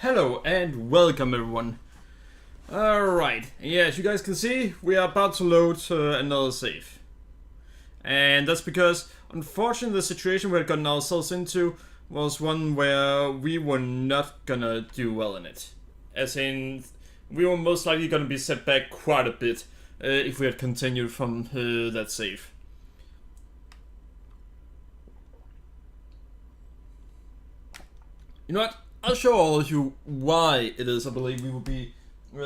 Hello and welcome everyone. Alright, yeah, as you guys can see, we are about to load another save. And that's because, unfortunately, the situation we had gotten ourselves into was one where we were not gonna do well in it. As in, we were most likely gonna be set back quite a bit if we had continued from that save. You know what? I'll show all of you why it is I believe we will be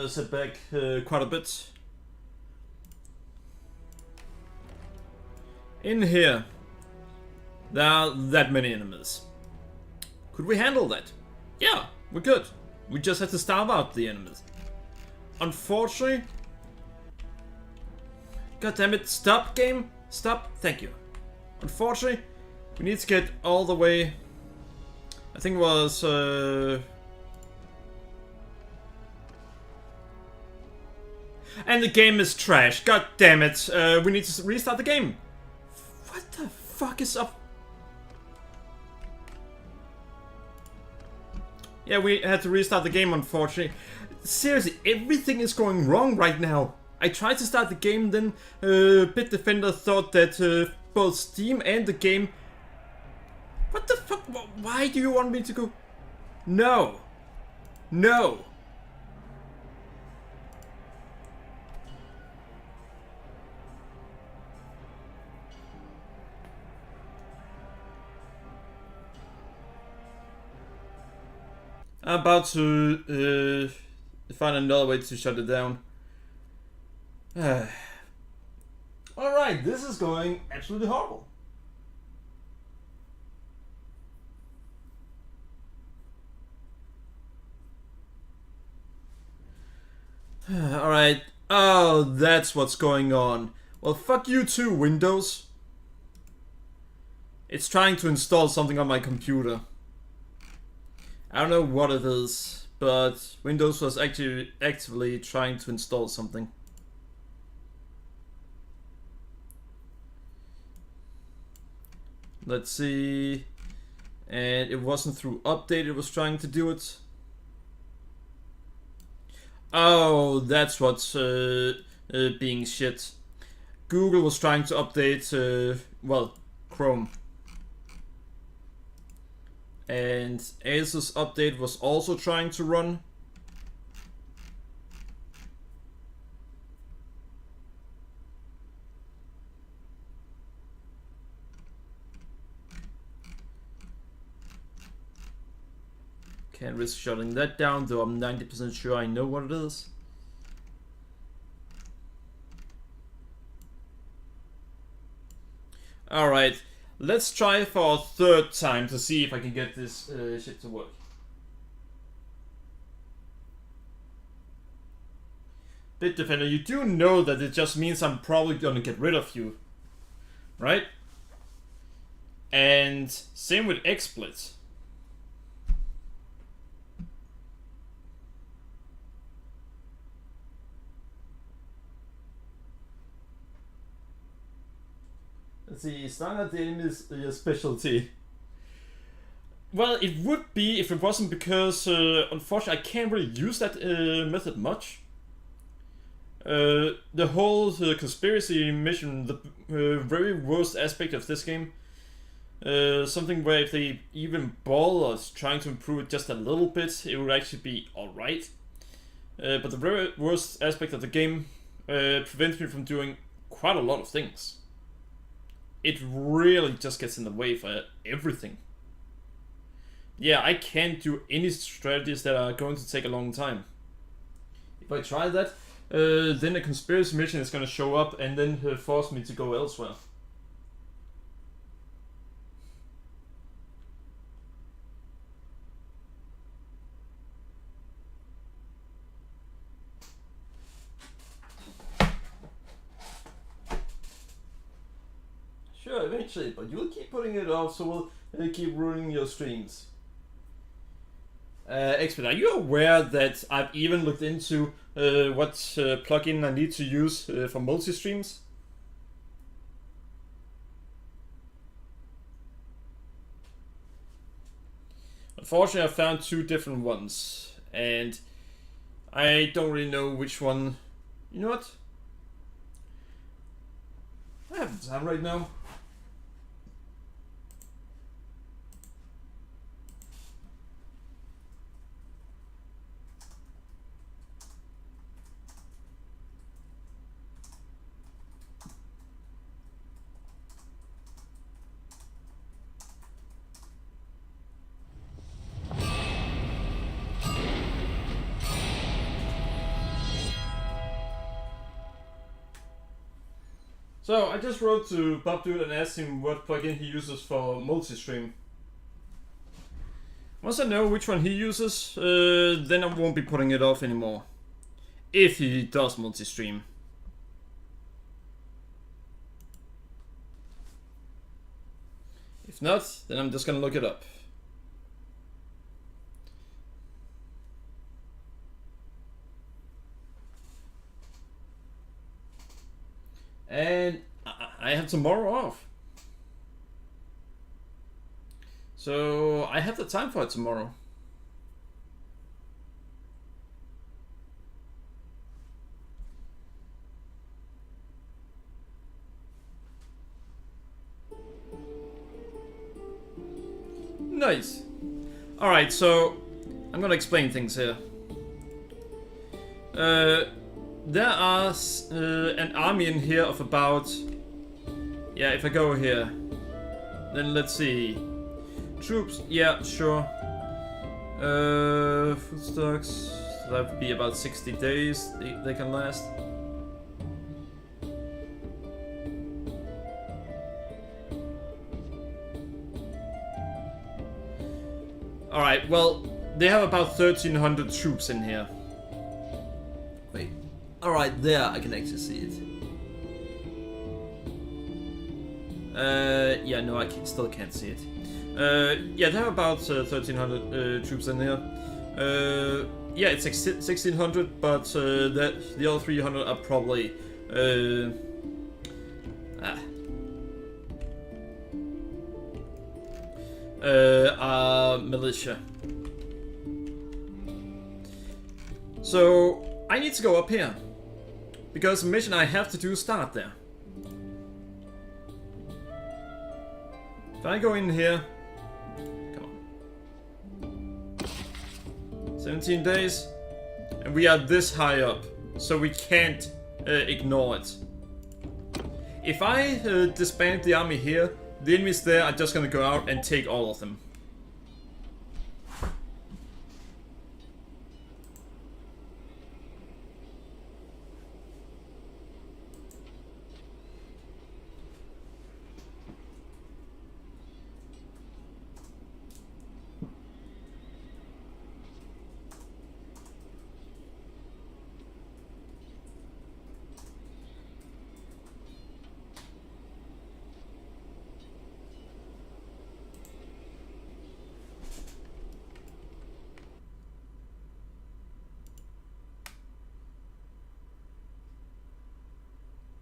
set back quite a bit. In here, there are that many enemies. Could we handle that? Yeah, we could. We just had to starve out the enemies. Unfortunately... God damn it, stop game! Stop, thank you. Unfortunately, we need to get all the way... I think it was... And the game is trash, god damn it. We need to restart the game. What the fuck is up? Yeah, we had to restart the game, unfortunately. Seriously, everything is going wrong right now. I tried to start the game, then Bitdefender thought that both Steam and the game... What the fuck? Why do you want me to go? No. No. I'm about to find another way to shut it down. Alright, this is going absolutely horrible. Alright. Oh, that's what's going on. Well, fuck you too, Windows. It's trying to install something on my computer. I don't know what it is, but Windows was actually actively trying to install something. Let's see. And it wasn't through update it was trying to do it. Oh, that's what's being shit. Google was trying to update, well, Chrome. And Asus update was also trying to run. Can't risk shutting that down, though I'm 90% sure I know what it is. Alright, let's try for a third time to see if I can get this shit to work. Bitdefender, you do know that it just means I'm probably gonna get rid of you, right? And same with XSplit. Let's see, standard aim is your specialty. Well, it would be if it wasn't because, unfortunately, I can't really use that method much. The whole conspiracy mission, the very worst aspect of this game, something where if they even bother trying to improve it just a little bit, it would actually be alright. But the very worst aspect of the game prevents me from doing quite a lot of things. It really just gets in the way for everything. Yeah, I can't do any strategies that are going to take a long time. If I try that, then a conspiracy mission is going to show up and then force me to go elsewhere. Sure, eventually, but you'll keep putting it off, so we'll keep ruining your streams. Expert, are you aware that I've even looked into what plugin I need to use for multi-streams? unfortunately I found two different ones, and I don't really know which one. You know what? I have the time right now. So I just wrote to Bob Dude and asked him what plugin he uses for multi-stream. Once I know which one he uses, then I won't be putting it off anymore. If he does multi-stream. If not, then I'm just gonna look it up. And I have tomorrow off. So I have the time for it tomorrow. Nice. Alright, so I'm gonna explain things here. There are an army in here of about... Yeah, if I go here, then let's see. Troops, yeah, sure. Food stocks, that would be about 60 days they can last. Alright, well, they have about 1,300 troops in here. Wait. Alright, there I can actually see it. Yeah, no, I still can't see it. Yeah, they have about 1,300 troops in here. Yeah, it's 1,600, but the other 300 are probably militia. So I need to go up here because the mission I have to do start there. If I go in here, come on, 17 days, and we are this high up, so we can't ignore it. If I disband the army here, the enemies there are just gonna go out and take all of them.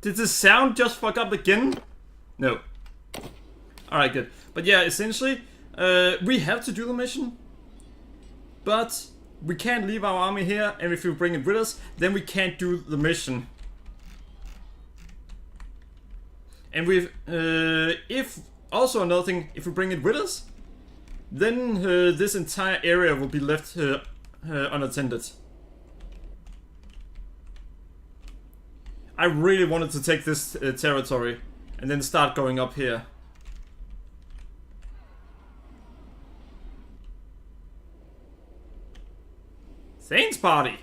Did the sound just fuck up again? No. Alright, good. But yeah, essentially, we have to do the mission. But we can't leave our army here, and if we bring it with us, then we can't do the mission. And we've, if, also another thing, if we bring it with us, then this entire area will be left unattended. I really wanted to take this territory and then start going up here. Thanks, party!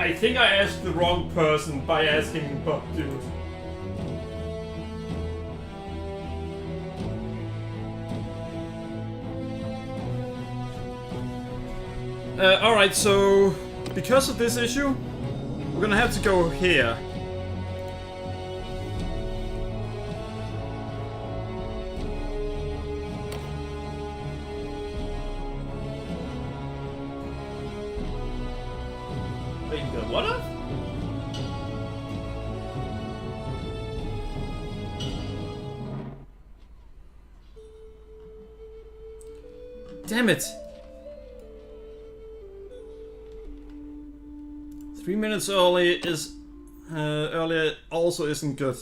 I think I asked the wrong person by asking Bob Dude. Alright, so because of this issue, we're gonna have to go here. Wait, what up? Damn it! 3 minutes early is earlier also isn't good.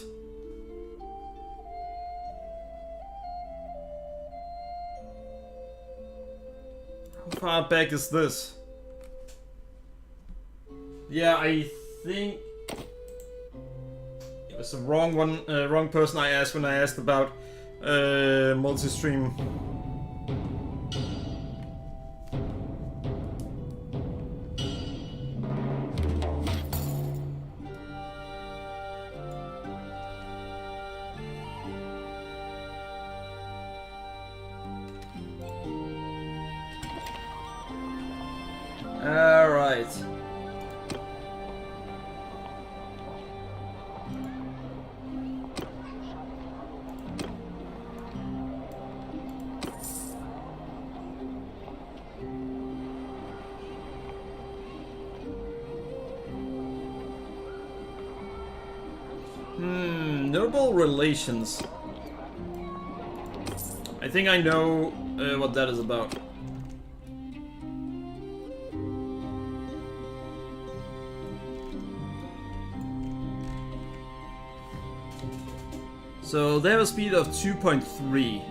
How far back is this? Yeah, I think it was the wrong one, wrong person I asked when I asked about multi-stream. Alright. Notable relations. I think I know what that is about. So they have a speed of 2.3.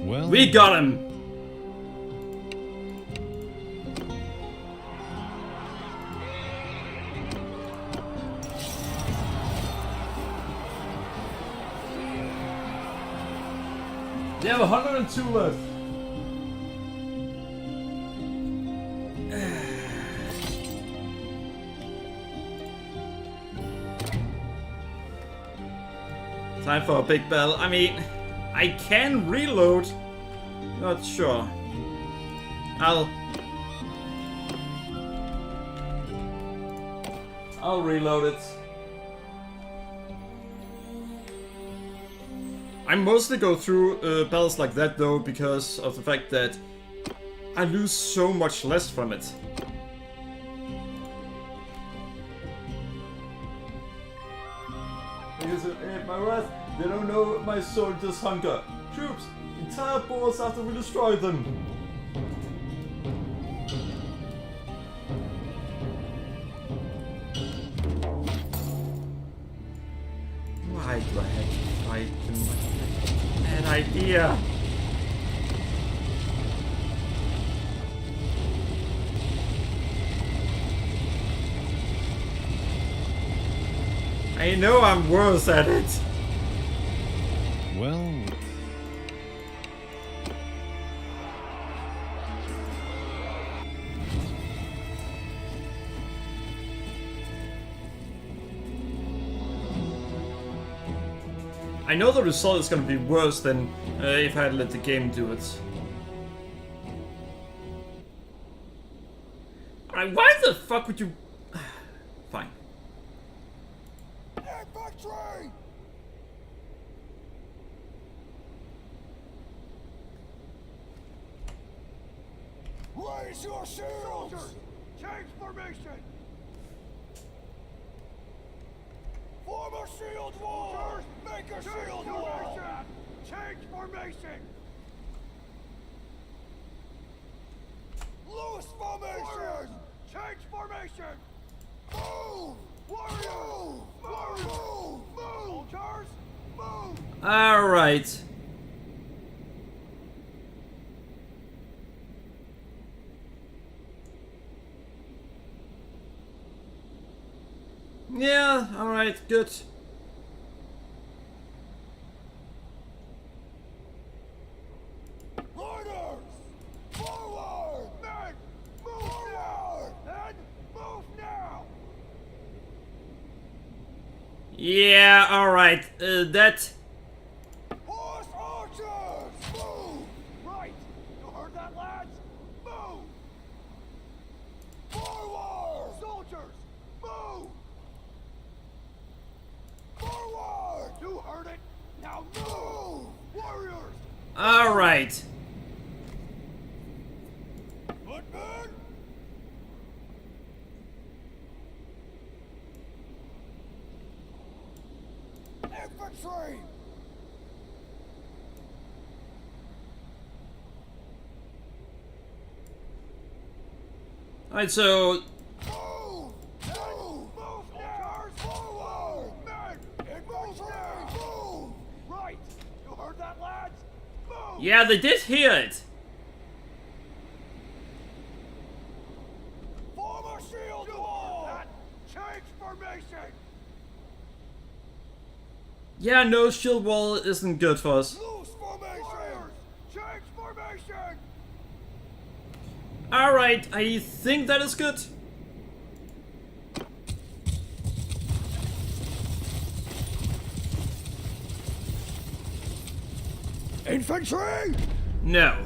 Well, We got him! They have 102 left. Time for a big battle. I mean, I can reload. Not sure. I'll reload it. I mostly go through battles like that though because of the fact that I lose so much less from it. Because my wrath, they don't know my soldiers' hunger. Troops, entire boards after we destroy them. Why do I have to fight them? Bad idea. I know I'm worse at it. well, I know the result is gonna be worse than if I had let the game do it. Alright, why the fuck would you... Fine. Infantry! Raise your shields! Change formation! Form a shield wall! Make a shield wall! Change formation! Loose formation! Change formation! Move! Warriors! Move! Move! Move! Soldiers! Move! Alright. Yeah, alright, good. Riders! Forward! Men! Move forward! Men! Move now! Yeah, alright. That... Horse archers! Move! Right! You heard that, lads? Move! Forward! Soldiers! Move! Forward! You heard it! Now move! Warriors! Alright. Footmen! Infantry! Alright, so... Move! Move! Move now! Forward! Men! Infantry! Move! Right! You heard that, lads? Move! Yeah, they did hear it. Form a shield wall! That change formation! Yeah, no, shield wall isn't good for us. Loose formation! Warriors! Change formation! Alright, I think that is good. Infantry! No.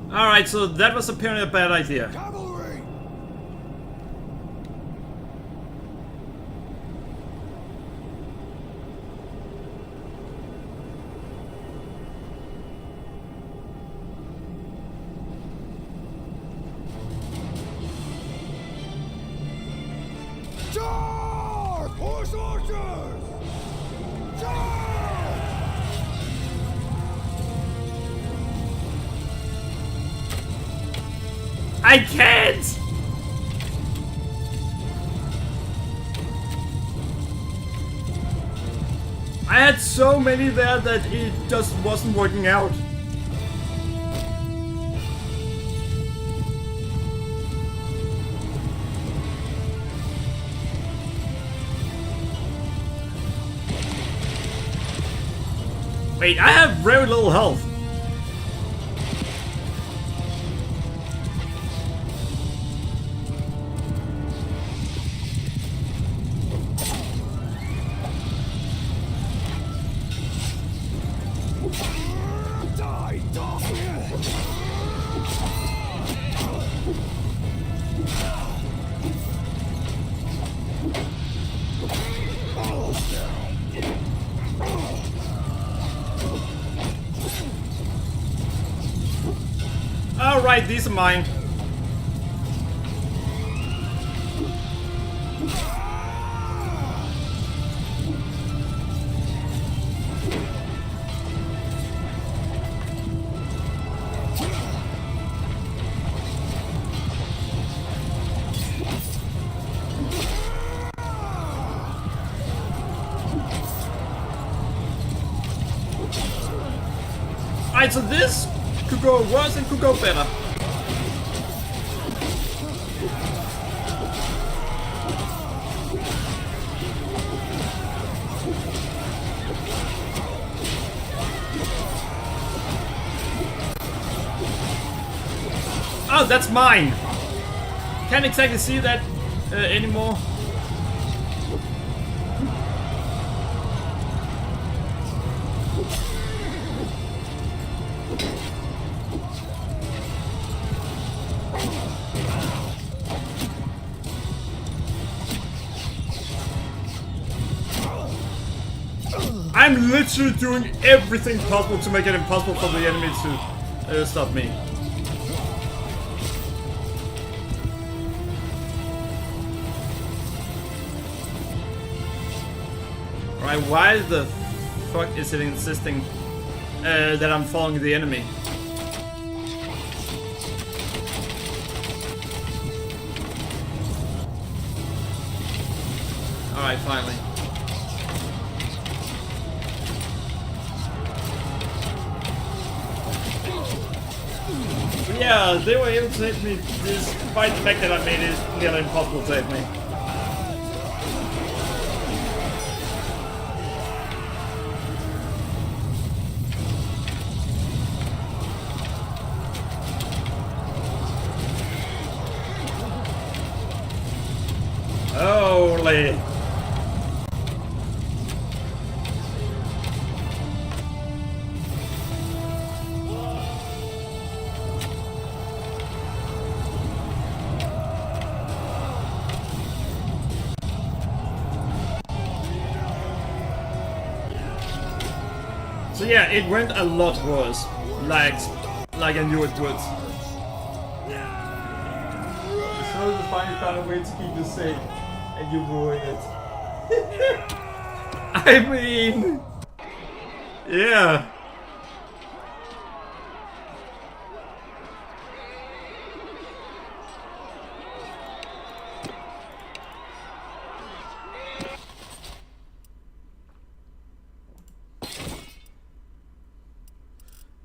Alright, so that was apparently a bad idea. Cavalry! Charge! Horse archers! Charge! I can't! I had so many there that it just wasn't working out. Wait, I have very little health. Die, Alright, these are mine. Alright, so this could go worse and could go better. Oh, that's mine! Can't exactly see that anymore. I'm literally doing everything possible to make it impossible for the enemy to stop me. Alright, why the fuck is it insisting that I'm following the enemy? Alright, finally. Yeah, they were able to hit me despite the fact that I made it nearly impossible to hit me. Holy. So yeah, it went a lot worse. Like I knew it would. So just finally found a way to keep you safe, and you ruined it. I mean, yeah.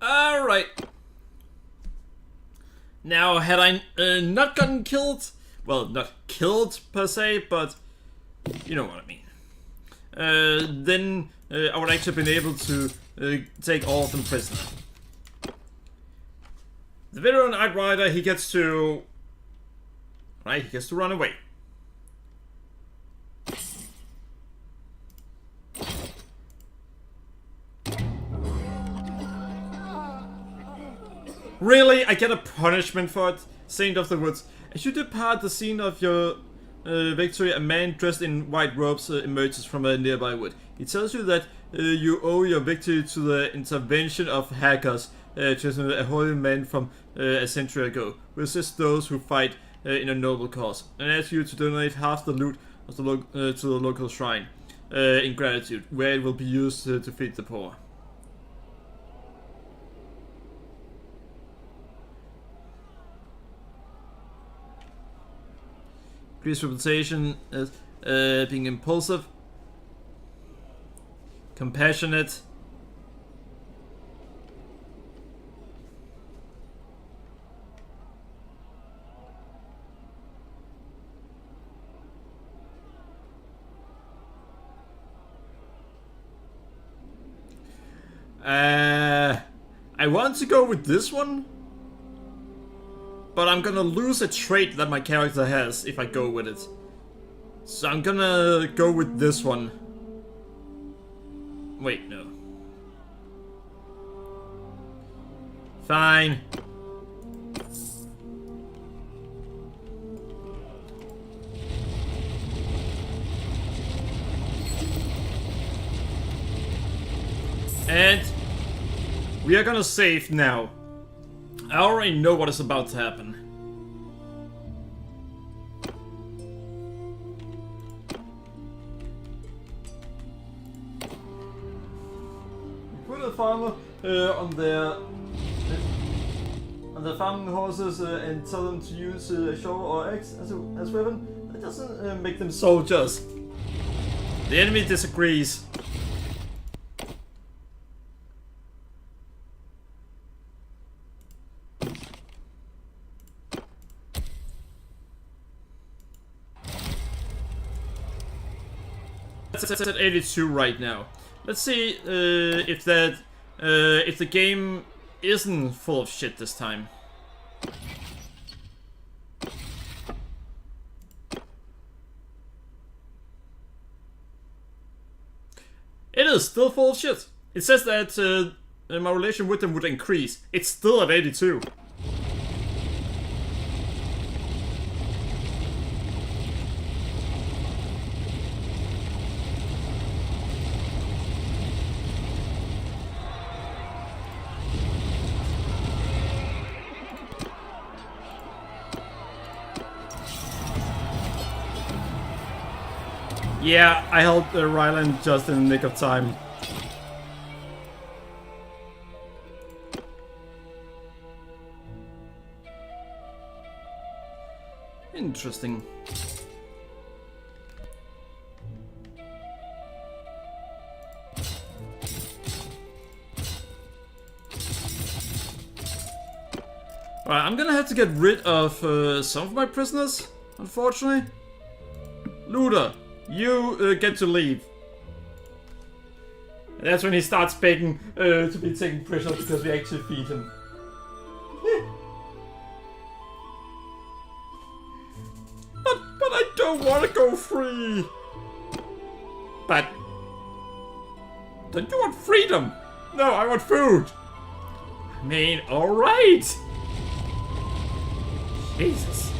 Alright. Now, had I not gotten killed, well, not killed per se, but you know what I mean. Then I would actually have been able to take all of them prisoner. The veteran Outrider, he gets to... Right, he gets to run away. Really? I get a punishment for it? Saint of the Woods. As you depart the scene of your victory, a man dressed in white robes emerges from a nearby wood. He tells you that you owe your victory to the intervention of hackers, chosen a holy man from a century ago, who assists those who fight in a noble cause, and asks you to donate half the loot of the to the local shrine in gratitude, where it will be used to feed the poor. Increased reputation as being impulsive, compassionate, I want to go with this one, but I'm gonna lose a trait that my character has if I go with it. So I'm gonna go with this one. Wait, no. Fine. And we are gonna save now. I already know what is about to happen. Put a farmer on their farming horses and tell them to use a shovel or axe as weapon. That doesn't make them soldiers. The enemy disagrees. It's at 82 right now. Let's see if the game isn't full of shit this time. It is still full of shit. It says that my relation with them would increase. It's still at 82. Yeah, I helped Ryland just in the nick of time. Interesting. Alright, I'm gonna have to get rid of some of my prisoners, unfortunately. Looter, you get to leave. And that's when he starts begging to be taken prisoners because we actually feed him. But I don't want to go free. But don't you want freedom? No, I want food. I mean, alright. Jesus.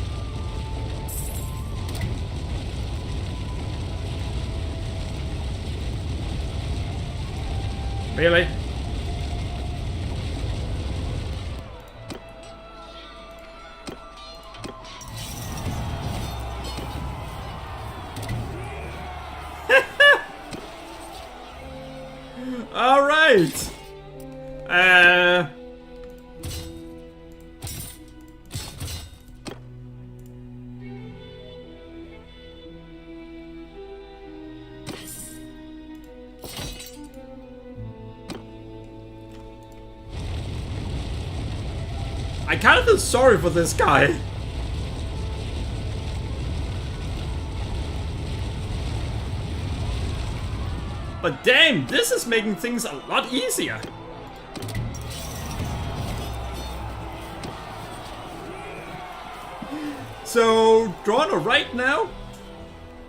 Really? All right. I kind of feel sorry for this guy. But damn, this is making things a lot easier. So, drawn right now,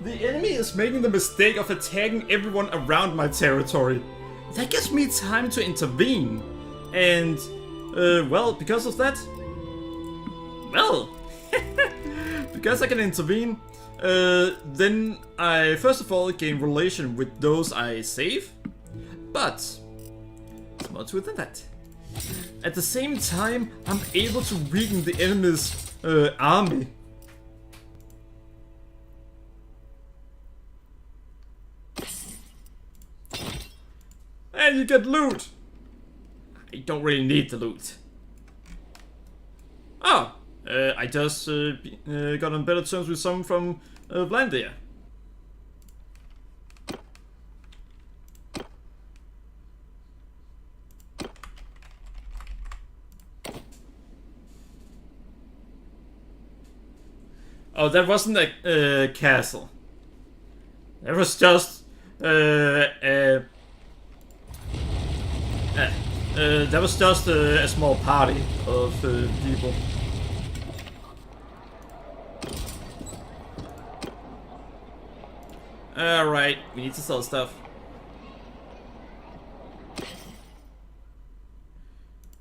the enemy is making the mistake of attacking everyone around my territory. That gives me time to intervene. And, well, because of that, well, because I can intervene, then I first of all gain relation with those I save, but it's more to it than that. At the same time, I'm able to weaken the enemy's army. And you get loot! I don't really need the loot. Oh! I just got on better terms with someone from Blandia. Oh, that wasn't a castle. That was just a small party of people. Alright, we need to sell stuff.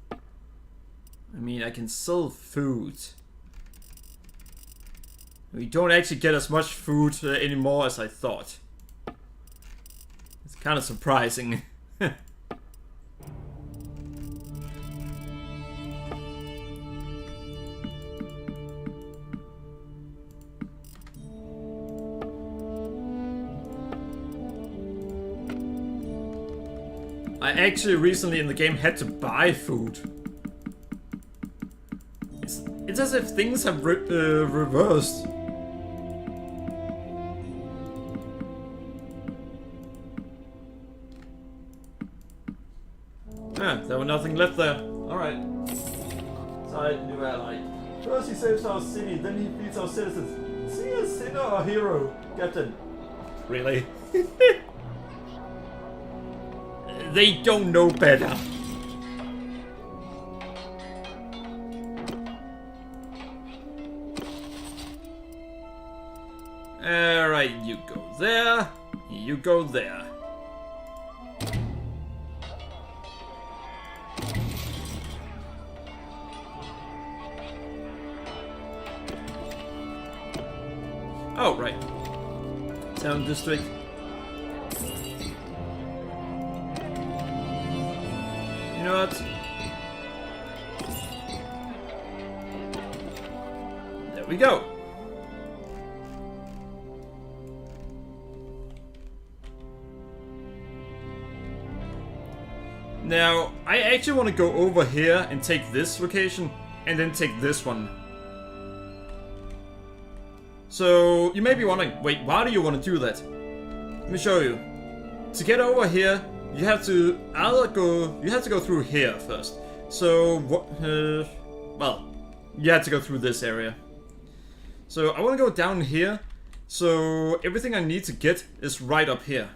I mean, I can sell food. We don't actually get as much food anymore as I thought. It's kind of surprising. I actually recently in the game had to buy food. It's as if things have reversed. Ah, there was nothing left there. Alright. Side new ally. First he saves our city, then he feeds our citizens. Is he a sinner or a hero, Captain? Really? They don't know better. Alright, you go there. You go there. Oh, right. Town district. You know what? There we go. Now, I actually want to go over here and take this location, and then take this one. So, you may be wondering, wait, why do you want to do that? Let me show you. To get over here, you have to go through here first. So, well, you had to go through this area. So I want to go down here. So everything I need to get is right up here.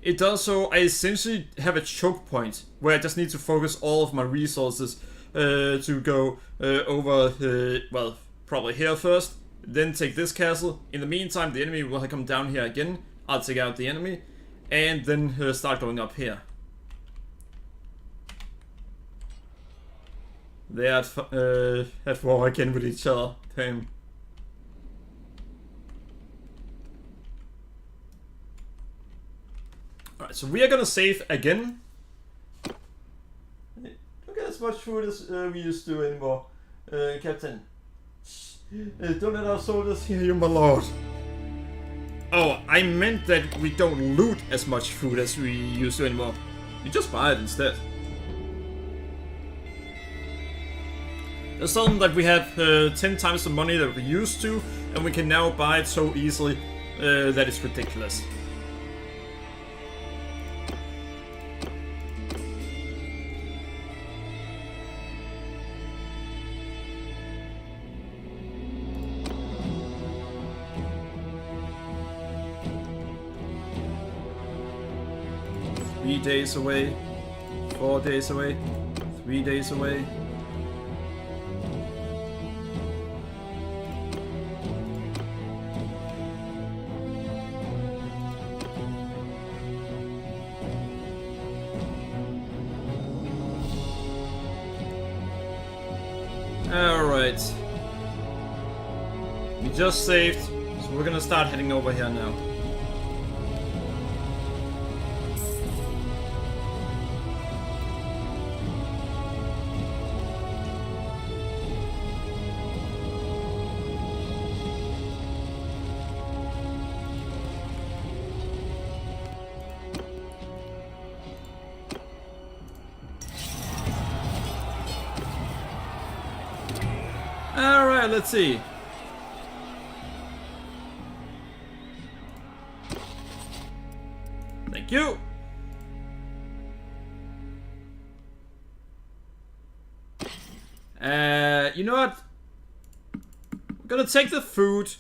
It does so I essentially have a choke point where I just need to focus all of my resources to go over, well, probably here first, then take this castle. In the meantime, the enemy will come down here again. I'll take out the enemy, and then start going up here. They are at war again with each other. Damn. Alright, so we are gonna save again. Don't get as much food as we used to anymore, Captain. Don't let our soldiers hear you, my lord. Oh, I meant that we don't loot as much food as we used to anymore. We just buy it instead. There's something that we have 10 times the money that we used to, and we can now buy it so easily that it's ridiculous. Days away, 4 days away, 3 days away. Alright. We just saved, so we're gonna start heading over here now. Alright, let's see. Thank you. You know what? I'm gonna take the food,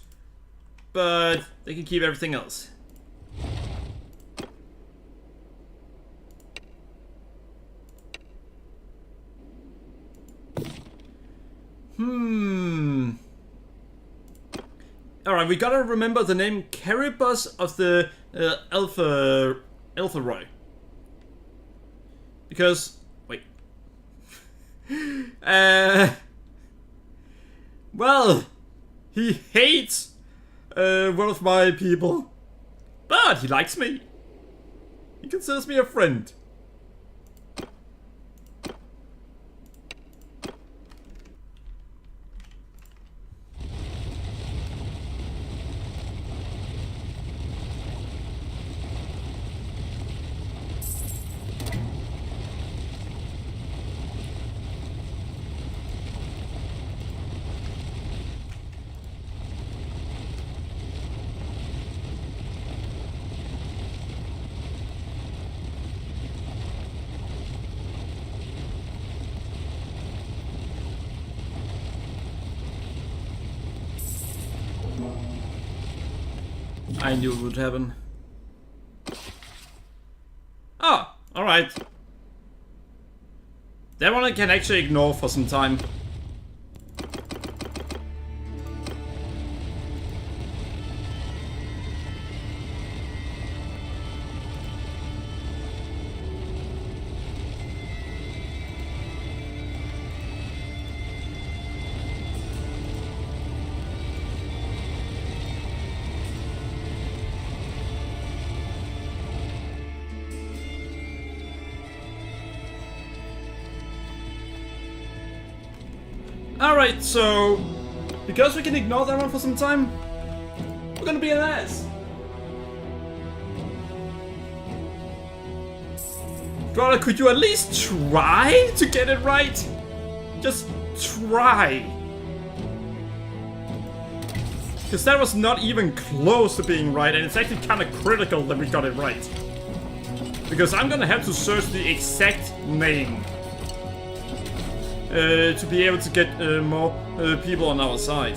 but they can keep everything else. Alright, we gotta remember the name Caribus of the Eltheroy. Because, wait. Well, he hates one of my people, but he likes me. He considers me a friend. I knew it would happen. Oh, alright. That one I can actually ignore for some time. Alright, so because we can ignore that one for some time, we're gonna be an ass. Brother, could you at least try to get it right? Just try. Because that was not even close to being right, and it's actually kind of critical that we got it right. Because I'm gonna have to search the exact name. to be able to get more people on our side.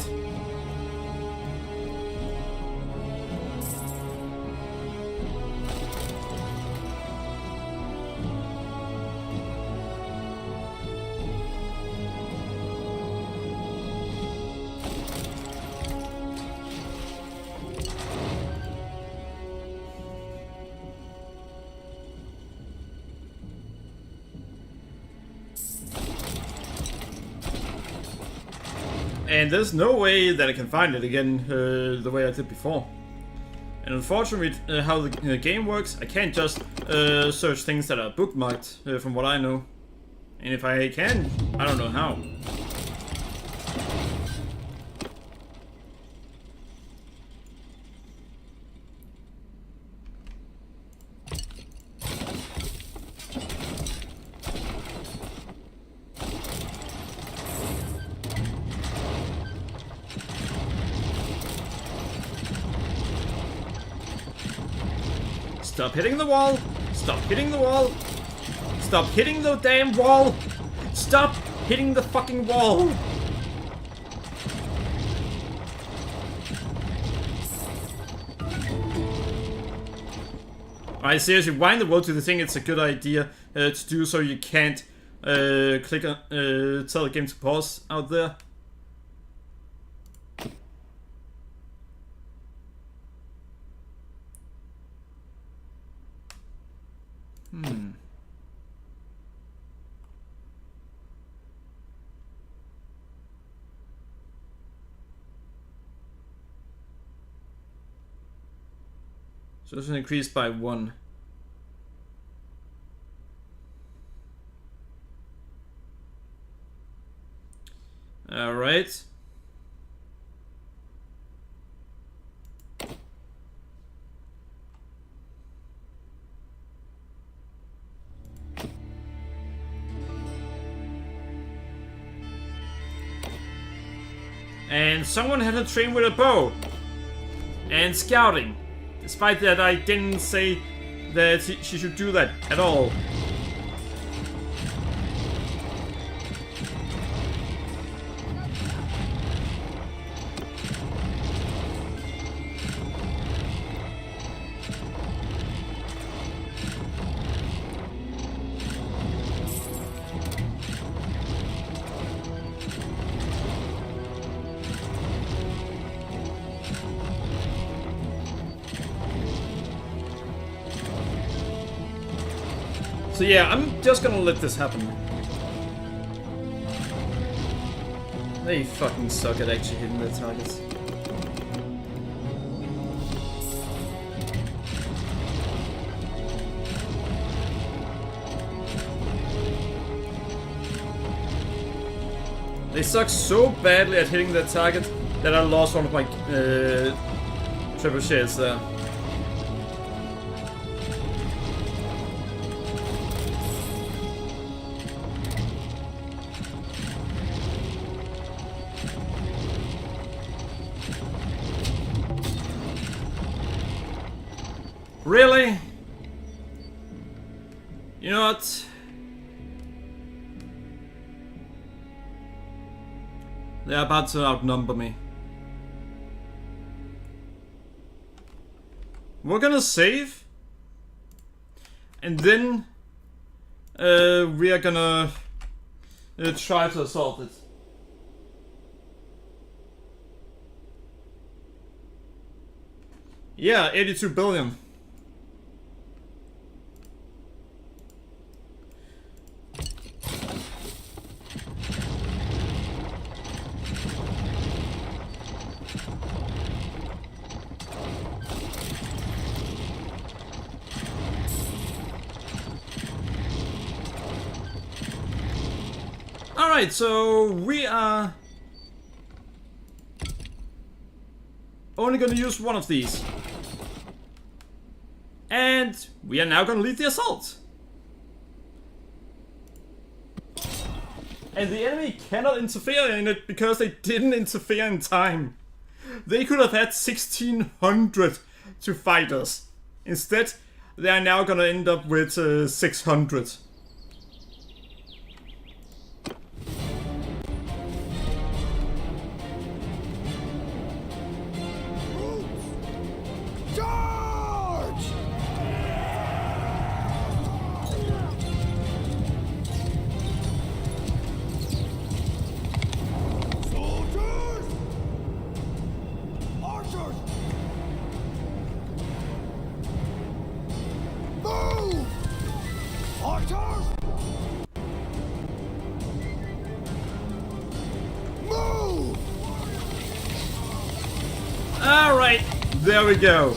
And there's no way that I can find it again the way I did before. And unfortunately, how the game works, I can't just search things that are bookmarked, from what I know. And if I can, I don't know how. Stop hitting the wall! Stop hitting the wall! Stop hitting the damn wall! Stop hitting the fucking wall! Alright, seriously, why in the world do you think it's a good idea to do so you can't click on tell the game to pause out there? So it's increased by 1. Alright. And someone had to train with a bow. And scouting. Despite that, I didn't say that she should do that at all. So yeah, I'm just gonna let this happen. They fucking suck at actually hitting their targets. They suck so badly at hitting their target that I lost one of my trebuchets there. Really? You know what? They're about to outnumber me. We're gonna save. And then we are gonna try to assault it. Yeah, 82 billion. Alright, so we are only going to use one of these. And we are now going to lead the assault. And the enemy cannot interfere in it because they didn't interfere in time. They could have had 1600 to fight us. Instead, they are now going to end up with 600. Alright, there we go.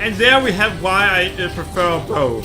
And there we have why I prefer a bow.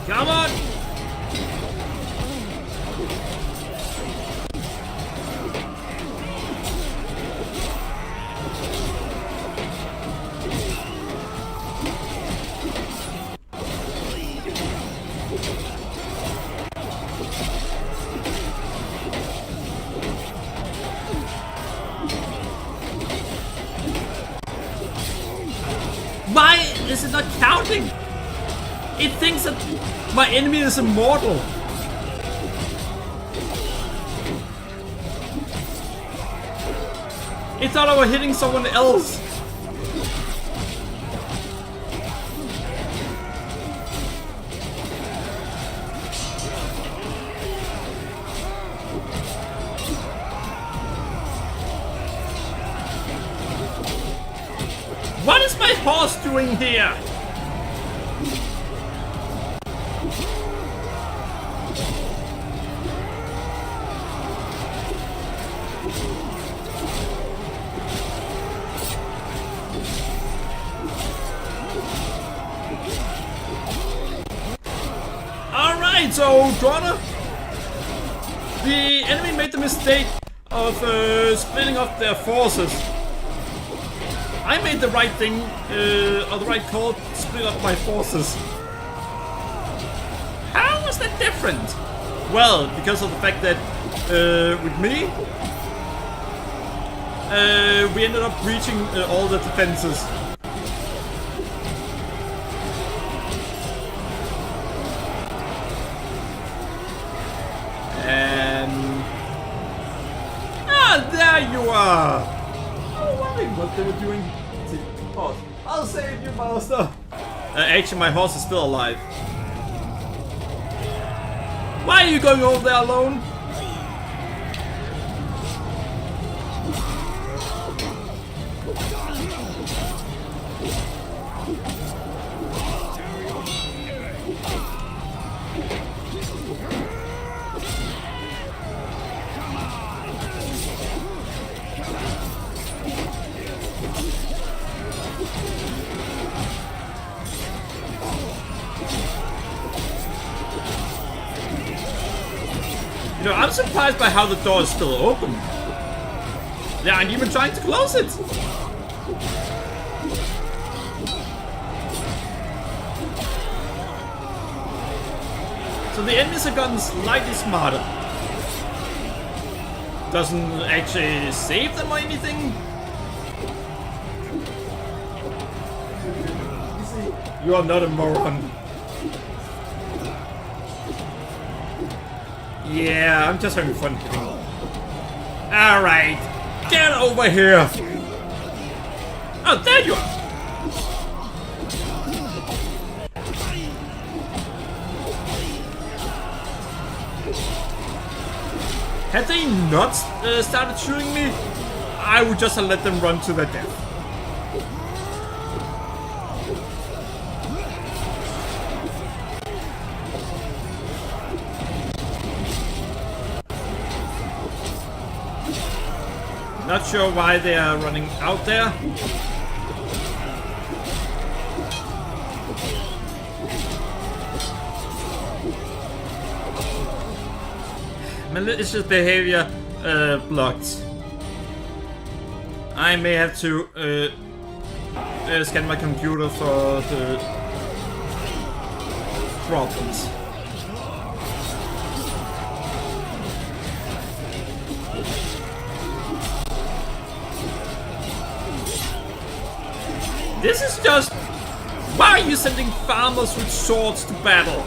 Come on! Why is it not counting? It thinks that my enemy is immortal. It thought I was hitting someone else. What is my horse doing here? Alright, so Drona, the enemy made the mistake of splitting up their forces. I made the right thing, or the right call, to split up my forces. How was that different? Well, because of the fact that with me, we ended up breaching all the defenses. And there you are. I was wondering what they were doing. Pause. I'll save you, master. Actually, my horse is still alive. Why are you going over there alone? You know, I'm surprised by how the door is still open. They aren't even trying to close it. So the enemies have gotten slightly smarter. Doesn't actually save them or anything. You are not a moron. Yeah, I'm just having fun hitting. Alright, get over here! Oh, there you are! Had they not started shooting me, I would just have let them run to their death. Not sure why they are running out there. Malicious behavior blocked. I may have to scan my computer for the problems. This is just... Why are you sending farmers with swords to battle?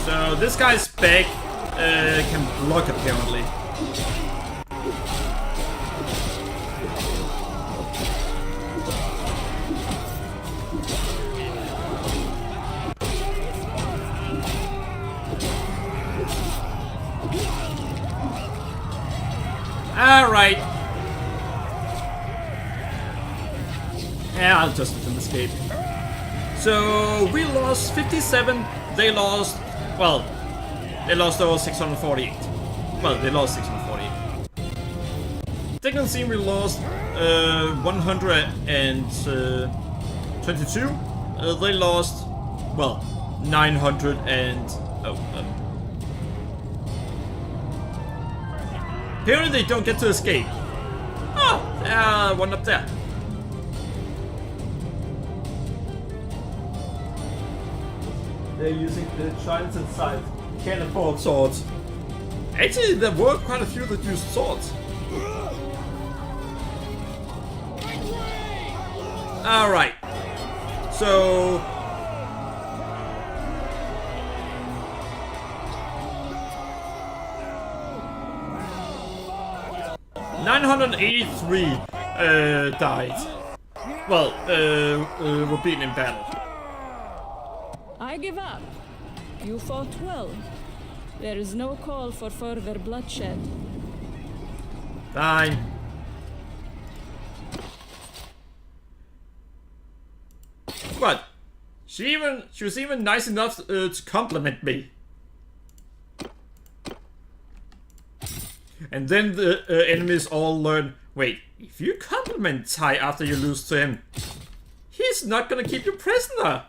So this guy's back can block apparently. Alright. Yeah, I'll just let them escape. So we lost 57, they lost, well, they lost over 648. Well, they lost 648. Technically we lost 122. They lost, well, 900 and... Apparently they don't get to escape. Oh, one up there. They're using the giants inside. Can't afford swords. Actually, there were quite a few that used swords. Alright. So... 983 died. Well, were beaten in battle. I give up. You fought well. There is no call for further bloodshed. Fine. What? She was even nice enough to compliment me. And then the enemies all learn, wait, if you compliment Tai after you lose to him, he's not gonna keep you prisoner.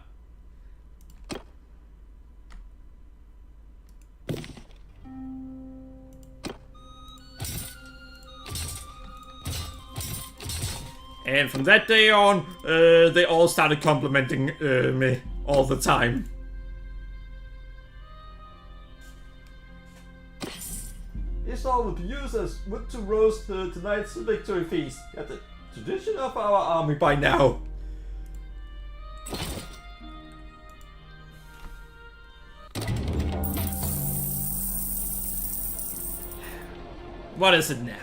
And from that day on, they all started complimenting me all the time. This all will be used as wood to roast tonight's victory feast. Got the tradition of our army by now. What is it now?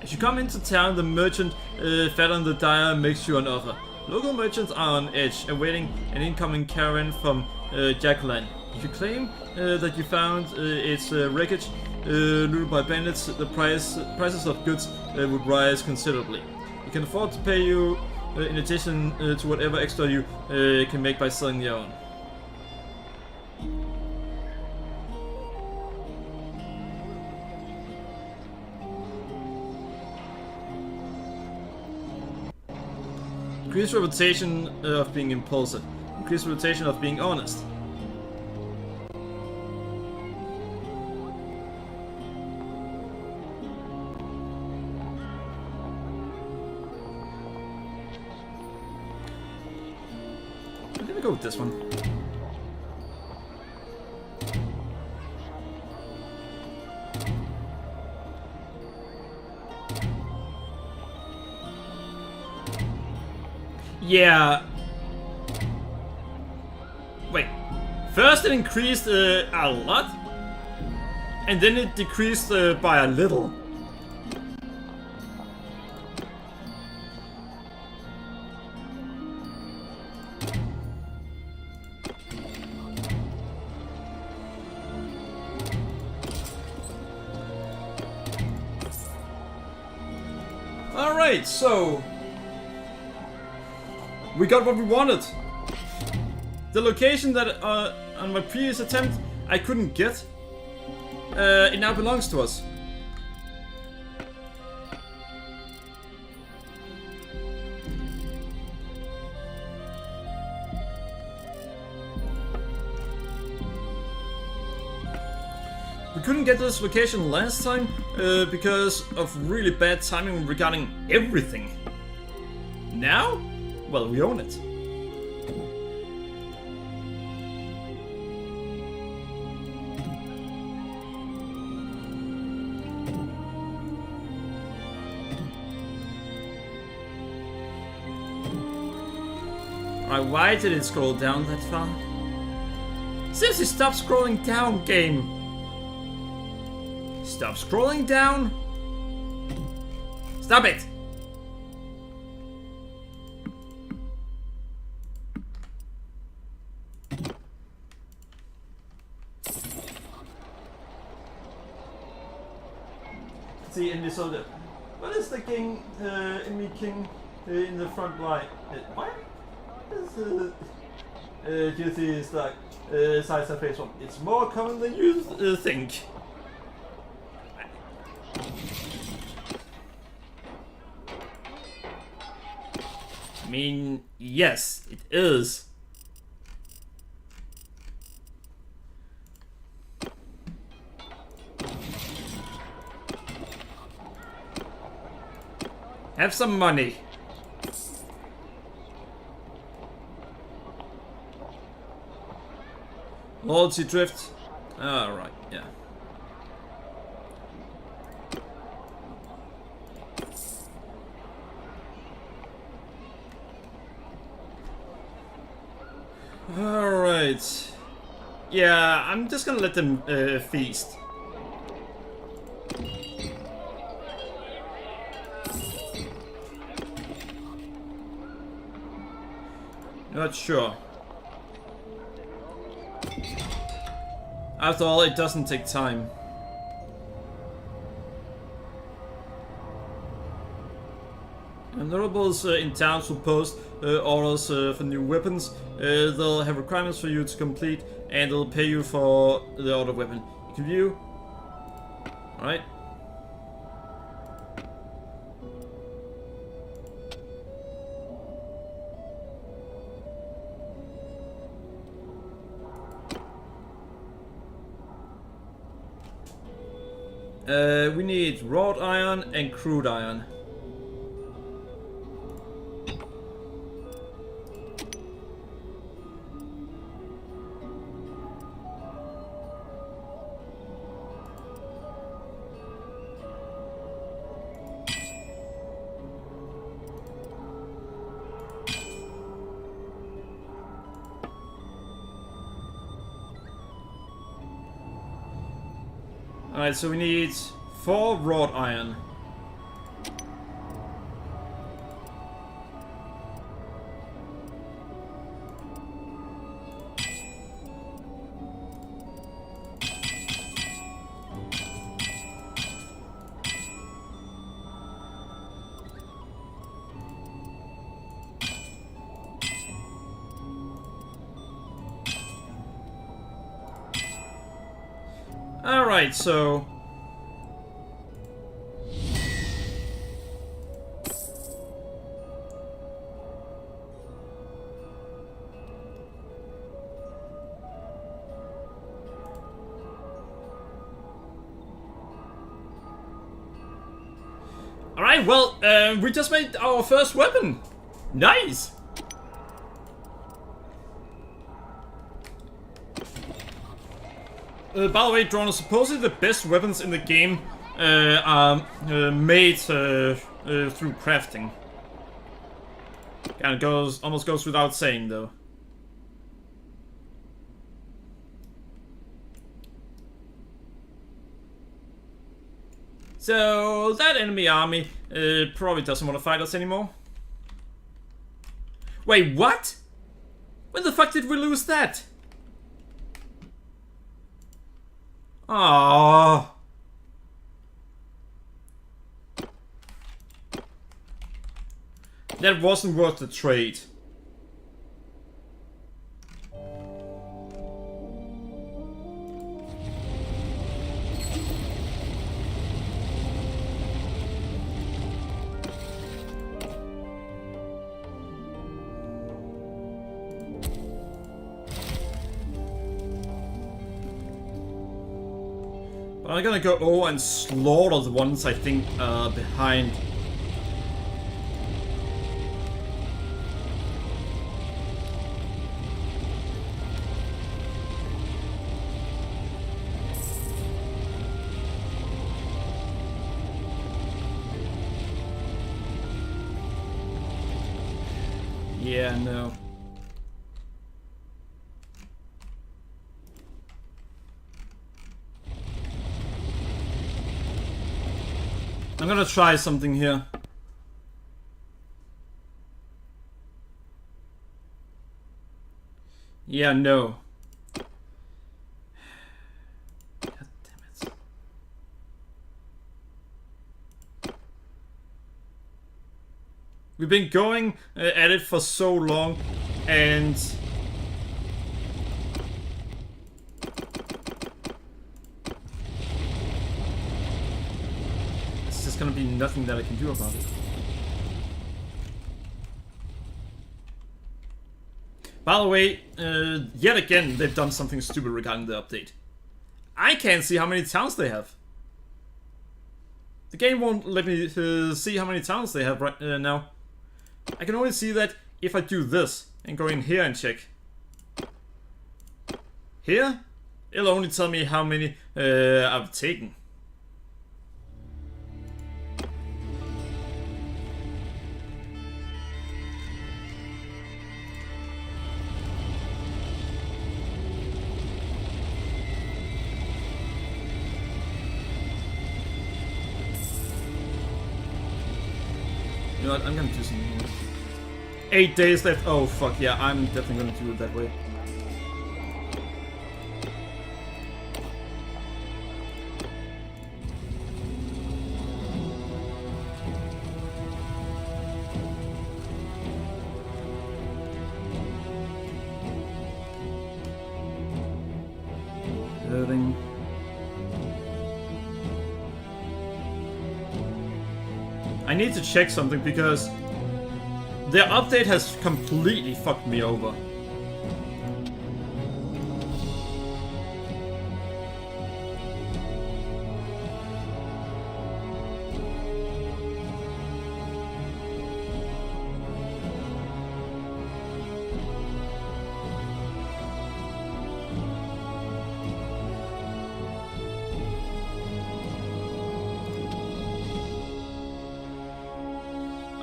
As you come into town, the merchant Fallon the Dyer makes you an offer. Local merchants are on edge, awaiting an incoming caravan from Jacqueline. If you claim that you found its wreckage looted by bandits, the prices of goods would rise considerably. You can afford to pay you in addition to whatever extra you can make by selling your own. Increased reputation of being impulsive. Increased reputation of being honest. I'm gonna go with this one. Yeah. Wait. First it increased a lot, and then it decreased by a little. All right, so we got what we wanted. The location that on my previous attempt I couldn't get, it now belongs to us. couldn't get this location last time because of really bad timing regarding everything. Now? Well, we own it. Alright, why did it scroll down that far? Seriously, stop scrolling down, game! Stop scrolling down! Stop it! See, and so the what is the king, enemy king in the front line? Why? Do you see it's like size of face one? It's more common than you think. I mean, yes, it is. Have some money. Loyalty drift. Alright, yeah. Alright. Yeah, I'm just gonna let them feast. Not sure. After all, it doesn't take time. And notables in towns will post orders for new weapons. They'll have requirements for you to complete, and they'll pay you for the order weapon. You can view. Alright. We need wrought iron and crude iron. Alright, so we need 4 wrought iron. Alright, so... Alright, well, we just made our first weapon! Nice! By the way, Drone, supposedly the best weapons in the game are made through crafting. And it almost goes without saying, though. So, that enemy army probably doesn't want to fight us anymore. Wait, what? When the fuck did we lose that? Aww. That wasn't worth the trade. But I'm gonna go over and slaughter the ones I think are behind. Yeah, no. I'm gonna try something here. Yeah, no. God damn it. We've been going at it for so long, and there's gonna be nothing that I can do about it. By the way, yet again, they've done something stupid regarding the update. I can't see how many towns they have. The game won't let me see how many towns they have right now. I can only see that if I do this and go in here and check. Here, it'll only tell me how many I've taken. You know what, I'm gonna do something more. 8 days left. Oh fuck yeah, I'm definitely gonna do it that way. Herding. I need to check something because their update has completely fucked me over.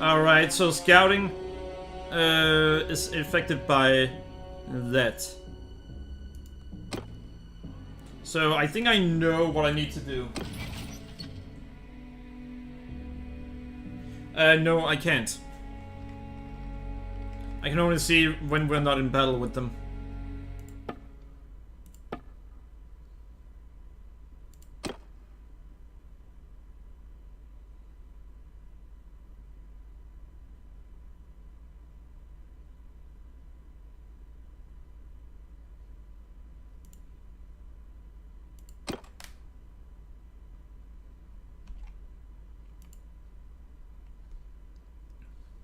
Alright, so scouting is affected by that. So I think I know what I need to do. No, I can't. I can only see when we're not in battle with them.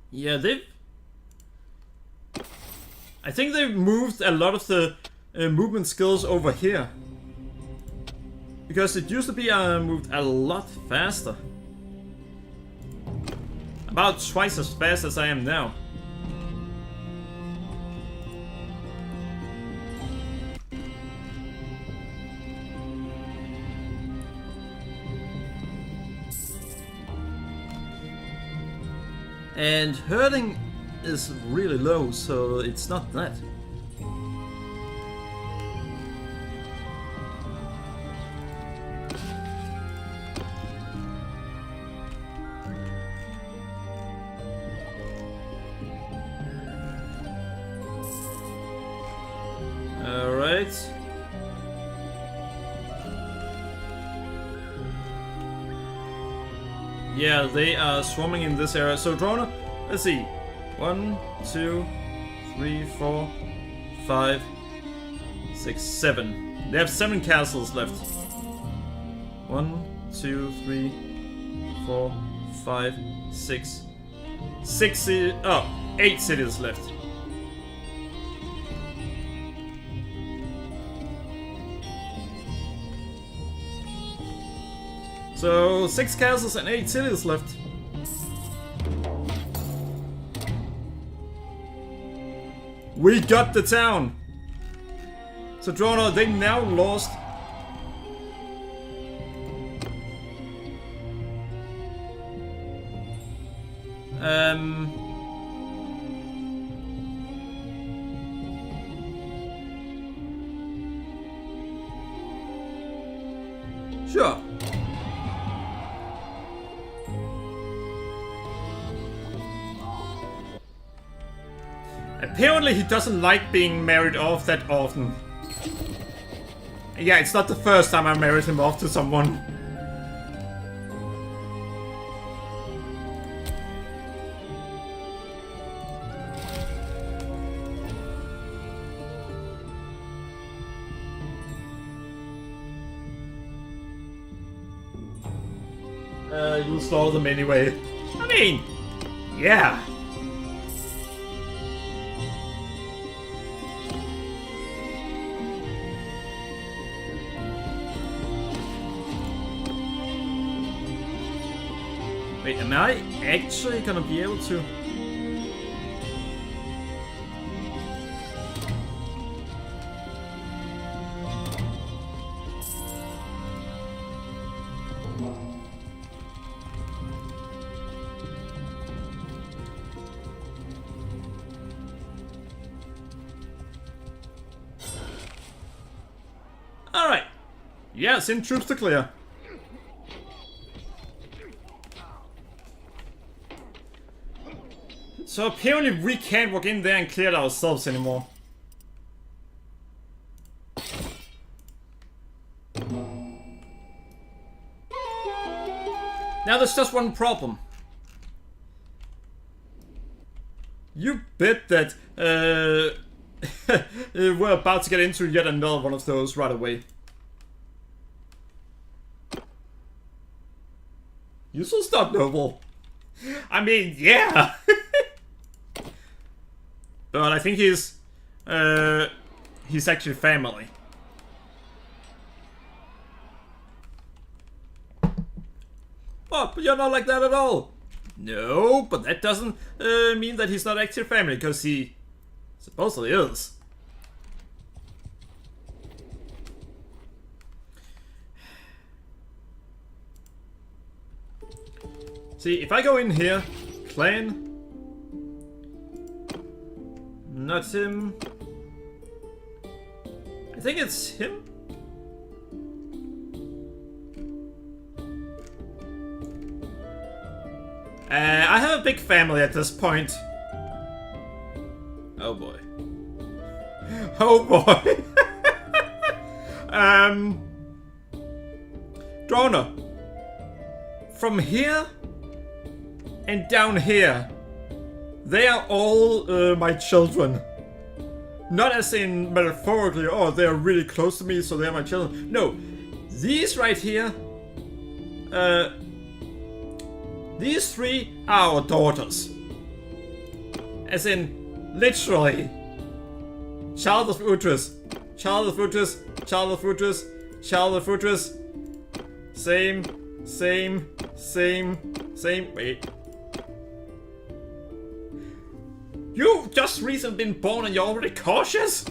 Yeah, I think they've moved a lot of the movement skills over here. Because it used to be moved a lot faster. About twice as fast as I am now. And herding is really low, so it's not that. Alright. Yeah, they are swarming in this area. So, Drona, let's see. 1, 2, 3, 4, 5, 6, 7. They have 7 castles left. 1, 2, 3, 4, 5, 6. 8 cities left. So 6 castles and 8 cities left. We got the town. So Drono, they now lost. Sure. Apparently he doesn't like being married off that often. Yeah, it's not the first time I married him off to someone. You'll slaughter them anyway. I mean, yeah. Wait, am I actually gonna be able to? Alright. Yeah, send troops to clear. So apparently we can't walk in there and clear it ourselves anymore. Now there's just one problem. You bet that we're about to get into yet another one of those right away. You so stop, Noble. I mean, yeah. But I think he's actually family. Oh, but you're not like that at all. No, but that doesn't mean that he's not actually family, because he supposedly is. See, if I go in here, clan, not him. I think it's him. I have a big family at this point. Oh boy. Oh boy. Droner. From here and down here, they are all my children. Not as in metaphorically, oh, they're really close to me, so they're my children. No, these right here, these 3 are our daughters. As in, literally. Child of Utris. Child of Utris. Child of Utris. Child of Utris. Same. Wait. You've just recently been born and you're already cautious?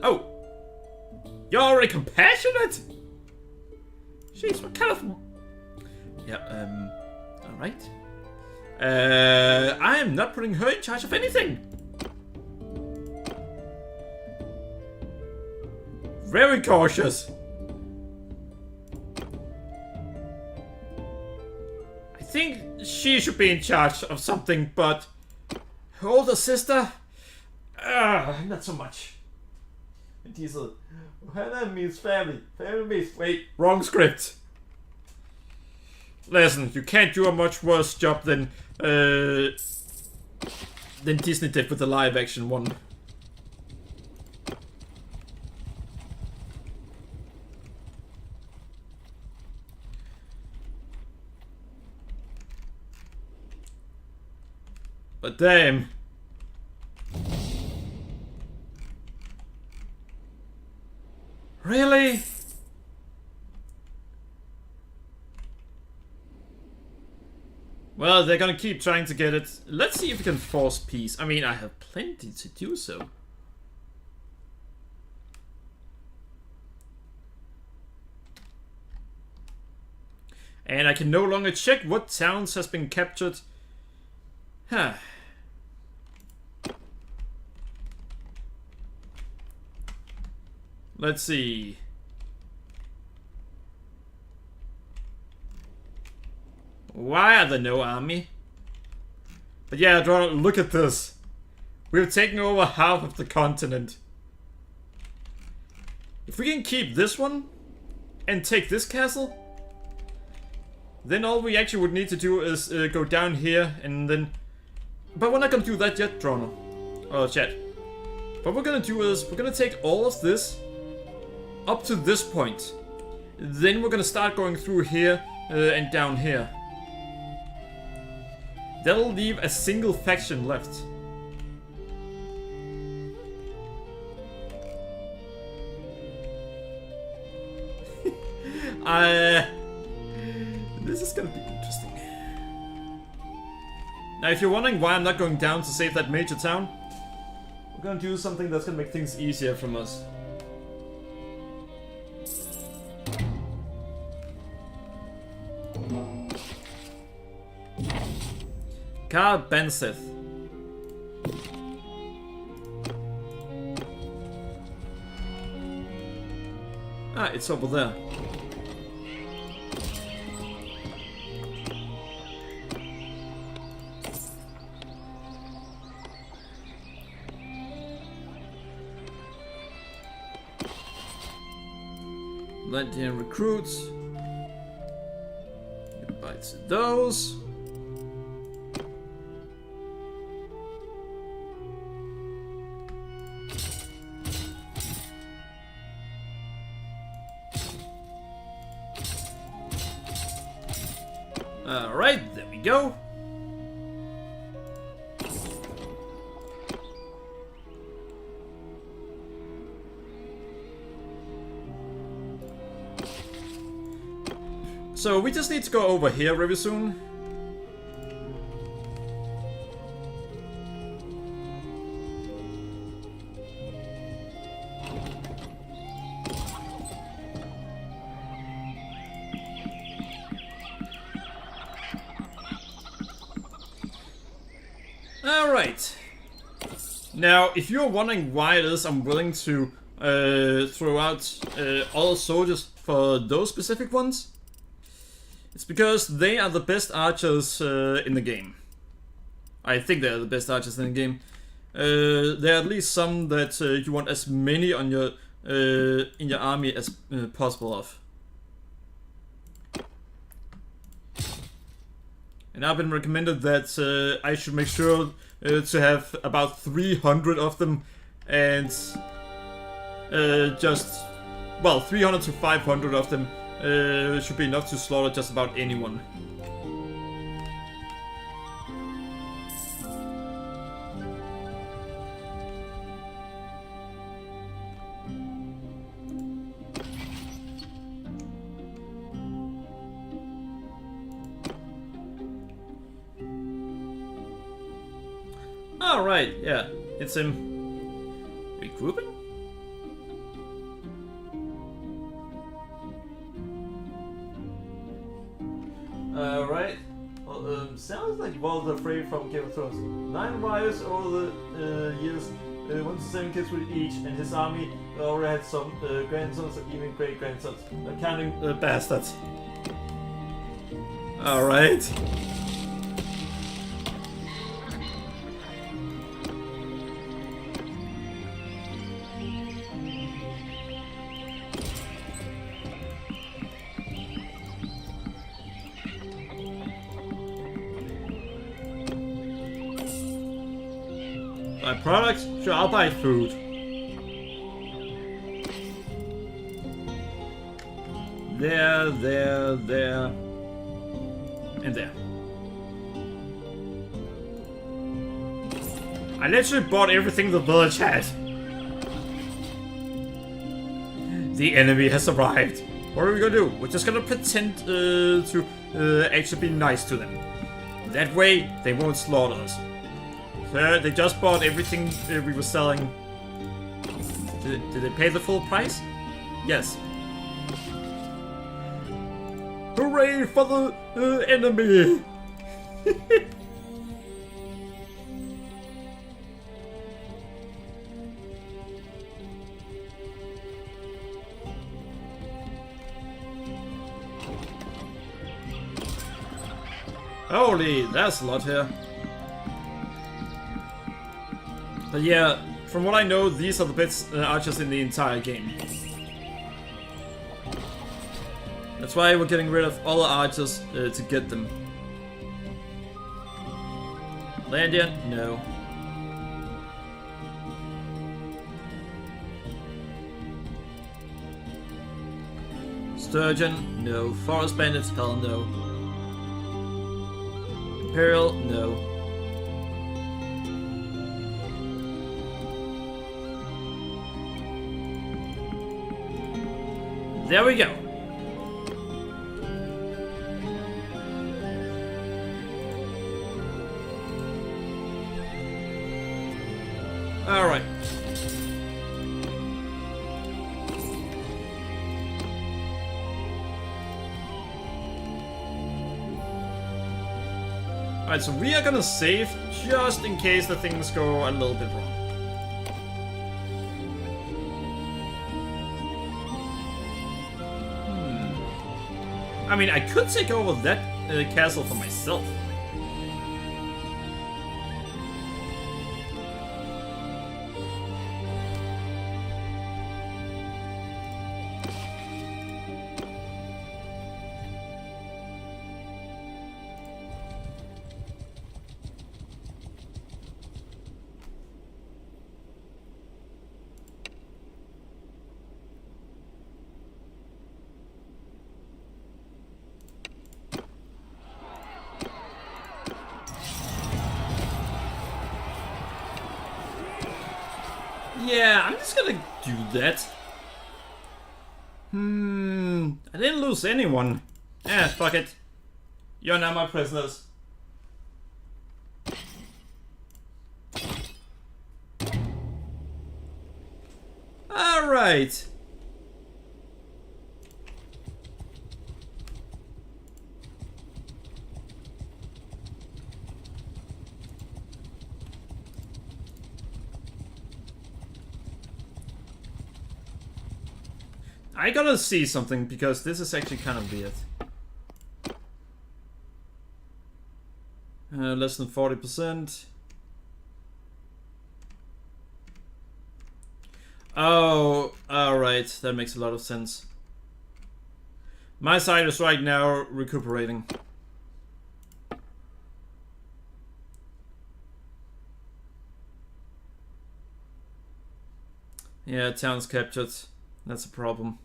Oh. You're already compassionate? Jeez, what kind of... Yeah, alright. I am not putting her in charge of anything. Very cautious. I think she should be in charge of something, but her older sister, not so much. Diesel, Hannah means family. Family means... Wait, wrong script. Listen, you can't do a much worse job than Disney did with the live action one. But damn. Really? Well, they're gonna keep trying to get it. Let's see if we can force peace. I mean, I have plenty to do so. And I can no longer check what towns has been captured. Huh. Let's see. Why are there no army? But yeah, look at this. We've taken over half of the continent. If we can keep this one and take this castle, then all we actually would need to do is go down here and then... But we're not gonna do that yet, Drono. Or chat. What we're gonna do is, we're gonna take all of this up to this point. Then we're gonna start going through here and down here. That'll leave a single faction left. This is gonna be interesting. Now, if you're wondering why I'm not going down to save that major town, we're gonna do something that's gonna make things easier from us. Kar Benseth. Ah, it's over there. Atlantean recruits. Goodbye to those. Alright, there we go. So we just need to go over here very soon. Alright. Now, if you're wondering why it is I'm willing to throw out all soldiers for those specific ones, it's because they are the best archers in the game. I think they are the best archers in the game. There are at least some that you want as many on your in your army as possible of. And I've been recommended that I should make sure to have about 300 of them, and just, well, 300 to 500 of them should be enough to slaughter just about anyone. Alright, yeah, it's him. Regrouping? Right. Well, sounds like Walter Frey from Game of Thrones. 9 wives over the years, 1 to 7 kids with each, and his army already had some grandsons or even great-grandsons. Counting bastards. Alright. Buy products? Sure, I'll buy food. There, and there. I literally bought everything the village had. The enemy has arrived. What are we gonna do? We're just gonna pretend to actually be nice to them. That way, they won't slaughter us. Sir, they just bought everything we were selling. Did they pay the full price? Yes. Hooray for the enemy! Holy, that's a lot here. But yeah, from what I know, these are the best archers in the entire game. That's why we're getting rid of all the archers to get them. Landian? No. Sturgeon? No. Forest Bandits? Hell no. Imperial? No. There we go. All right. Alright, so we are gonna save just in case the things go a little bit wrong. I mean, I could take over that castle for myself. Yeah, I'm just gonna do that. I didn't lose anyone. Eh, fuck it. You're now my prisoners. Alright. I gotta see something because this is actually kind of weird. Less than 40%. Oh, alright, that makes a lot of sense. My side is right now recuperating. Yeah, town's captured. That's a problem.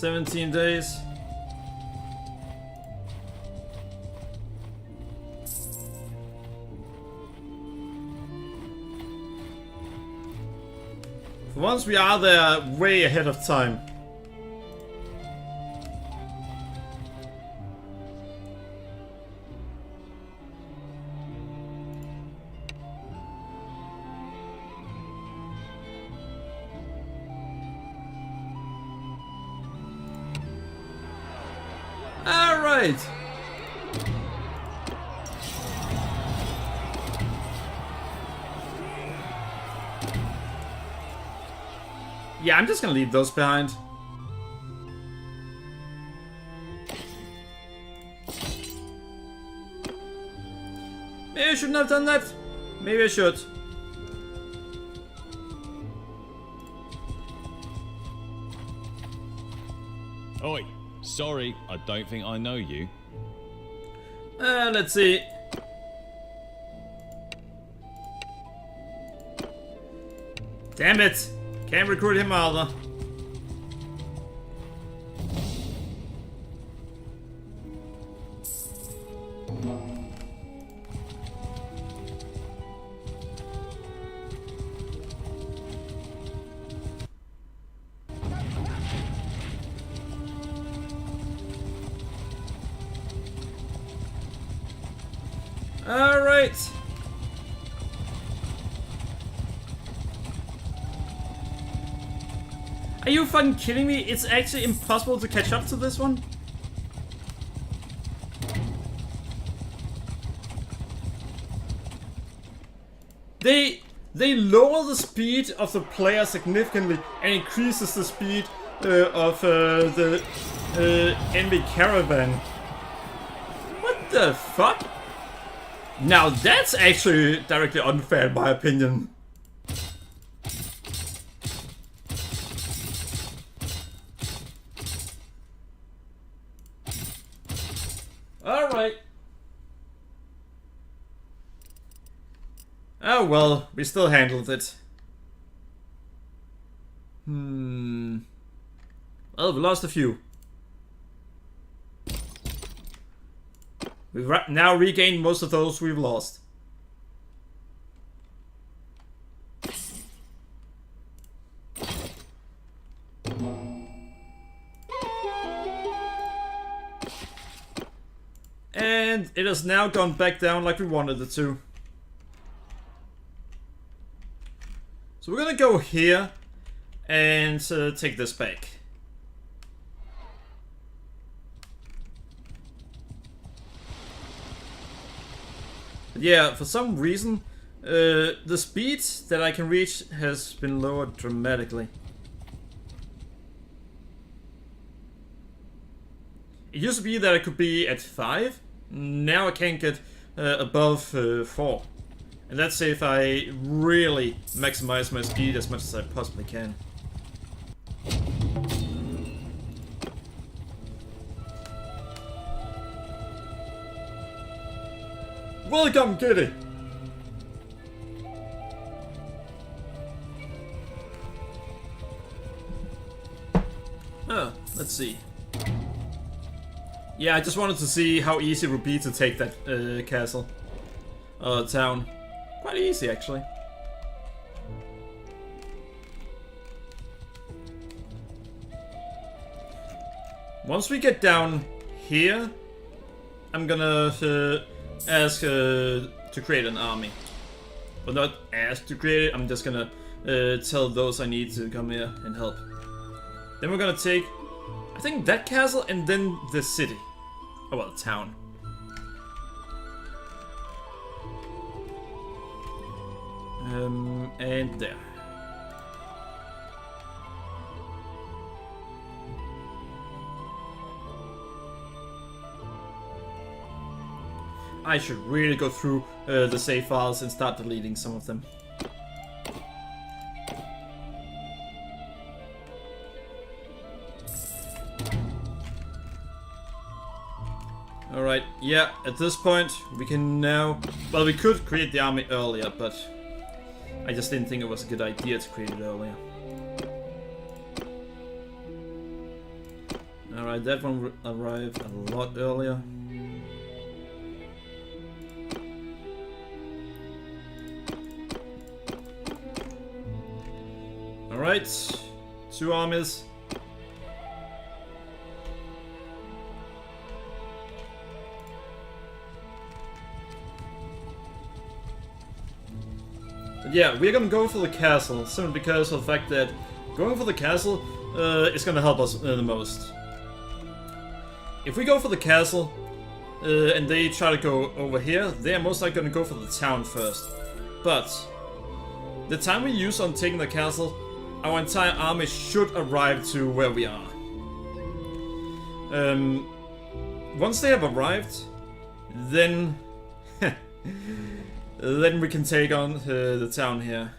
"17 days. For once we are there way ahead of time. Alright. Yeah, I'm just gonna leave those behind. Maybe I shouldn't have done that. Maybe I should. Oi, sorry, I don't think I know you. Let's see. Damn it! Can't recruit him either. Alright. Are you fucking kidding me? It's actually impossible to catch up to this one? They lower the speed of the player significantly and increases the speed of the enemy caravan. What the fuck? Now that's actually directly unfair in my opinion. Alright. Oh well, we still handled it. Well, we lost a few. We've now regained most of those we've lost. And it has now gone back down like we wanted it to. So we're gonna go here and take this back. But yeah, for some reason, the speed that I can reach has been lowered dramatically. It used to be that I could be at 5, now I can't get above 4. And that's if I really maximize my speed as much as I possibly can. Welcome, kitty! Oh, let's see. Yeah, I just wanted to see how easy it would be to take that castle. Town. Quite easy, actually. Once we get down here, I'm gonna ask to create an army. Well, not ask to create it, I'm just gonna tell those I need to come here and help. Then we're gonna take, I think, that castle and then the city. Oh well, the town. And there. I should really go through the save files and start deleting some of them. Alright, yeah, at this point we can now... Well, we could create the army earlier, but I just didn't think it was a good idea to create it earlier. Alright, that one arrived a lot earlier. Alright, 2 armies. But yeah, we're gonna go for the castle, simply because of the fact that going for the castle is gonna help us the most. If we go for the castle and they try to go over here, they're most likely gonna go for the town first. But the time we use on taking the castle, our entire army should arrive to where we are. Once they have arrived, then then we can take on the town here.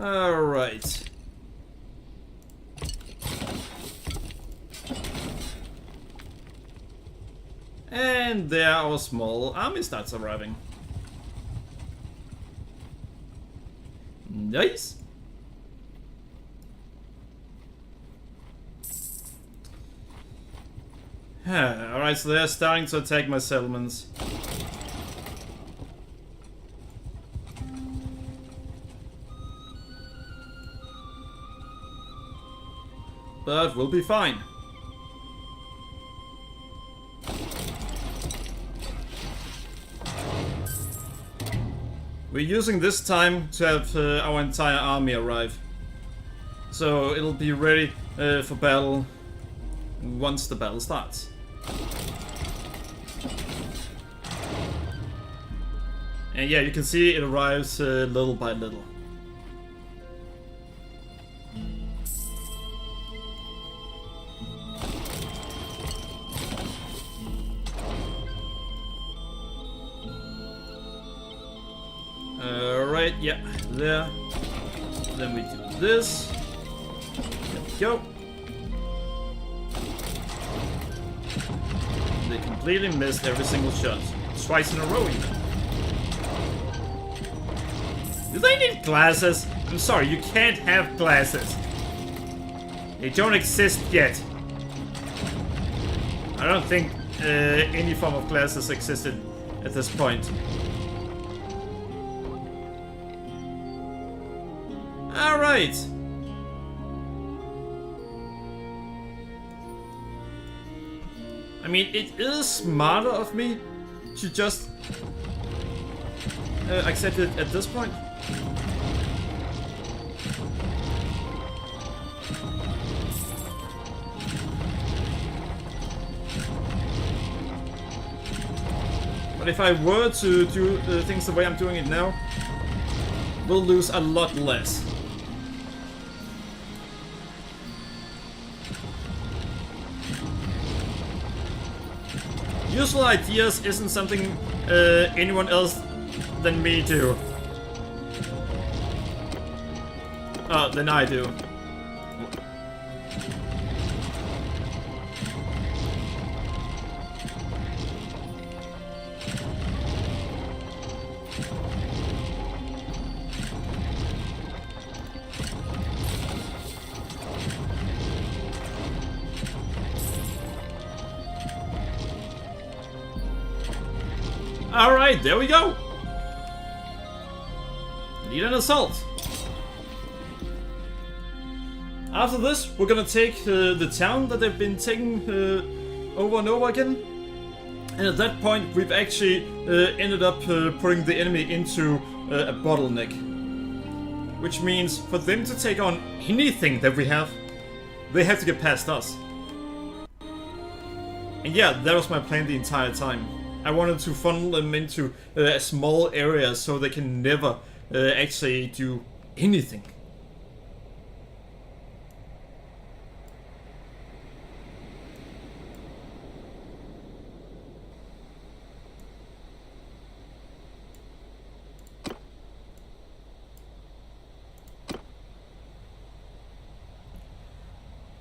Alright. And there our small army starts arriving. Nice! Alright, so they're starting to attack my settlements. But we'll be fine. We're using this time to have our entire army arrive. So it'll be ready for battle once the battle starts. And yeah, you can see it arrives little by little. Alright, yeah, there. Then we do this. There we go. They completely missed every single shot. Twice in a row even. Do they need glasses? I'm sorry, you can't have glasses. They don't exist yet. I don't think any form of glasses existed at this point. Alright. I mean, it is smarter of me to just accept it at this point. But if I were to do things the way I'm doing it now, we'll lose a lot less. Useful ideas isn't something anyone else than me do. Than I do. Alright, there we go! Lead an assault! After this, we're gonna take the town that they've been taking over and over again. And at that point, we've actually ended up putting the enemy into a bottleneck. Which means, for them to take on anything that we have, they have to get past us. And yeah, that was my plan the entire time. I wanted to funnel them into a small area so they can never actually do anything.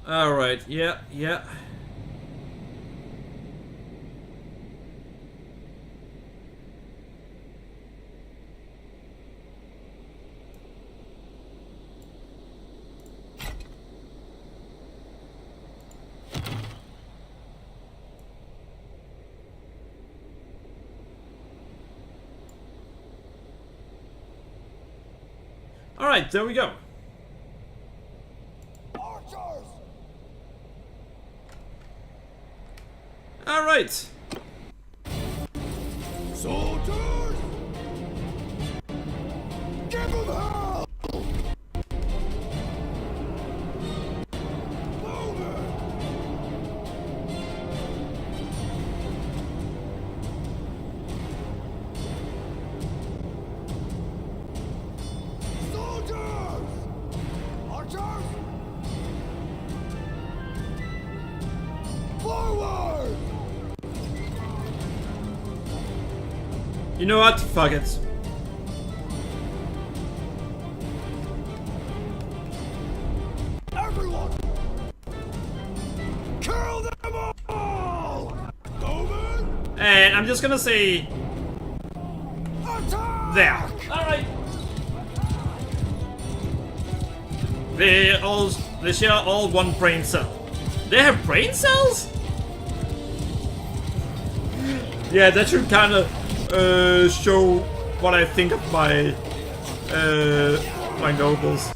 Alright, yeah. Alright, there we go. Archers! Alright. Soldiers! Give them hell! Move it! Soldiers! Archers! Forward! You know what? Fuck it. And I'm just gonna say... There. Alright. They share all one brain cell. They have brain cells? Yeah, that should kind of show what I think of my my nobles.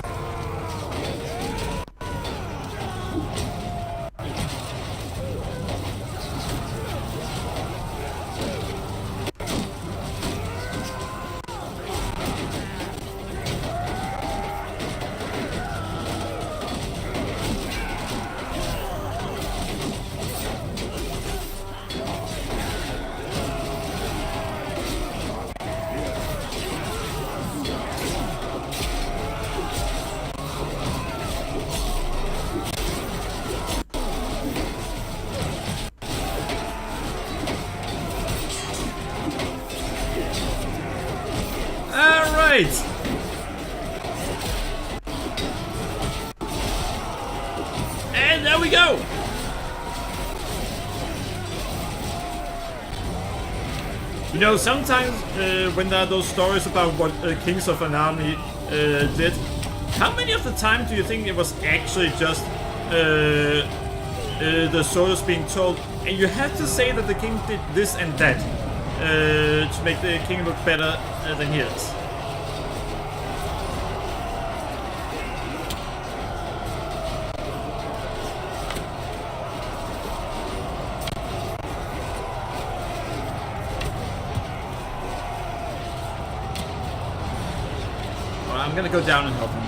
And there we go! You know, sometimes when there are those stories about what kings of an army did, how many of the time do you think it was actually just the soldiers being told, and you have to say that the king did this and that to make the king look better than he is? I'm gonna go down and help him.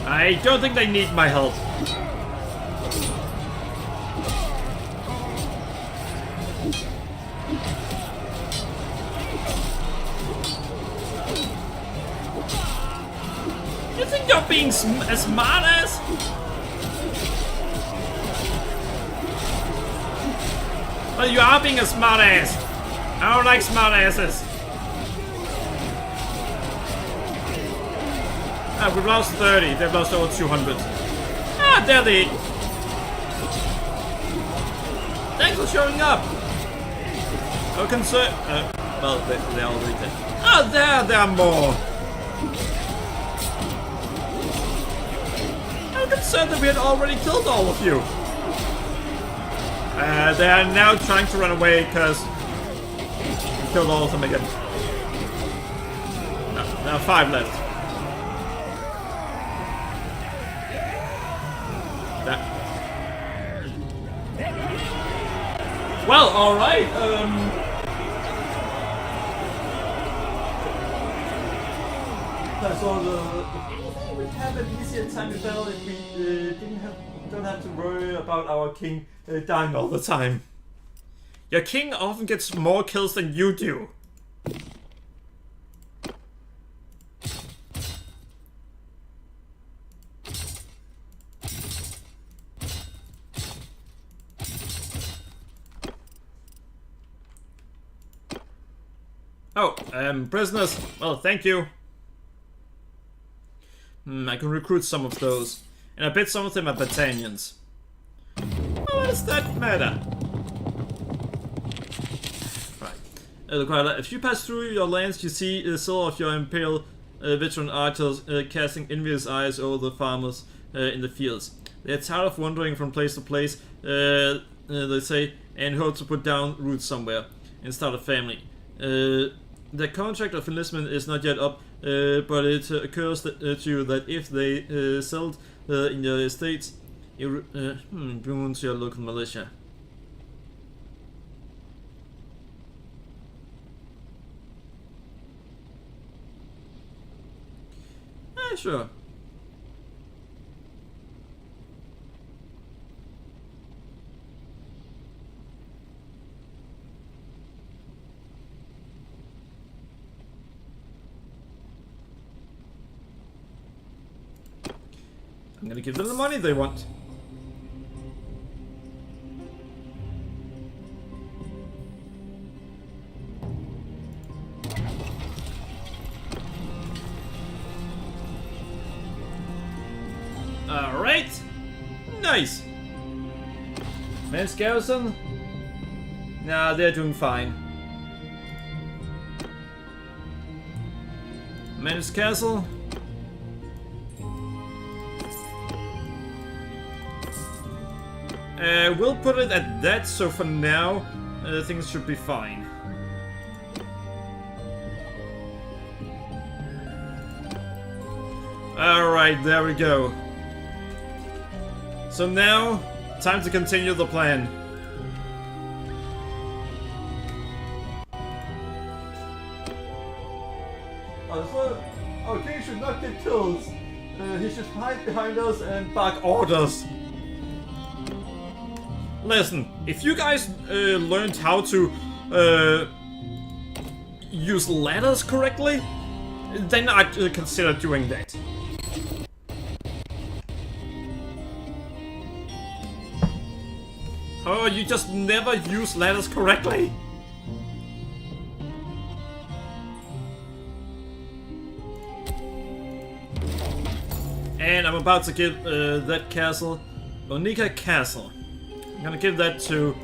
I don't think they need my help. You think you're being a smart ass? Well, you are being a smart ass. I don't like smart asses. Ah, we've lost 30. They've lost over 200. Ah, there they... Thanks for showing up. No concern... well, they're already dead. Ah, there are more. I'm concerned that we had already killed all of you. They are now trying to run away because we killed all of them again. No, there are 5 left. Well, alright, that's all if anything, we'd have an easier time in battle if we don't have to worry about our king dying all the time. Your king often gets more kills than you do. Oh, prisoners. Well, thank you. I can recruit some of those. And I bet some of them are battalions. Well, what does that matter? Right. If you pass through your lands, you see several of your imperial veteran archers casting envious eyes over the farmers in the fields. They're tired of wandering from place to place, they say, and hope to put down roots somewhere and start a family. The contract of enlistment is not yet up, but it occurs to you that if they settled in your estates, it ruins your local militia. Sure. I'm gonna give them the money they want. Man's garrison? Nah, they're doing fine. Man's castle? We'll put it at that, so for now, things should be fine. Alright, there we go. So now, time to continue the plan. Our king should not get killed. He should hide behind us and bark orders. Listen, if you guys learned how to use ladders correctly, then I'd consider doing that. Oh, you just never use ladders correctly? And I'm about to give that castle, Monica Castle. I'm gonna give that to...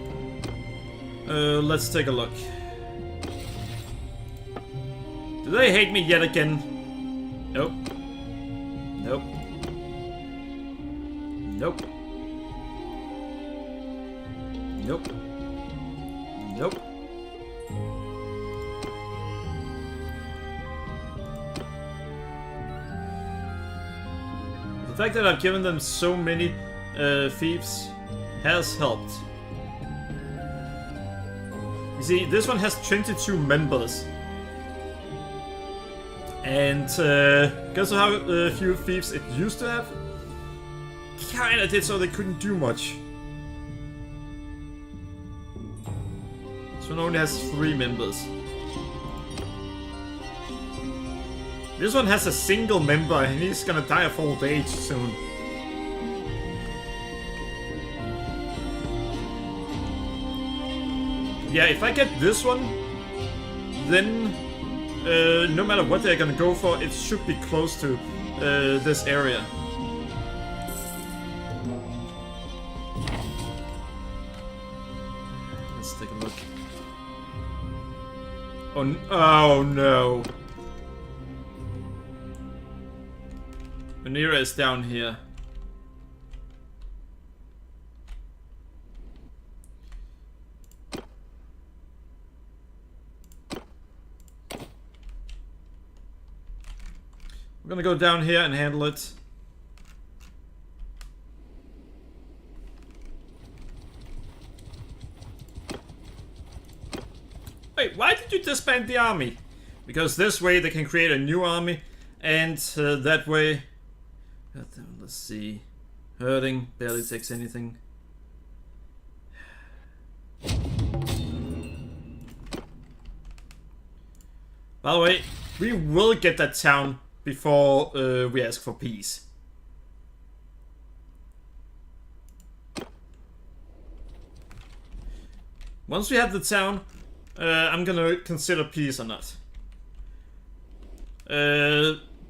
let's take a look. Do they hate me yet again? Nope. Nope. Nope. Nope. Nope. The fact that I've given them so many fiefs has helped. You see, this one has 22 members. And because of how few fiefs it used to have, kinda did so they couldn't do much. This one only has 3 members. This one has a single member and he's gonna die of old age soon. Yeah, if I get this one, then no matter what they're gonna go for, it should be close to this area. Let's take a look. Oh no. Manira is down here. We're gonna go down here and handle it. Wait, why did you disband the army? Because this way they can create a new army, and that way... Let's see... Herding barely takes anything. By the way, we will get that town before we ask for peace. Once we have the town, I'm gonna consider peace or not.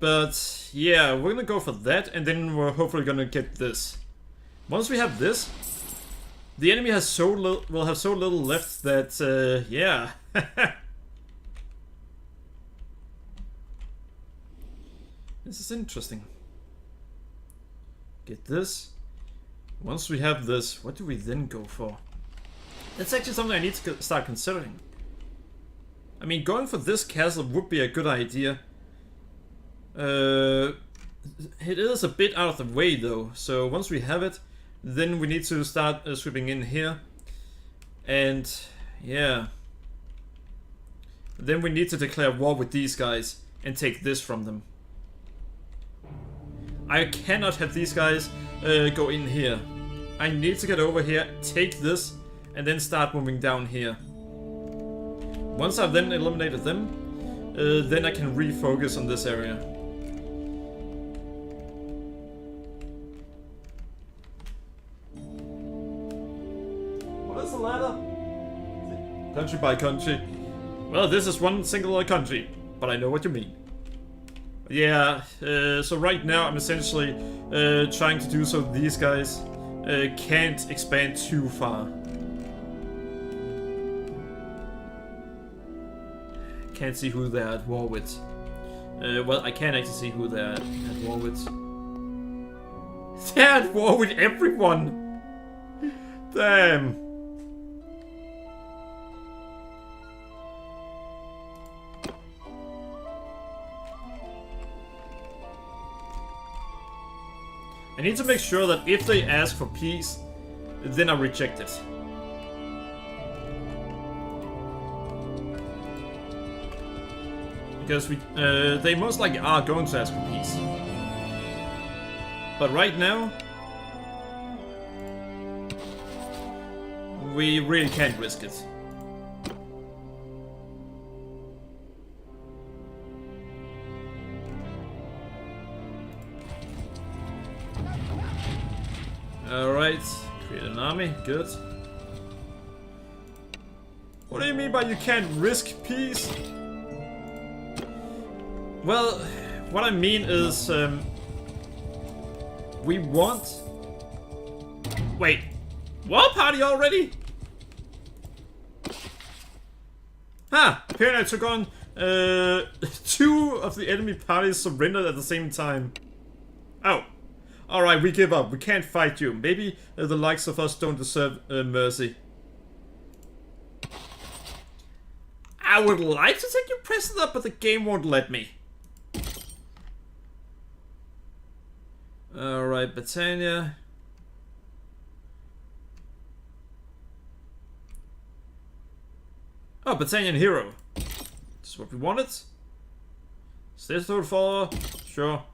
But yeah, we're gonna go for that, and then we're hopefully gonna get this. Once we have this, the enemy has will have so little left that yeah. This is interesting. Get this. Once we have this, what do we then go for? That's actually something I need to start considering. I mean, going for this castle would be a good idea. It is a bit out of the way though, so once we have it, then we need to start sweeping in here. And yeah. Then we need to declare war with these guys and take this from them. I cannot have these guys go in here. I need to get over here, take this, and then start moving down here. Once I've then eliminated them, then I can refocus on this area. What is the ladder? Country by country. Well, this is one singular country, but I know what you mean. Yeah, so right now I'm essentially trying to do so these guys can't expand too far. Can't see who they're at war with. Well, I can actually see who they're at war with. They're at war with everyone! Damn. I need to make sure that if they ask for peace, then I reject it. Because they most likely are going to ask for peace. But right now, we really can't risk it. Alright, create an army, good. What do you mean by you can't risk peace? Well, what I mean is, we want... Wait, war party already? Huh, apparently I took on, 2 of the enemy parties surrendered at the same time. Oh. Alright, we give up. We can't fight you. Maybe the likes of us don't deserve mercy. I would like to take you prisoner, but the game won't let me. Alright, Britannia. Oh, Britannian hero. This is what we wanted. State sword follower. Sure.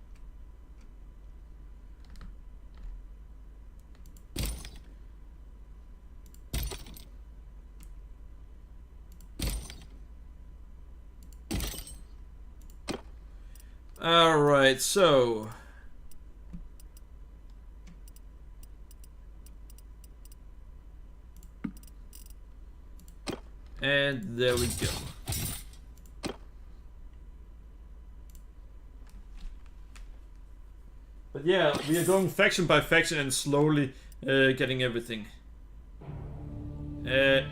Alright, so... And there we go. But yeah, we are going faction by faction and slowly getting everything. No.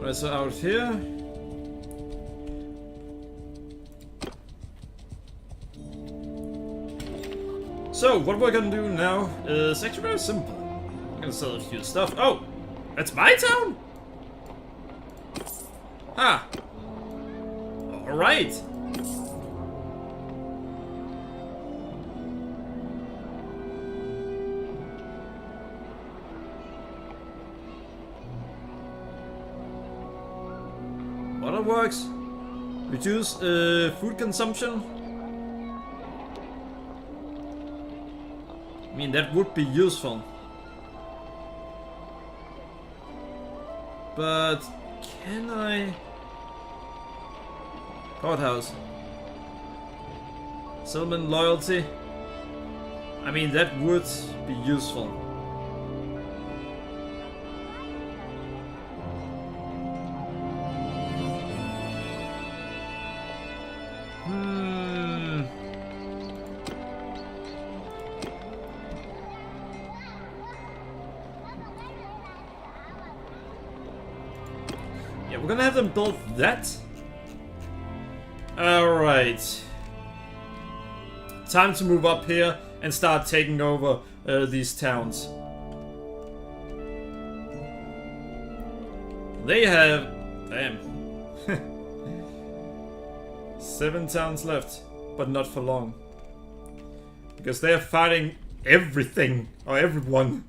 Right, so out here. So, what we're gonna do now is actually very simple. I'm gonna sell a few stuff. Oh! That's my town? Ah! Alright! Waterworks. Reduce food consumption. I mean, that would be useful. But can I... Courthouse. Settlement loyalty. I mean, that would be useful. We're gonna have them build that. Alright. Time to move up here and start taking over these towns. They have... Damn. 7 towns left, but not for long. Because they're fighting everything, or everyone.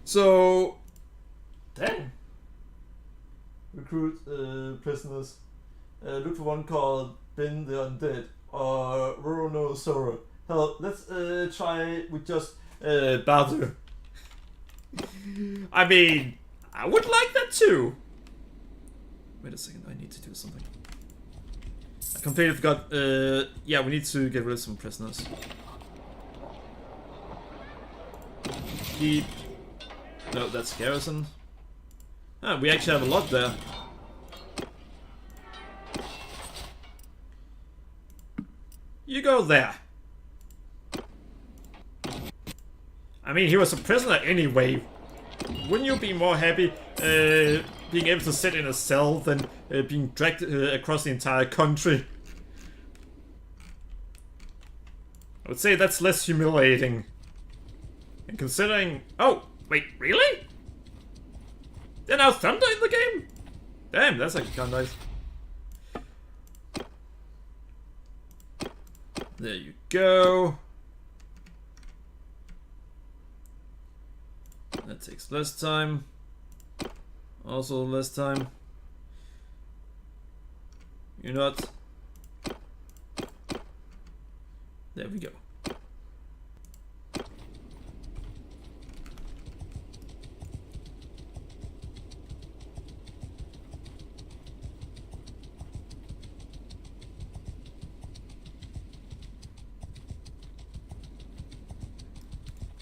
So... Damn. Recruit prisoners. Look for one called Ben the Undead or Roro Sora. Hell, let's try with just Baldur. I mean, I would like that too. Wait a second, I need to do something. I completely forgot. Yeah, we need to get rid of some prisoners. Keep No, that's garrison. Ah, we actually have a lot there. You go there. I mean, he was a prisoner anyway. Wouldn't you be more happy being able to sit in a cell than being dragged across the entire country? I would say that's less humiliating. And considering... Oh, wait, really? There's now thunder in the game? Damn, that's actually kind of nice. There you go. That takes less time. Also less time. You're not. There we go.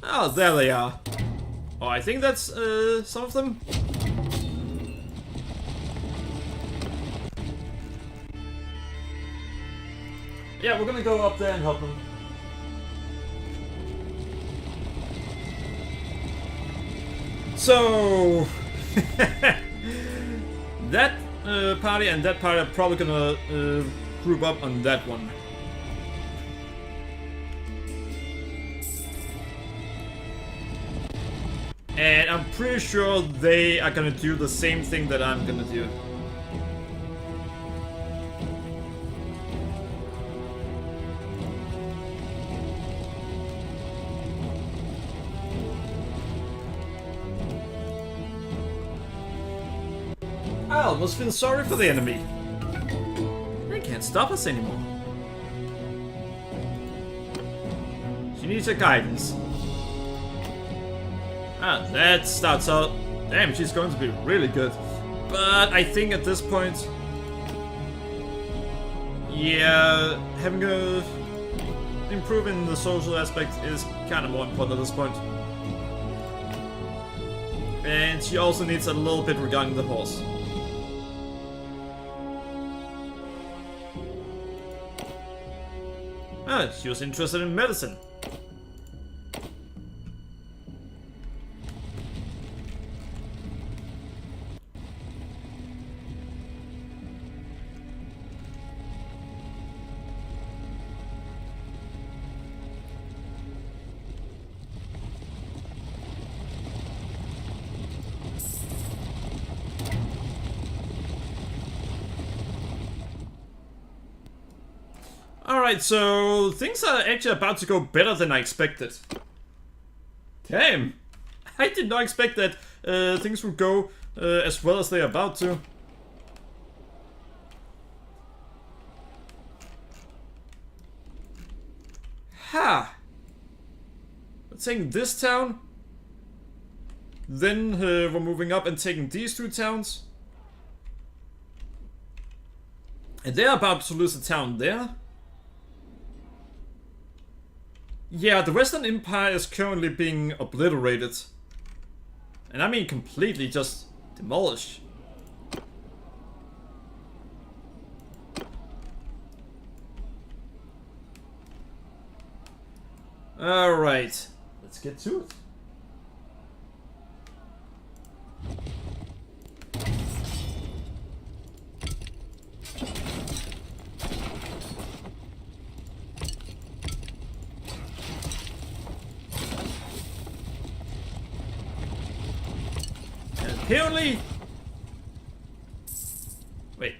Oh, there they are. Oh, I think that's some of them. Yeah, we're gonna go up there and help them. So that party and that party are probably gonna group up on that one. And I'm pretty sure they are gonna do the same thing that I'm gonna do. I almost feel sorry for the enemy. They can't stop us anymore. She needs your guidance. Ah, that starts out. Damn, she's going to be really good. But I think at this point, yeah, having a improving the social aspect is kind of more important at this point. And she also needs a little bit regarding the horse. Ah, she was interested in medicine. Alright, so things are actually about to go better than I expected. Damn! I did not expect that things would go as well as they're about to. Ha! Let's take this town. Then we're moving up and taking these two towns. And they're about to lose a town there. Yeah, the Western Empire is currently being obliterated. And I mean completely just demolished. Alright, let's get to it. Apparently... Wait.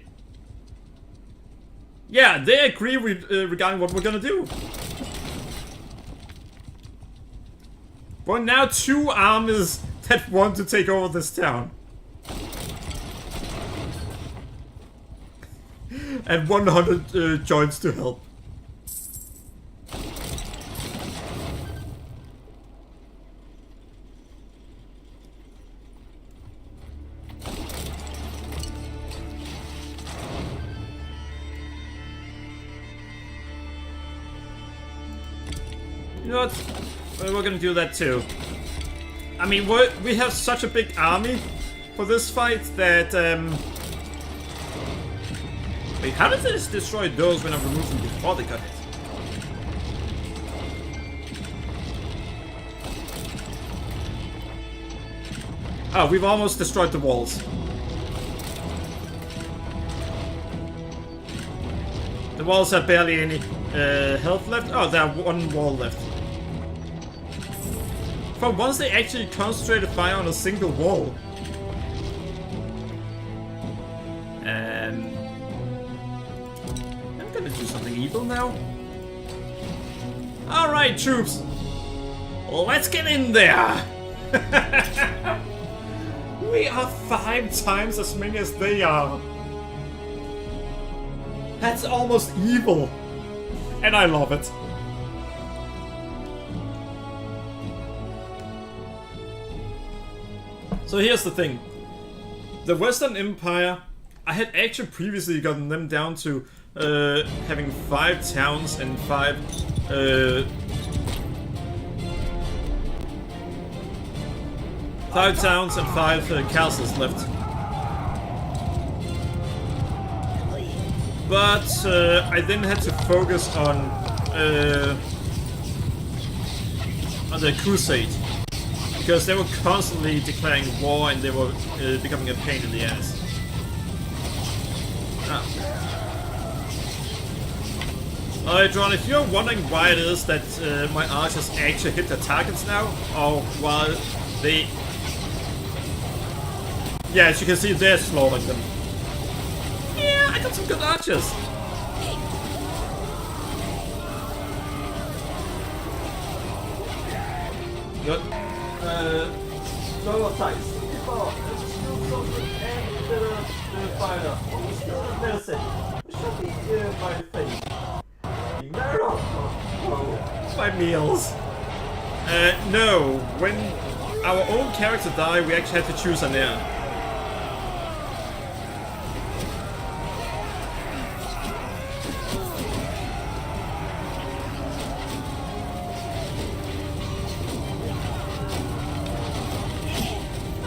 Yeah, they agree regarding what we're gonna do. But now two armies that want to take over this town. And 100 joins to help. You know what? We're gonna do that too. I mean, we have such a big army for this fight that... Wait, how did this destroy those when I removed them before they got hit? Oh, we've almost destroyed the walls. The walls have barely any health left. Oh, there are one wall left. For once they actually concentrated fire on a single wall. I'm gonna do something evil now. Alright, troops! Let's get in there! We are 5 times as many as they are. That's almost evil. And I love it. So here's the thing. The Western Empire, I had actually previously gotten them down to having 5 towns and 5 5 towns and 5 castles left. But I then had to focus on the crusade. Because they were constantly declaring war and they were becoming a pain in the ass. Alright, John, if you're wondering why it is that my archers actually hit the targets now, or while they... Yeah, as you can see, they're slaughtering them. Yeah, I got some good archers. Good. Lower sights. Fire. Medicine. Should be my face. My meals. No. When our own character died, we actually had to choose an heir.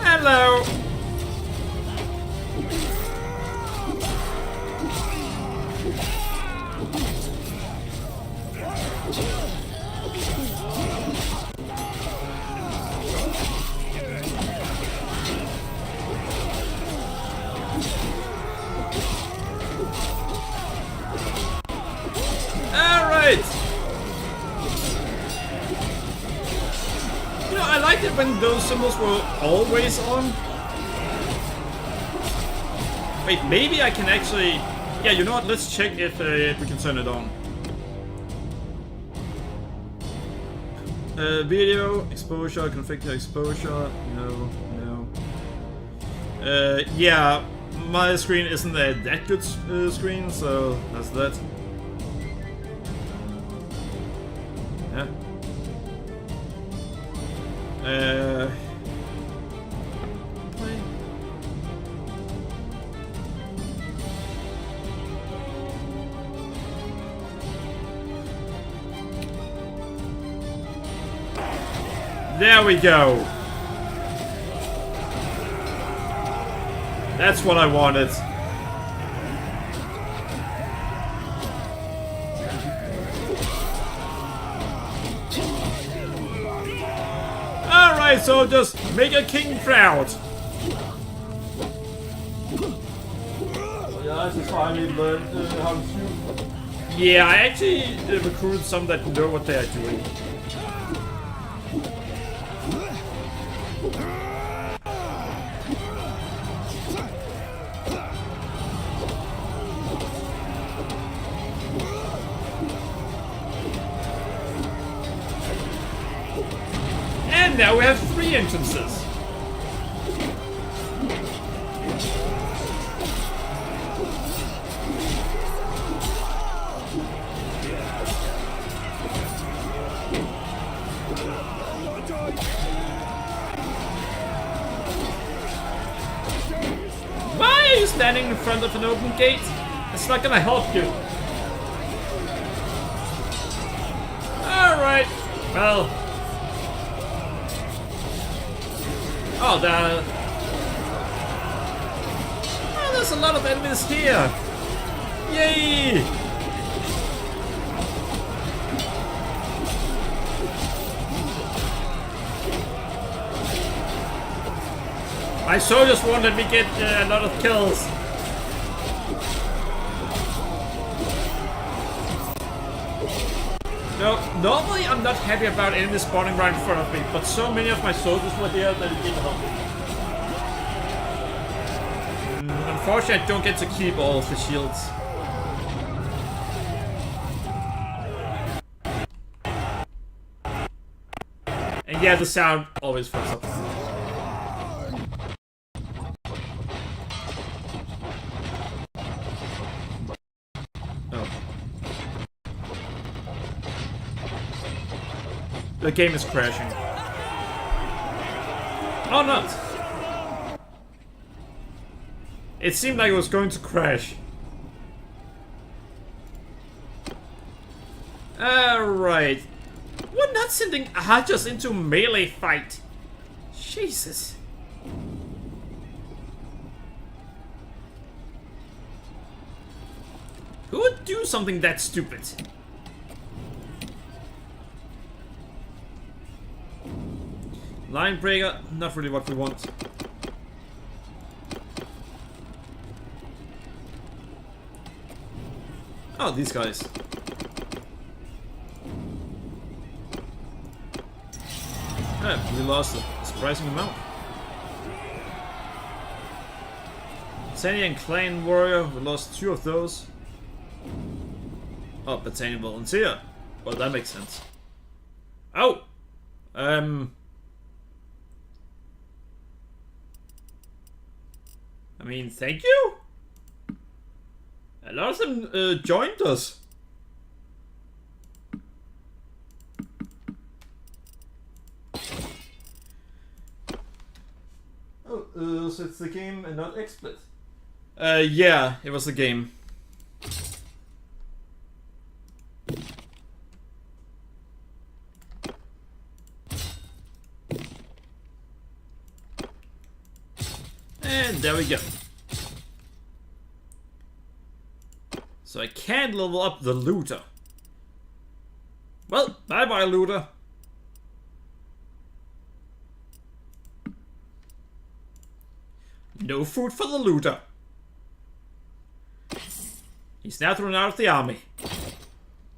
Hello. I liked it when those symbols were always on. Wait, maybe I can actually... Yeah, you know what? Let's check if we can turn it on. Video, exposure, configure exposure. No. Yeah, my screen isn't that good screen, so that's that. Yeah. Play. There we go. That's what I wanted. Alright, so just make a king proud. Yeah, I just finally learned how to shoot. Yeah, I actually recruited some that know what they are doing. And now we have 3 entrances. Why are you standing in front of an open gate? It's not gonna help you. Alright, well... Oh, there's a lot of enemies here. Yay! My soldiers won't let me get a lot of kills. No, normally I'm not happy about enemies spawning right in front of me, but so many of my soldiers were here that it didn't help me. Unfortunately, I don't get to keep all of the shields. And yeah, the sound always fucks up. The game is crashing. Oh, not! It seemed like it was going to crash. Alright. We're not sending archers into melee fight. Jesus. Who would do something that stupid? Line breaker, not really what we want. Oh, these guys. We lost a surprising amount. Battalion and Clan Warrior, we lost 2 of those. Oh, Battalion Volunteer. Well, that makes sense. Oh! I mean, thank you? A lot of them joined us. Oh, so it's the game and not XSplit? Yeah, it was the game. And there we go. So I can't level up the looter. Well, bye-bye, looter. No food for the looter. He's now thrown out of the army.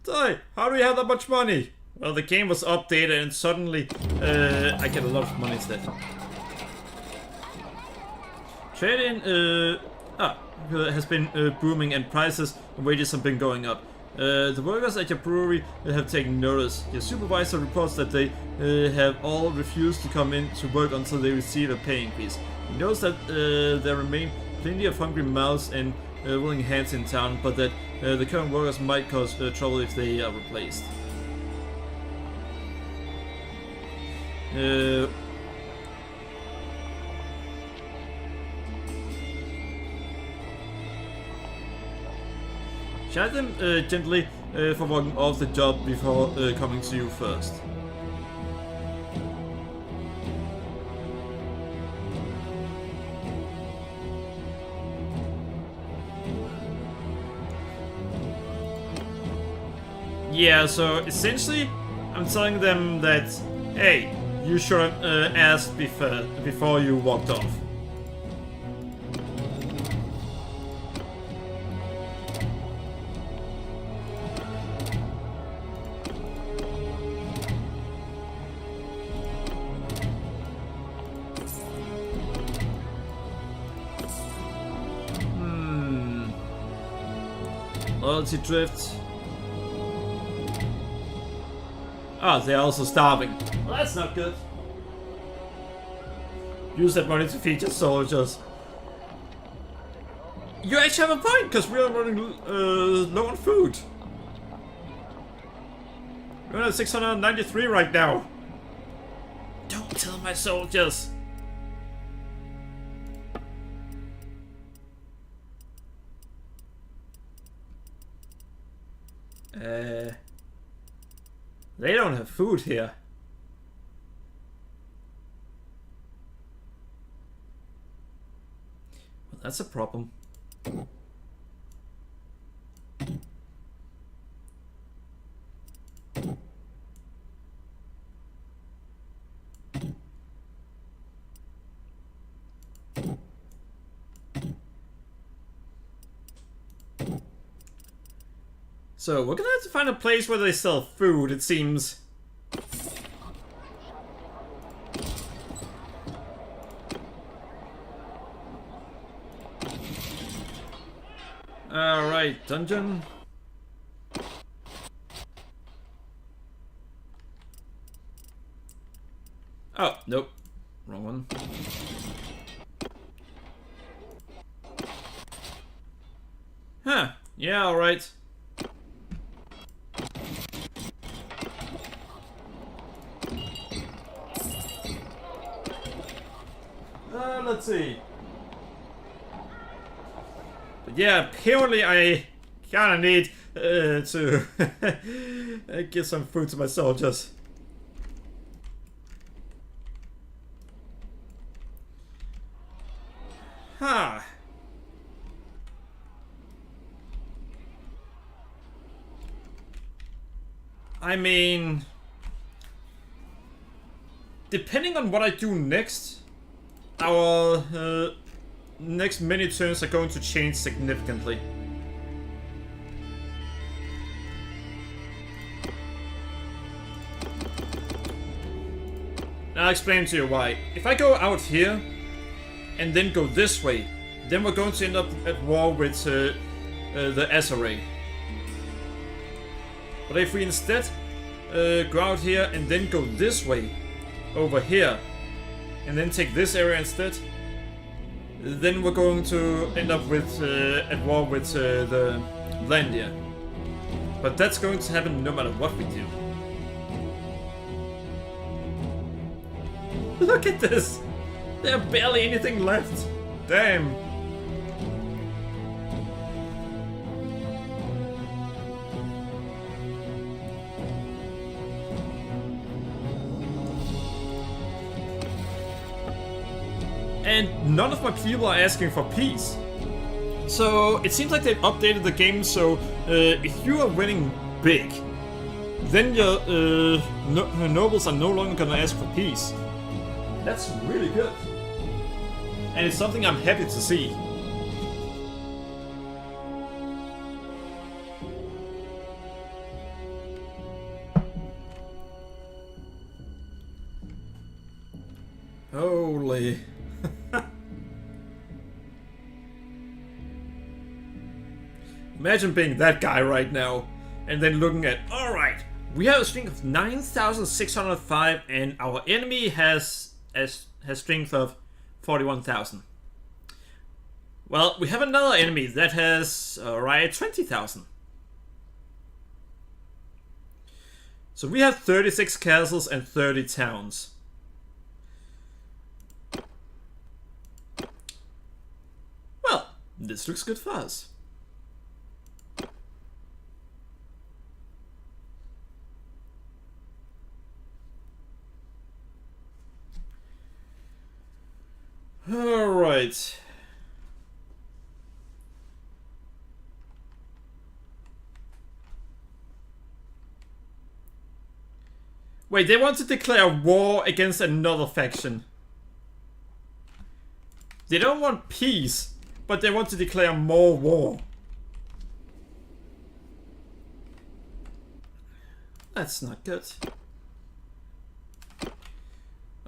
Die! How do you have that much money? Well, the game was updated and suddenly I get a lot of money instead. Trading has been booming and prices and wages have been going up. The workers at your brewery have taken notice. Your supervisor reports that they have all refused to come in to work until they receive a pay increase. He knows that there remain plenty of hungry mouths and willing hands in town, but that the current workers might cause trouble if they are replaced. Chide them gently for walking off the job before coming to you first. Yeah, so essentially I'm telling them that, hey, you should have asked before you walked off. Loyalty drift. Ah, they're also starving. Well, that's not good. Use that money to feed your soldiers. You actually have a point, because we are running low on food. We're at 693 right now. Don't tell my soldiers. They don't have food here. That's a problem. So, we're gonna have to find a place where they sell food, it seems. Alright, dungeon. Oh, nope. Wrong one. Huh. Yeah, alright. Let's see. But yeah, apparently I kinda need to get some food to my soldiers. Huh. I mean, depending on what I do next, our next many turns are going to change significantly. I'll explain to you why. If I go out here and then go this way, then we're going to end up at war with the SRA. But if we instead go out here and then go this way, over here, and then take this area instead, then we're going to end up with at war with the Landia. But that's going to happen no matter what we do. Look at this! There's barely anything left. Damn. And none of my people are asking for peace. So it seems like they've updated the game, so if you are winning big, then your nobles are no longer gonna ask for peace. That's really good. And it's something I'm happy to see. Holy. Imagine being that guy right now, and then looking at, alright, we have a strength of 9,605 and our enemy has strength of 41,000. Well, we have another enemy that has, 20,000. So we have 36 castles and 30 towns. Well, this looks good for us. Alright. Wait, they want to declare war against another faction. They don't want peace, but they want to declare more war. That's not good.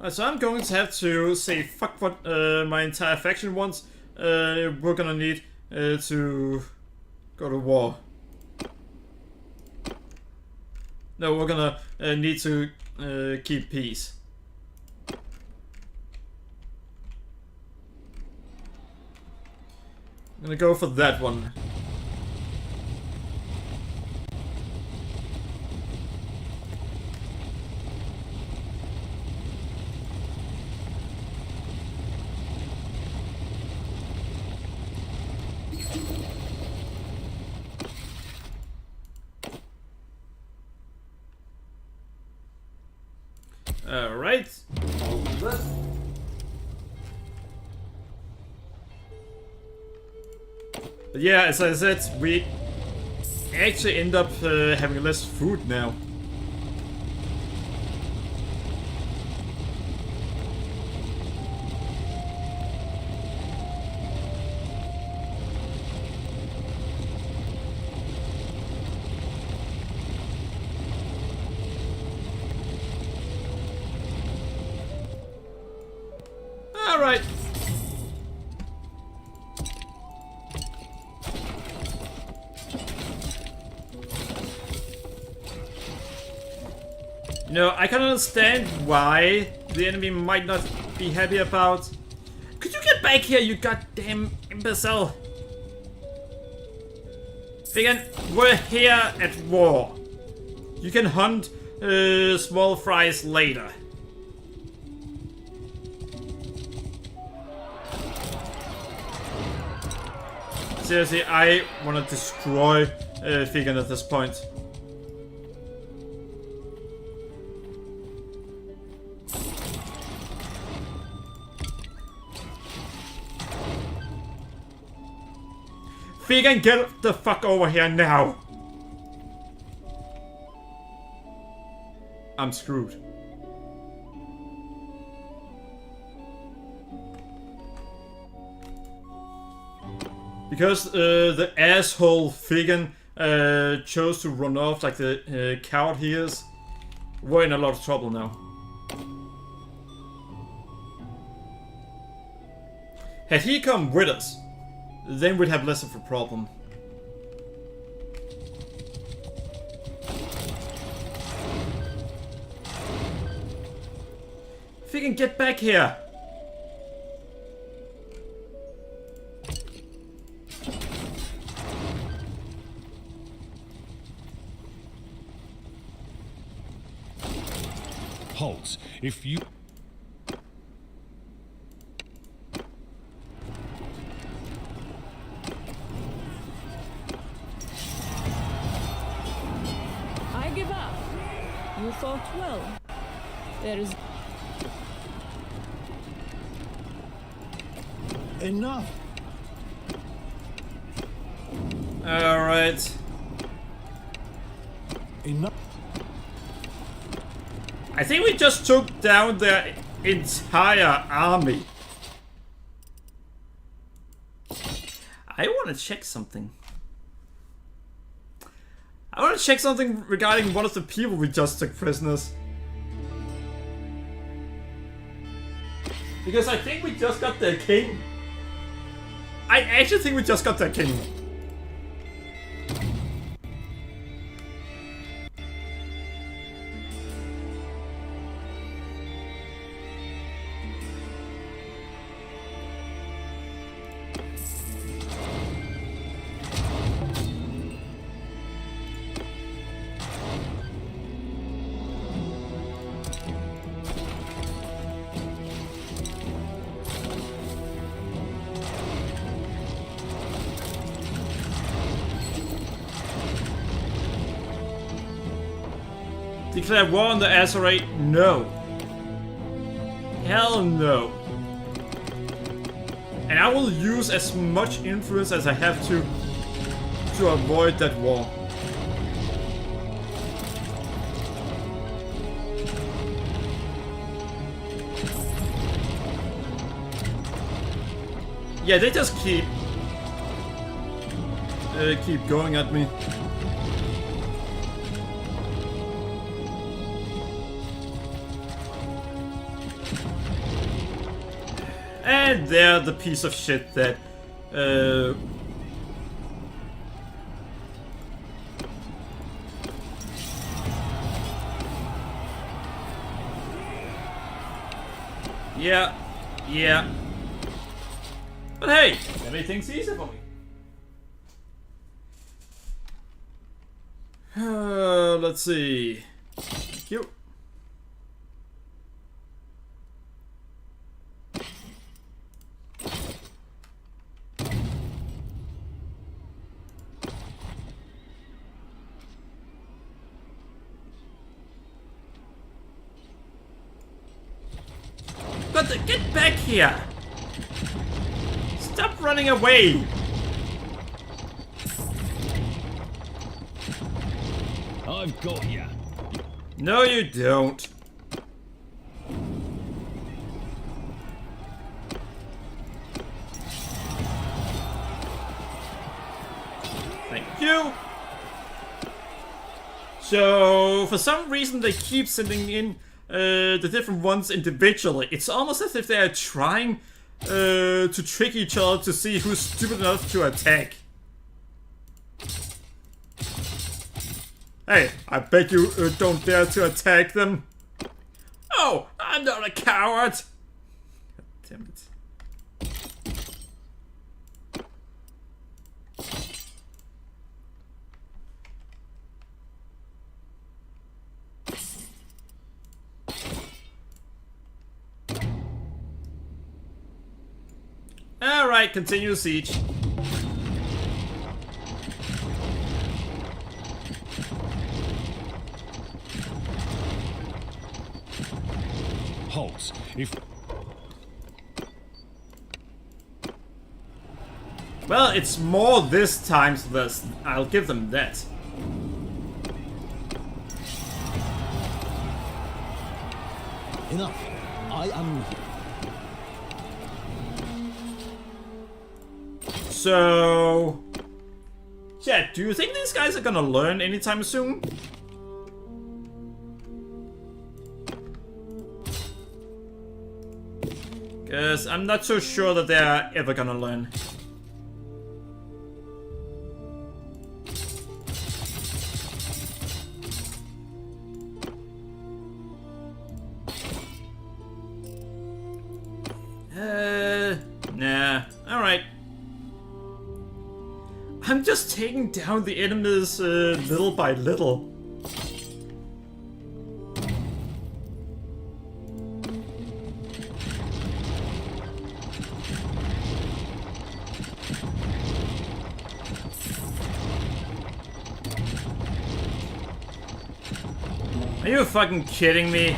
So I'm going to have to say fuck what my entire faction wants. We're gonna need to go to war. No, we're gonna need to keep peace. I'm gonna go for that one. Alright. But yeah, as I said, we actually end up having less food now. Alright. You know, I can understand why the enemy might not be happy about. Could you get back here, you goddamn imbecile? Again, we're here at war. You can hunt small fries later. Seriously, I want to destroy Figan at this point. Figan, get the fuck over here now! I'm screwed. Because the asshole Figan chose to run off like the coward he is, we're in a lot of trouble now. Had he come with us, then we'd have less of a problem. Figan, get back here! Halt. If you... I give up. You fought well. There is... Enough! Alright. Enough! I think we just took down their entire army. I want to check something. I want to check something regarding one of the people we just took prisoners. Because I think we just got their king. I actually think we just got their king. Declare war on the Azerite? No. Hell no. And I will use as much influence as I have to avoid that war. Yeah, they just keep going at me. And they're the piece of shit that yeah. But hey, everything's easy for me. Let's see. Thank you. Get back here! Stop running away! I've got ya. No, you don't. Thank you. So, for some reason, they keep sending in the different ones individually. It's almost as if they are trying to trick each other to see who's stupid enough to attack. Hey, I bet you don't dare to attack them. Oh, I'm not a coward. God damn it. Alright, continue siege. Halt. If... Well, it's more this time, so I'll give them that. Enough. I am... So... yeah, do you think these guys are gonna learn anytime soon? Because I'm not so sure that they're ever gonna learn. Nah. Alright. I'm just taking down the enemies little by little. Are you fucking kidding me?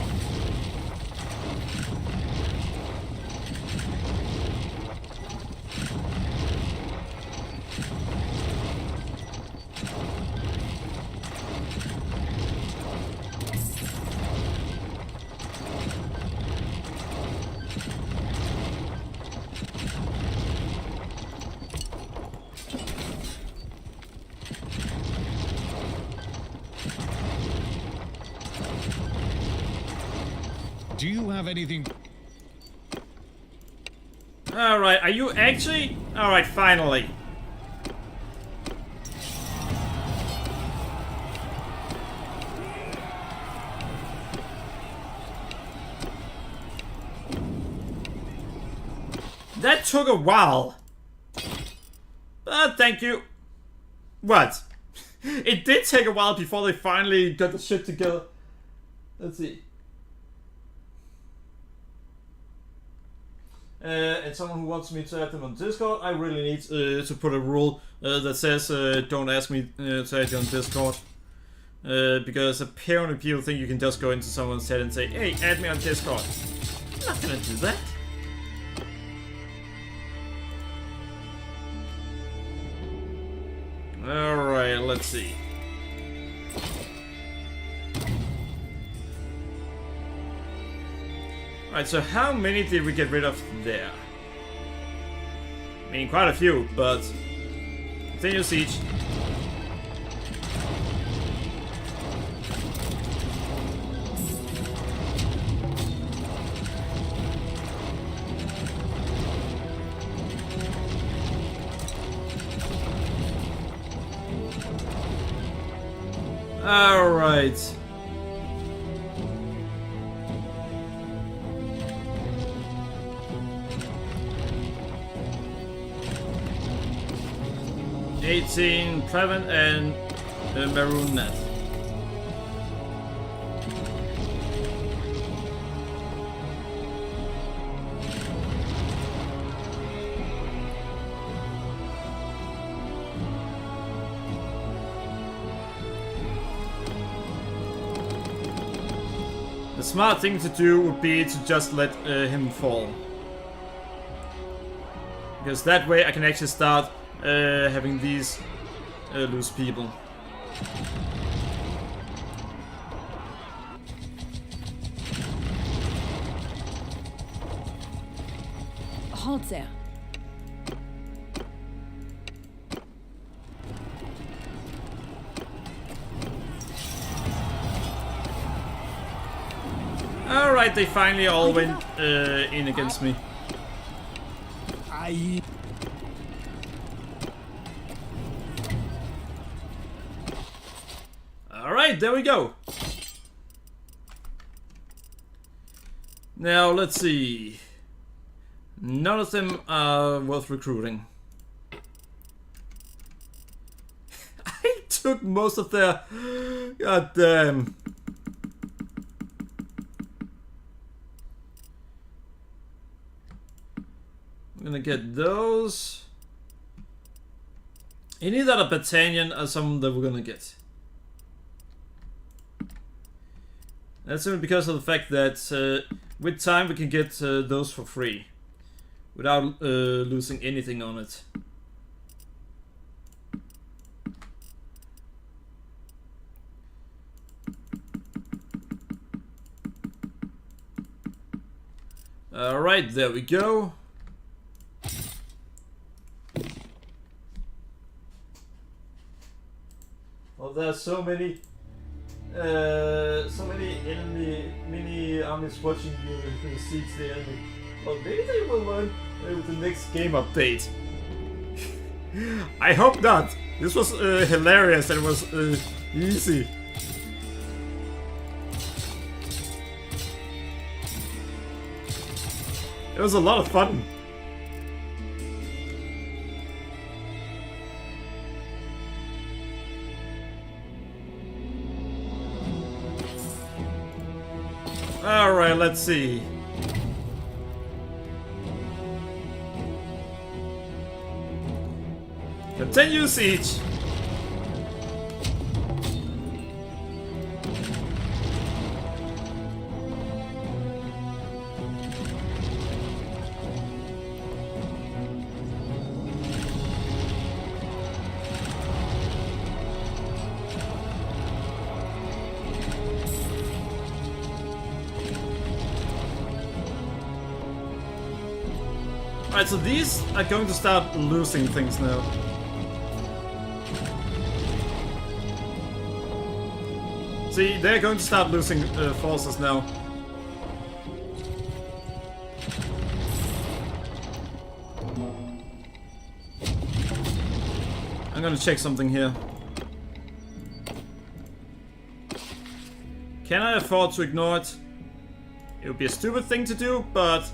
Do you have anything... Alright, are you actually? Alright, finally. That took a while. But thank you. What? It did take a while before they finally got the shit together. Let's see. And someone who wants me to add them on Discord, I really need to put a rule that says don't ask me to add you on Discord. Because apparently people think you can just go into someone's head and say, hey, add me on Discord. I'm not gonna do that. Alright, let's see. Alright, so how many did we get rid of there? I mean, quite a few, but... continue siege. Alright. Prevent and Maroon Net. The smart thing to do would be to just let him fall. Because that way I can actually start having these lose people. Halt there. Alright, they finally all went in against me. I. Alright, there we go. Now, let's see. None of them are worth recruiting. I took most of their... God damn. I'm gonna get those. Any other battalion are some that we're gonna get. That's simply because of the fact that with time we can get those for free without losing anything on it. Alright, there we go. Well, there's so many enemy mini armies watching you who siege the enemy. Well, maybe they will learn with the next game update. I hope not. This was hilarious and it was easy. It was a lot of fun. Alright, let's see. Continue siege. Alright, so these are going to start losing things now. See, they're going to start losing forces now. I'm gonna check something here. Can I afford to ignore it? It would be a stupid thing to do, but...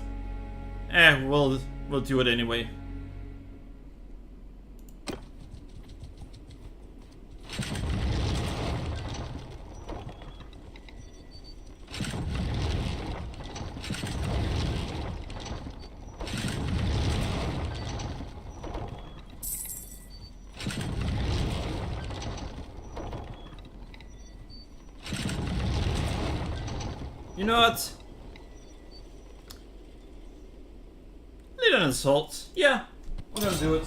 we'll do it anyway. You know what? Lead an assault. Yeah, we're gonna do it.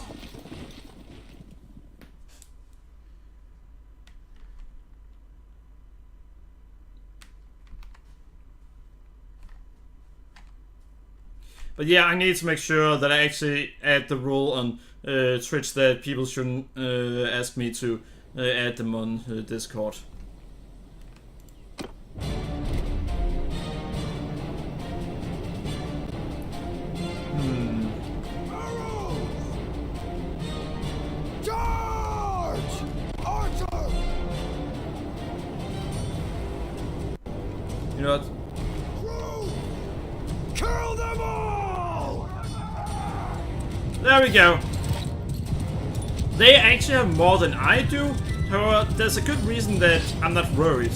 But yeah, I need to make sure that I actually add the rule on Twitch that people shouldn't ask me to add them on Discord. You know what? Kill them all! There we go. They actually have more than I do. However, there's a good reason that I'm not worried.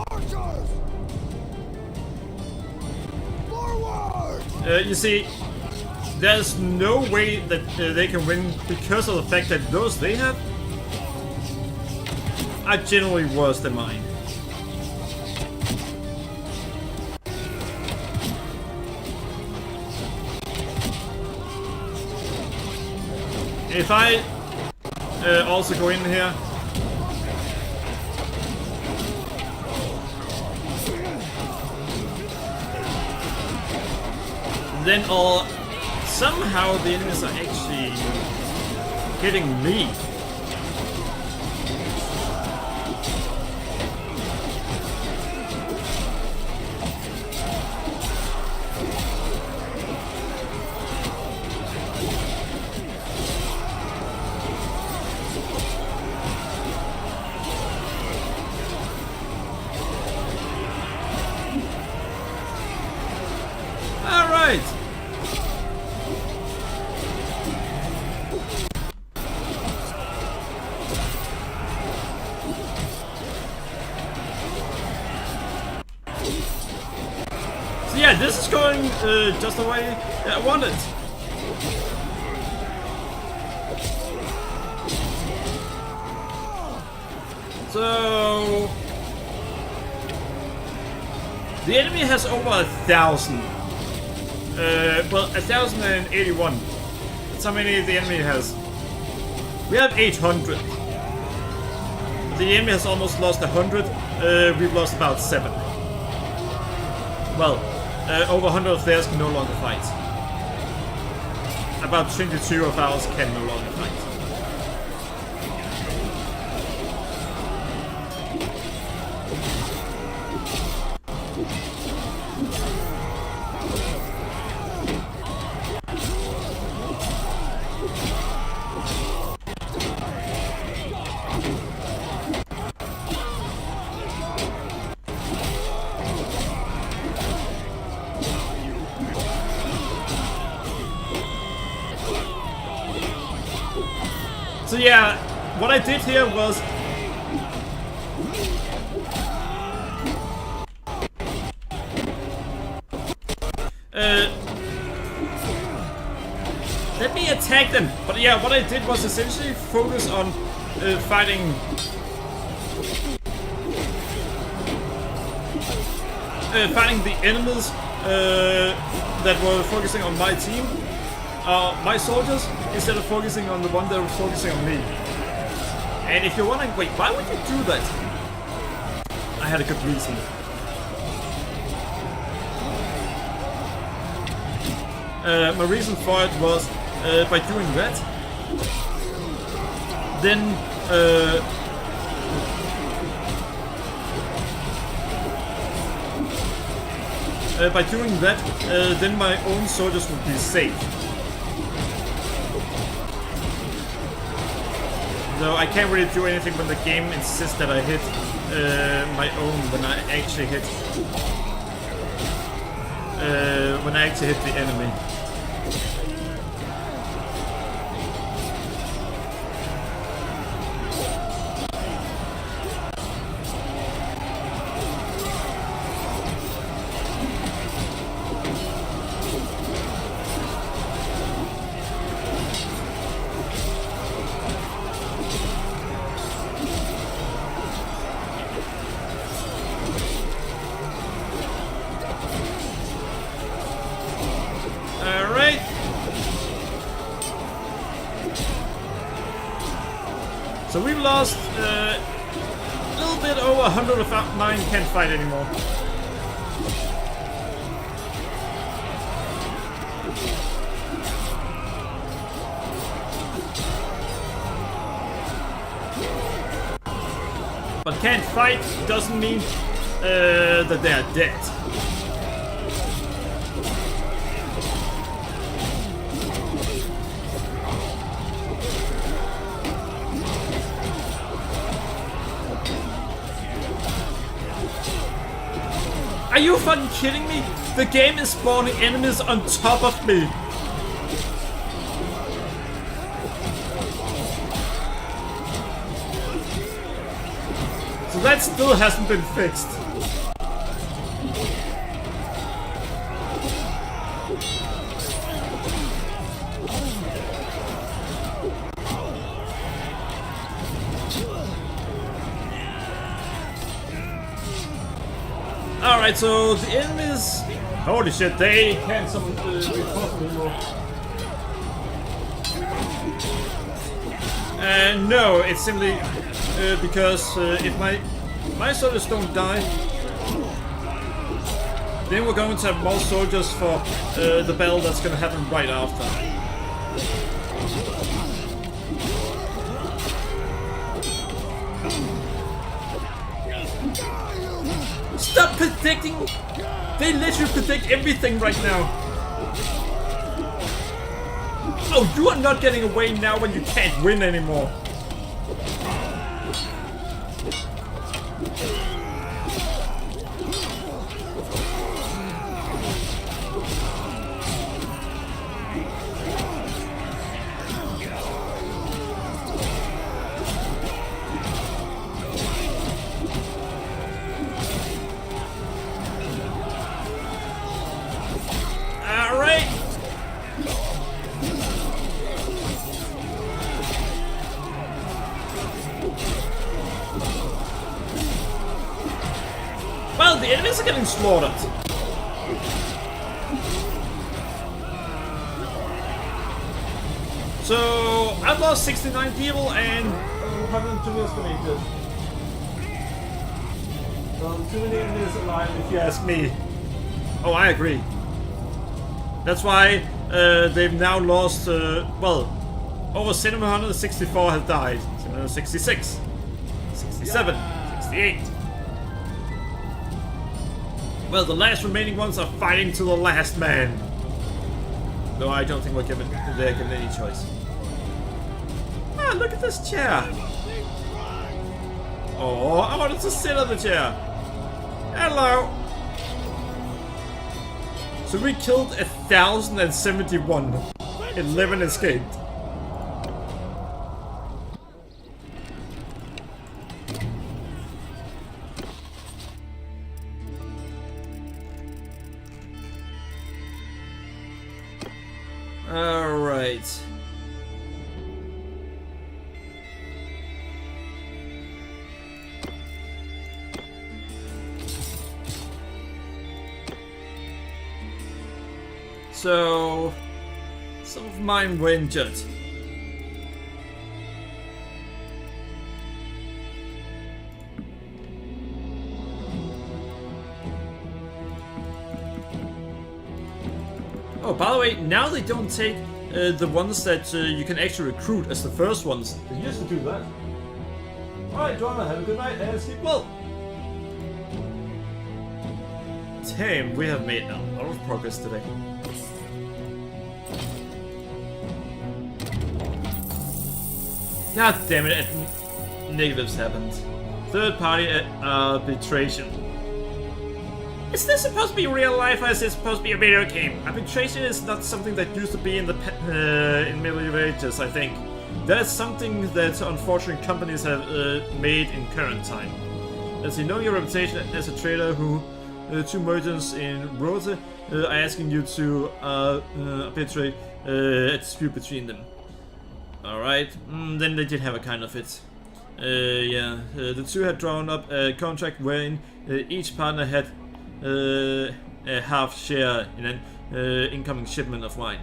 Archers! Forward! You see, there's no way that they can win because of the fact that those they have are generally worse than mine. If I also go in here, then somehow the enemies are actually hitting me. So yeah, this is going just the way I wanted. So the enemy has over 1,000. Well, 1,081. That's how many the enemy has. We have 800. The enemy has almost lost 100. We've lost about 7. Well, over 100 of theirs can no longer fight. About 22 of ours can no longer fight. So yeah, what I did here was let me attack them. But yeah, what I did was essentially focus on fighting the enemies that were focusing on my team. My soldiers, instead of focusing on the one that was focusing on me. And if you're wondering, wait, why would you do that? I had a good reason. My reason for it was, by doing that, then then my own soldiers would be safe. So I can't really do anything when the game insists that I hit my own when I actually hit the enemy. So we've lost a little bit over 100 of 9 can't fight anymore. But can't fight doesn't mean that they are dead. Are you fucking kidding me? The game is spawning enemies on top of me. So that still hasn't been fixed. Alright, so the enemies... Holy shit, they can't summon reinforcement anymore. No, it's simply because if my soldiers don't die, Then we're going to have more soldiers for the battle that's gonna happen right after. Stop predicting! They literally predict everything right now. Oh, you are not getting away now when you can't win anymore. Well, the enemies are getting slaughtered. So, I've lost 69 people and 102 estimated. Well, too many enemies alive if you ask me. Oh, I agree. That's why they've now lost, well, over 764 have died. 766, 67, 68. Well, the last remaining ones are fighting to the last man. Though I don't think they're given any choice. Ah, look at this chair. Oh, I wanted to sit on the chair. Hello. So we killed 1,071. 11 escaped. Alright. So, some of mine were injured. Oh, by the way, now they don't take the ones that you can actually recruit as the first ones. They used to do that. Alright, Joanna, have a good night and sleep well. Damn, we have made a lot of progress today. God damn it, negatives happened. Third party arbitration. Is this supposed to be real life or is this supposed to be a video game? Arbitration is not something that used to be in the in Middle Ages, I think. That is something that unfortunately companies have made in current time. As you know your reputation as a trader who two merchants in Rota are asking you to arbitrate a dispute between them. Alright, then they did have a kind of it. Yeah, the two had drawn up a contract wherein each partner had a half share in an incoming shipment of wine.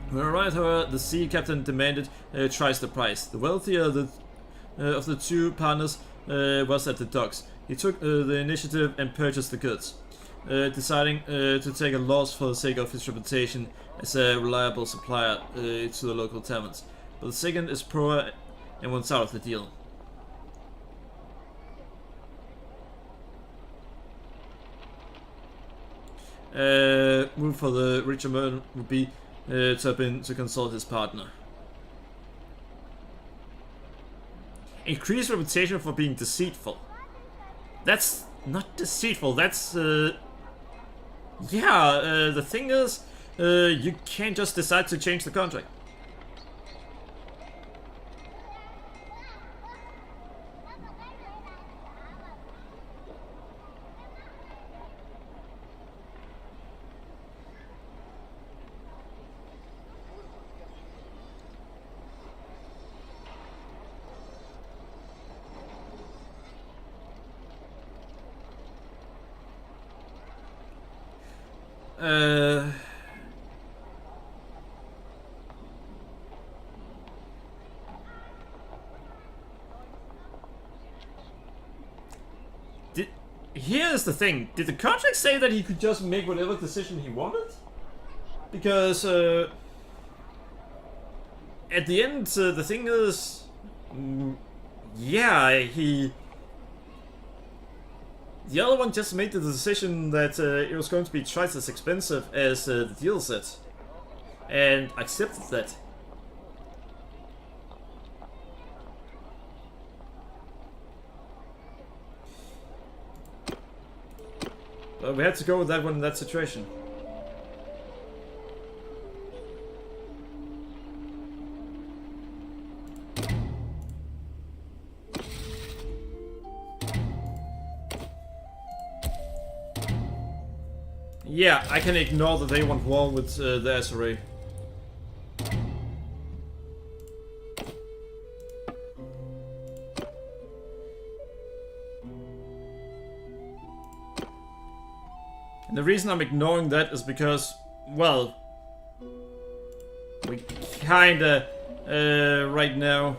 When arrived, however, the sea captain demanded twice the price. The wealthier of the two partners was at the docks. He took the initiative and purchased the goods, deciding to take a loss for the sake of his reputation as a reliable supplier to the local taverns. But the second is poorer and wants out of the deal. Move for the richer man would be to have been to consult his partner. Increased reputation for being deceitful. That's not deceitful, that's the thing is, you can't just decide to change the contract. here's the thing. Did the contract say that he could just make whatever decision he wanted? Because at the end, the thing is, yeah, the other one just made the decision that it was going to be twice as expensive as the deal said, and accepted that. But we had to go with that one in that situation. Yeah, I can ignore that they want war with the SRA. And the reason I'm ignoring that is because, well, we kinda, right now...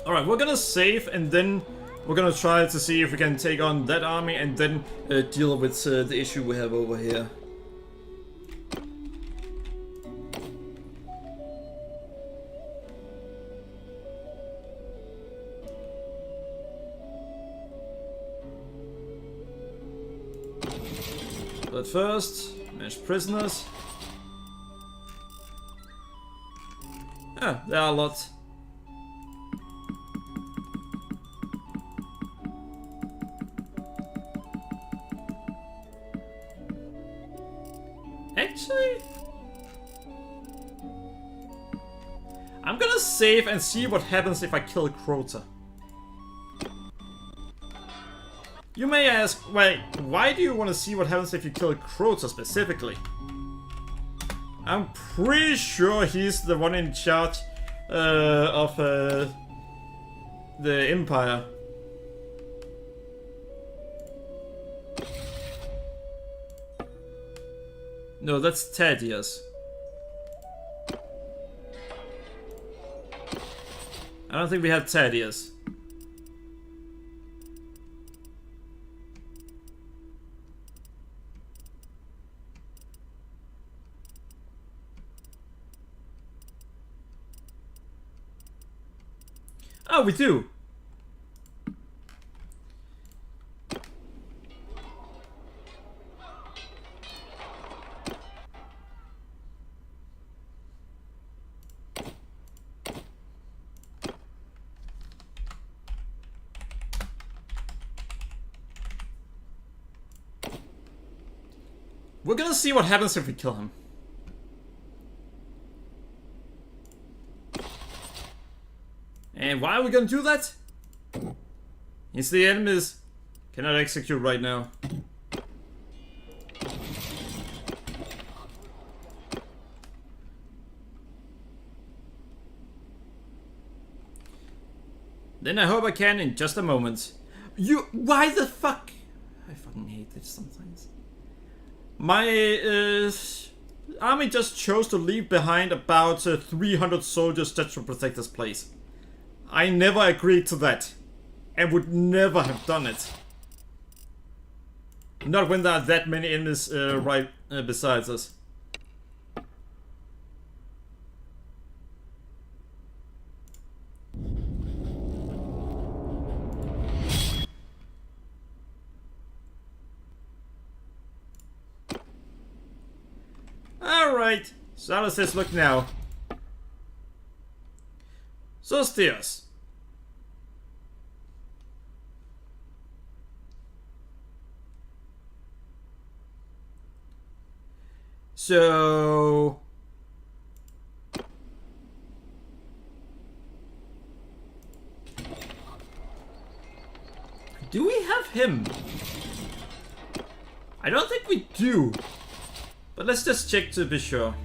Alright, we're gonna save and then we're gonna try to see if we can take on that army and then deal with the issue we have over here. But first, manage prisoners. Ah, there are a lot. Actually, I'm gonna save and see what happens if I kill Crota. You may ask, wait, why do you want to see what happens if you kill Crota specifically? I'm pretty sure he's the one in charge of the Empire. No, that's Thaddeus. I don't think we have Thaddeus. Oh, we do. We're gonna see what happens if we kill him. And why are we gonna do that? It's the enemies cannot execute right now. Then I hope I can in just a moment. Why the fuck? I fucking hate this sometimes. My army just chose to leave behind about 300 soldiers just to protect this place. I never agreed to that, and would never have done it. Not when there are that many enemies right besides us. Alright, so how does this look now? Sostios. So... do we have him? I don't think we do. But let's just check to be sure.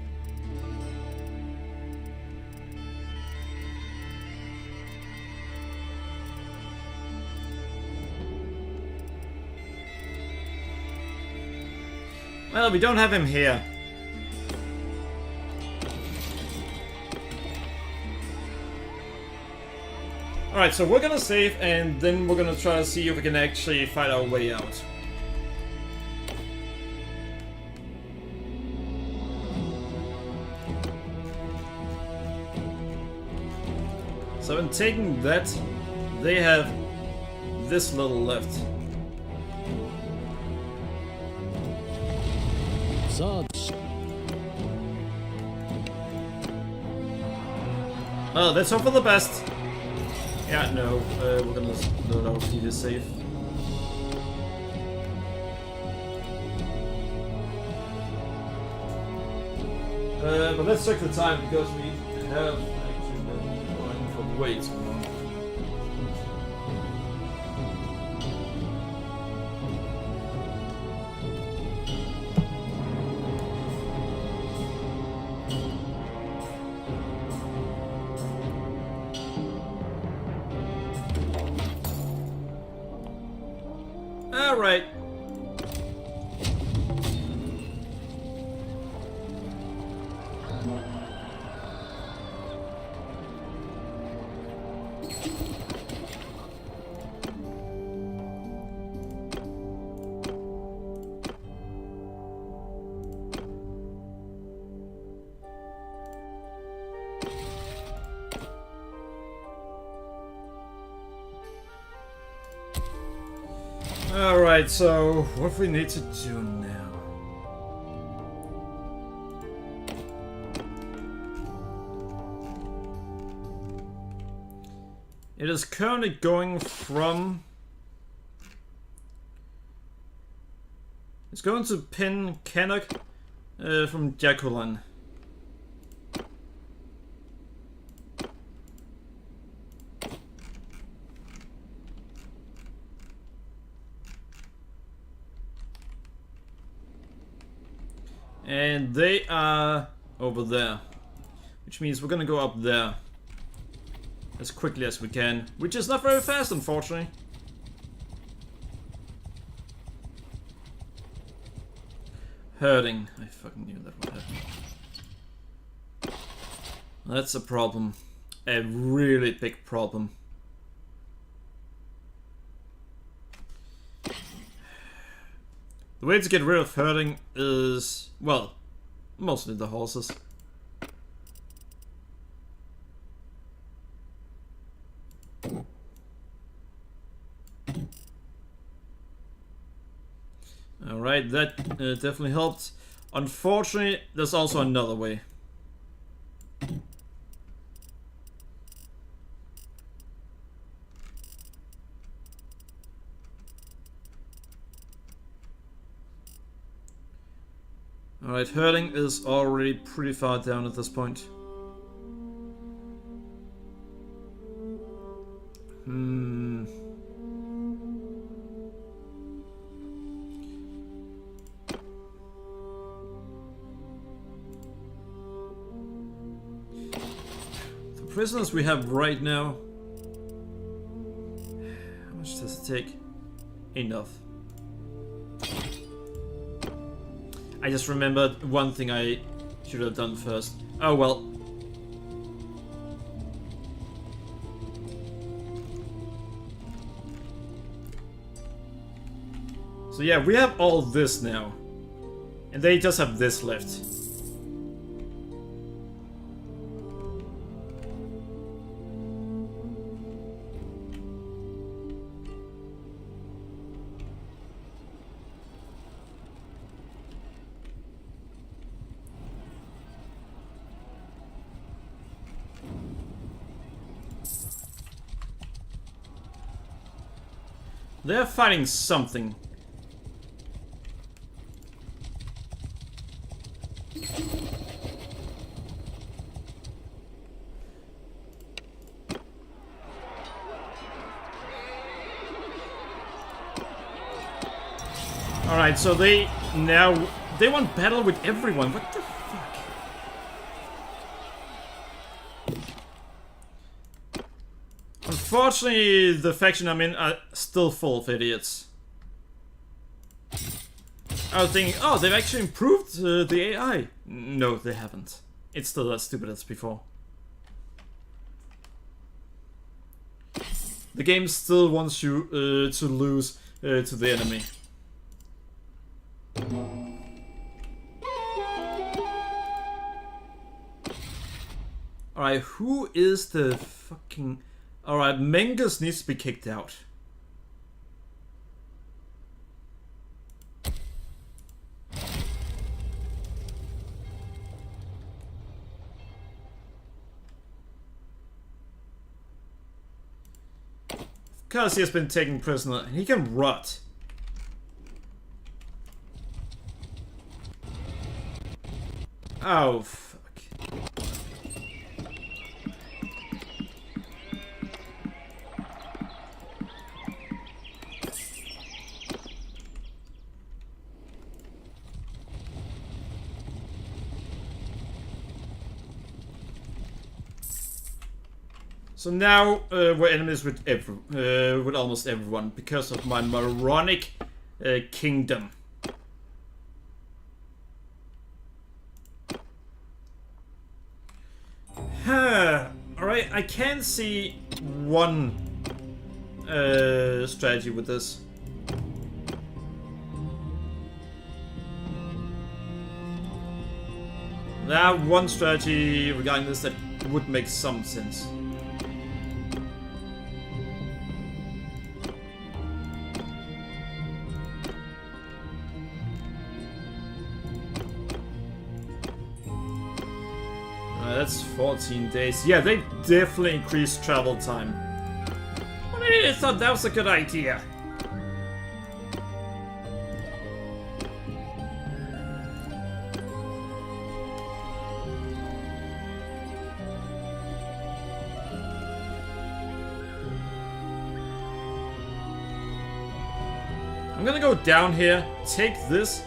Well, we don't have him here. Alright, so we're gonna save, and then we're gonna try to see if we can actually fight our way out. So in taking that, they have this little left. Sarge. Oh, let's hope for the best. Yeah, no, we're gonna load our fleet is safe. But let's check the time because we have actually been going for way too long. Alright. Alright, so what we need to do now? It is currently going from... It's going to pin Canuck from Jaculan. And they are over there, which means we're gonna go up there as quickly as we can, which is not very fast, unfortunately. Hurting. I fucking knew that would happen. That's a problem. A really big problem. The way to get rid of hurting is, well, mostly the horses. Alright, that definitely helped. Unfortunately, there's also another way. Alright, hurting is already pretty far down at this point. The prisoners we have right now... How much does it take? Enough. I just remembered one thing I should have done first. Oh well. So yeah, we have all this now. And they just have this left. They're fighting something. Alright, so they want battle with everyone. What the fuck? Unfortunately, the faction I'm in are still full of idiots. I was thinking, oh, they've actually improved the AI. No, they haven't. It's still as stupid as before. the game still wants you to lose to the enemy. Alright, who is the fucking... Alright, Mengus needs to be kicked out. Because he has been taken prisoner and he can rot. Oh, fuck. So now we're enemies with with almost everyone because of my moronic kingdom. Alright, I can see one strategy with this. Now, one strategy regarding this that would make some sense. That's 14 days. Yeah, they definitely increased travel time. I thought that was a good idea. I'm gonna go down here, take this,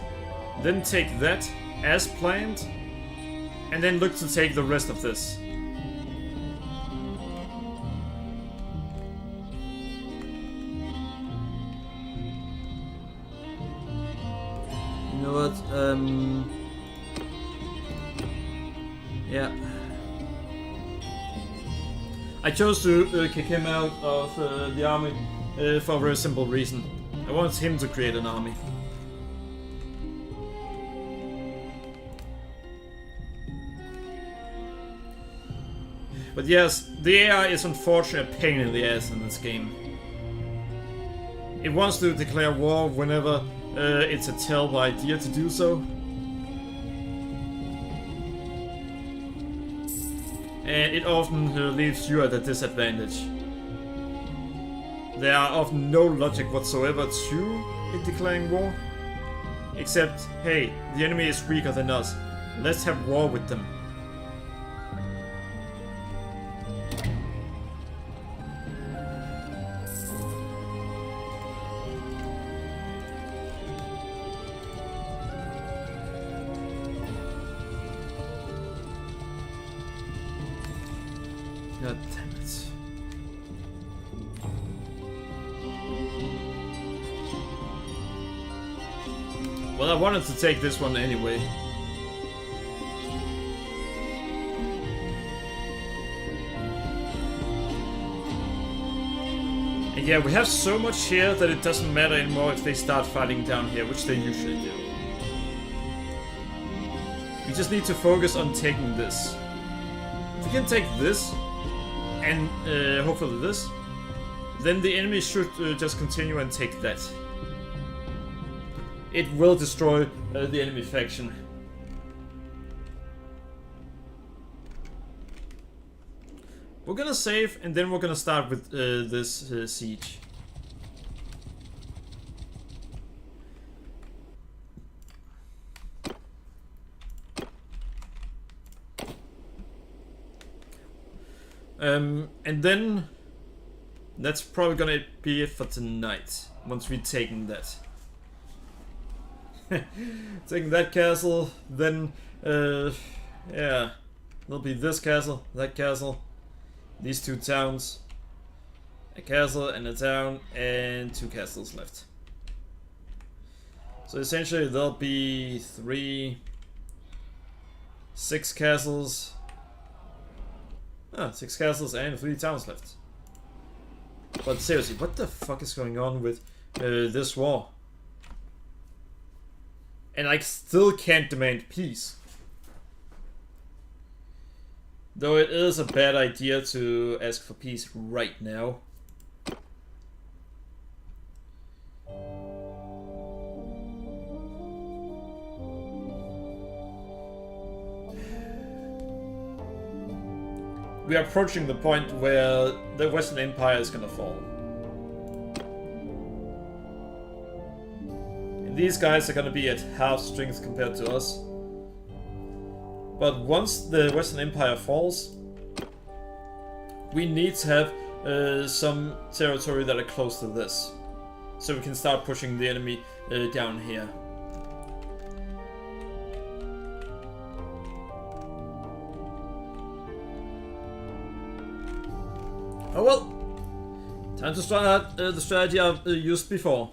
then take that, as planned. And then look to take the rest of this. You know what? Yeah. I chose to kick him out of the army for a very simple reason. I want him to create an army. But yes, the AI is unfortunately a pain in the ass in this game. It wants to declare war whenever it's a terrible idea to do so. And it often leaves you at a disadvantage. There are often no logic whatsoever to it declaring war. Except, hey, the enemy is weaker than us. Let's have war with them. God damn it. Well, I wanted to take this one anyway. And yeah, we have so much here that it doesn't matter anymore if they start fighting down here, which they usually do. We just need to focus on taking this. If we can take this, and hopefully this, then the enemy should just continue and take that. It will destroy the enemy faction. We're gonna save, and then we're gonna start with this siege. And then that's probably gonna be it for tonight. Once we've taken that, taking that castle, then yeah, there'll be this castle, that castle, these two towns, a castle and a town, and two castles left. So essentially there'll be 6 castles. 6 castles and 3 towns left. But seriously, what the fuck is going on with this war? And I still can't demand peace. Though it is a bad idea to ask for peace right now. We are approaching the point where the Western Empire is gonna fall. And these guys are gonna be at half strength compared to us. But once the Western Empire falls, we need to have some territory that are close to this. So we can start pushing the enemy down here. Oh well, time to start the strategy I've used before.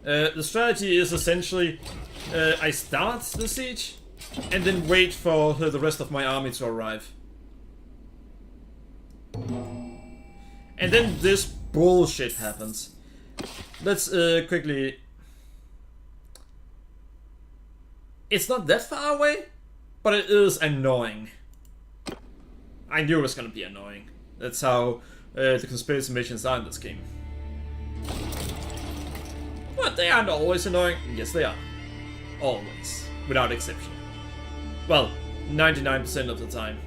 The strategy is essentially I start the siege and then wait for the rest of my army to arrive. And then this bullshit happens. Let's quickly... It's not that far away, but it is annoying. I knew it was gonna be annoying. That's how the conspiracy missions are in this game. But they aren't always annoying. Yes, they are. Always. Without exception. Well, 99% of the time.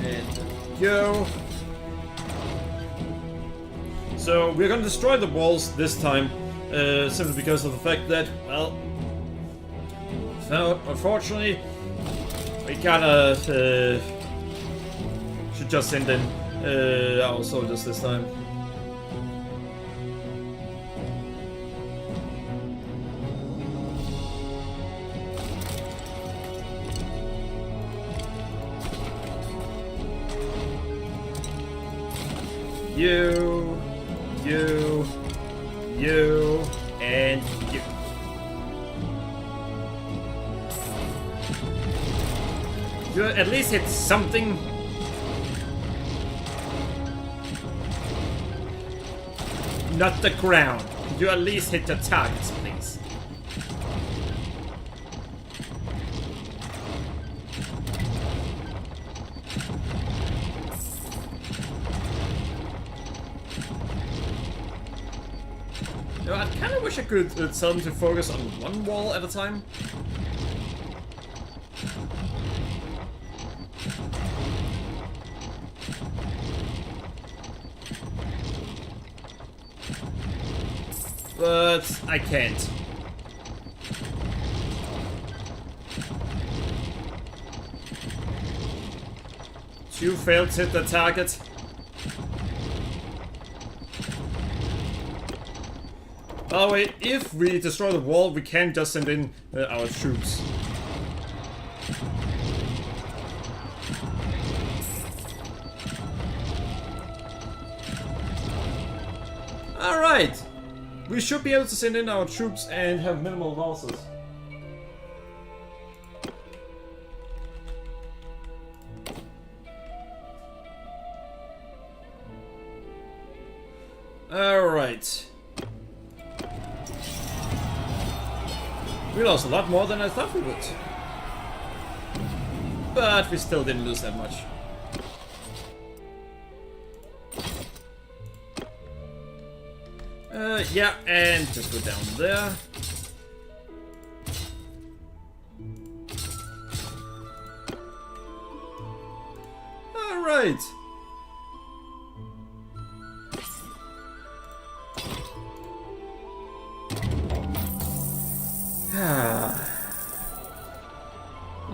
And go. So we're gonna destroy the walls this time, simply because of the fact that, well, so unfortunately, we gotta should just send in our soldiers this time. You, and you. You at least hit something. Not the ground. You at least hit the targets, please. I kind of wish I could tell them to focus on one wall at a time. But I can't. Two failed to hit the target. By the way, if we destroy the wall, we can just send in our troops. Alright! We should be able to send in our troops and have minimal losses. Alright. We lost a lot more than I thought we would. But we still didn't lose that much. Yeah, and just go down there. Alright.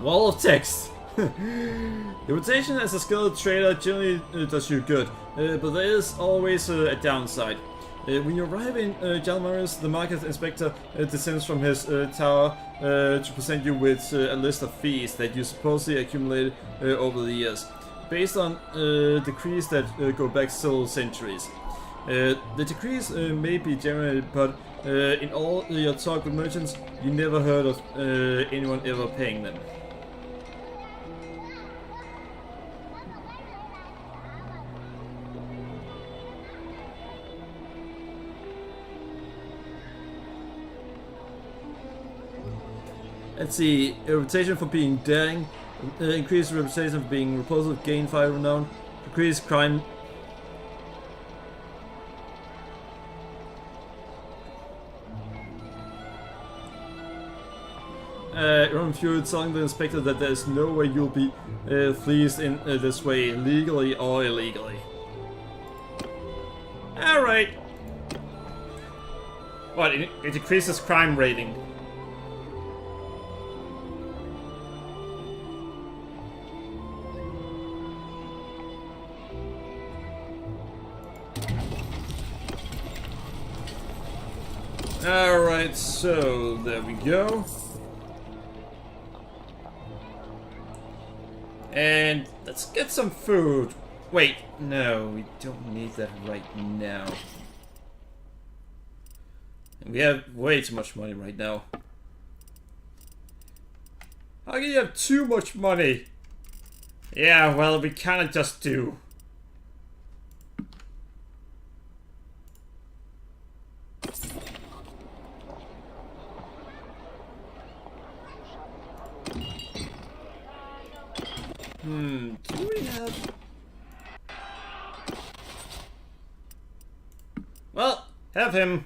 Wall of text. The rotation as a skilled trader generally does you good, but there is always a downside. When you arrive in Jalmaris, the market inspector descends from his tower to present you with a list of fees that you supposedly accumulated over the years, based on decrees that go back several centuries. The decrees may be generated, but in all your talk with merchants, you never heard of anyone ever paying them. Let's see, a reputation for being daring, increased reputation for being repulsive, gain 5 renown, decreased crime. Ron Fury telling the inspector that there's no way you'll be fleeced in this way, legally or illegally. Alright. What, it decreases crime rating. Alright, so there we go. And let's get some food. Wait, no, we don't need that right now. We have way too much money right now. How can you have too much money? Yeah, well, we kinda just do. Do we have... Well, have him.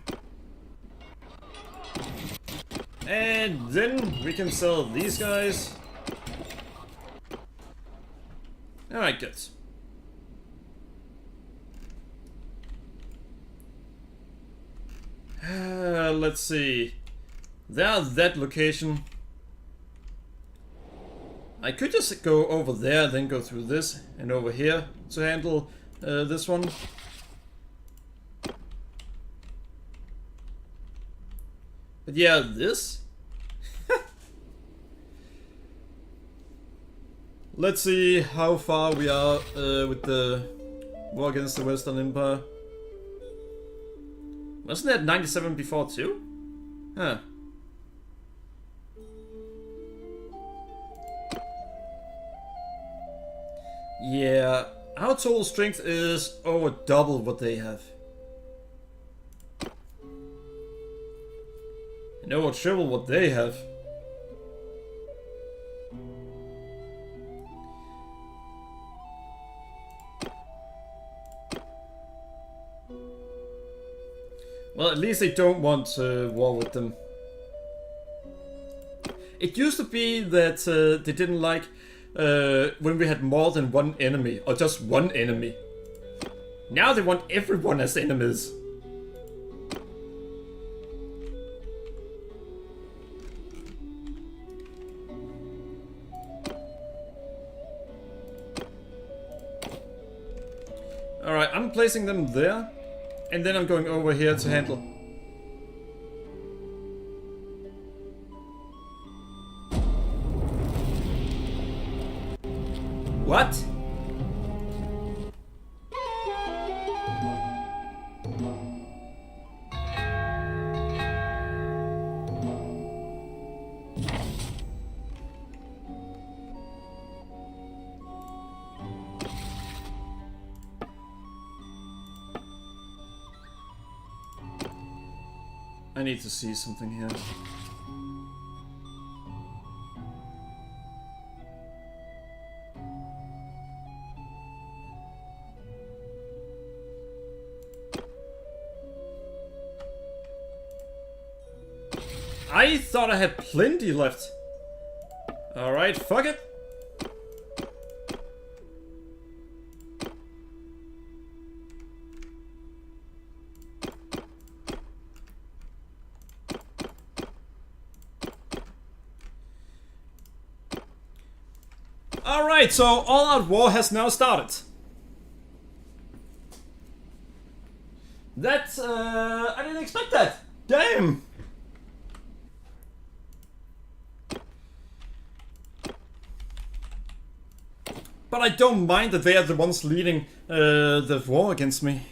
And then we can sell these guys. Alright, good. Let's see. There's that location. I could just go over there, then go through this, and over here to handle this one. But yeah, this? Let's see how far we are with the war against the Western Empire. Wasn't that 97 before too? Huh. Yeah, our total strength is over double what they have. And over triple what they have. Well, at least they don't want war with them. It used to be that they didn't like when we had more than one enemy, or just one enemy. Now they want everyone as enemies. Alright, I'm placing them there, and then I'm going over here to handle. What? I need to see something here. I thought I had plenty left. Alright, fuck it. Alright, so All Out War has now started. That, I didn't expect that. Damn! But I don't mind that they are the ones leading the war against me.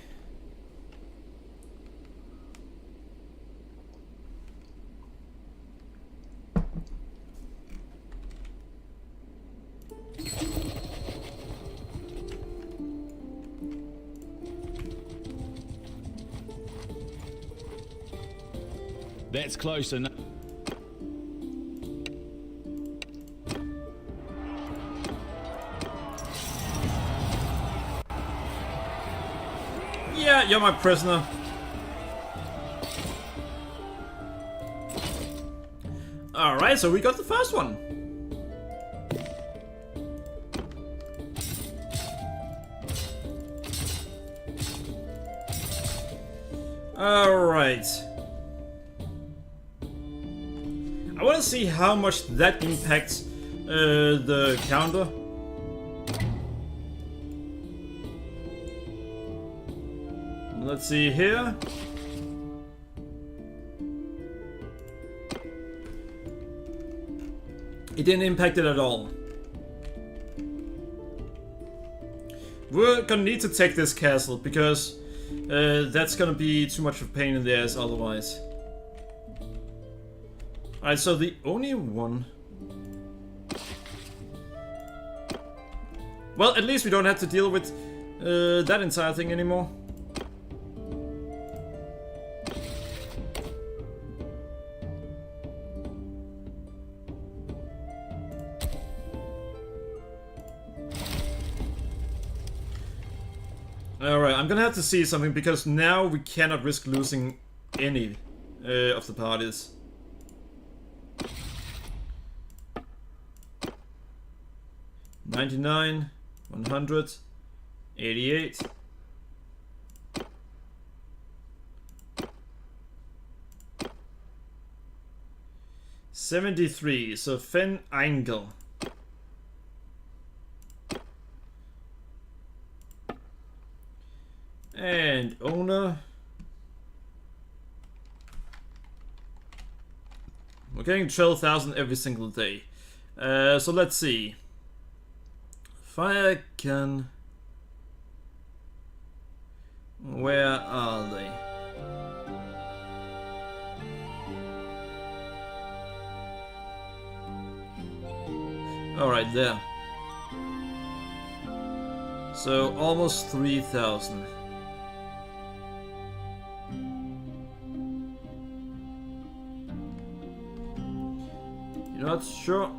That's close enough. Yeah, you're my prisoner. Alright, so we got the first one. Alright. I want to see how much that impacts the counter. Let's see here. It didn't impact it at all. We're gonna need to take this castle because that's gonna be too much of a pain in the ass otherwise. Alright, so the only one... Well, at least we don't have to deal with that entire thing anymore. Alright, I'm gonna have to see something because now we cannot risk losing any of the parties. $99, 100, 88. $73, so Fen Eingel. And owner. We're getting 12,000 every single day. So let's see. Fire can. Where are they? Alright, there. So almost 3,000. You're not sure?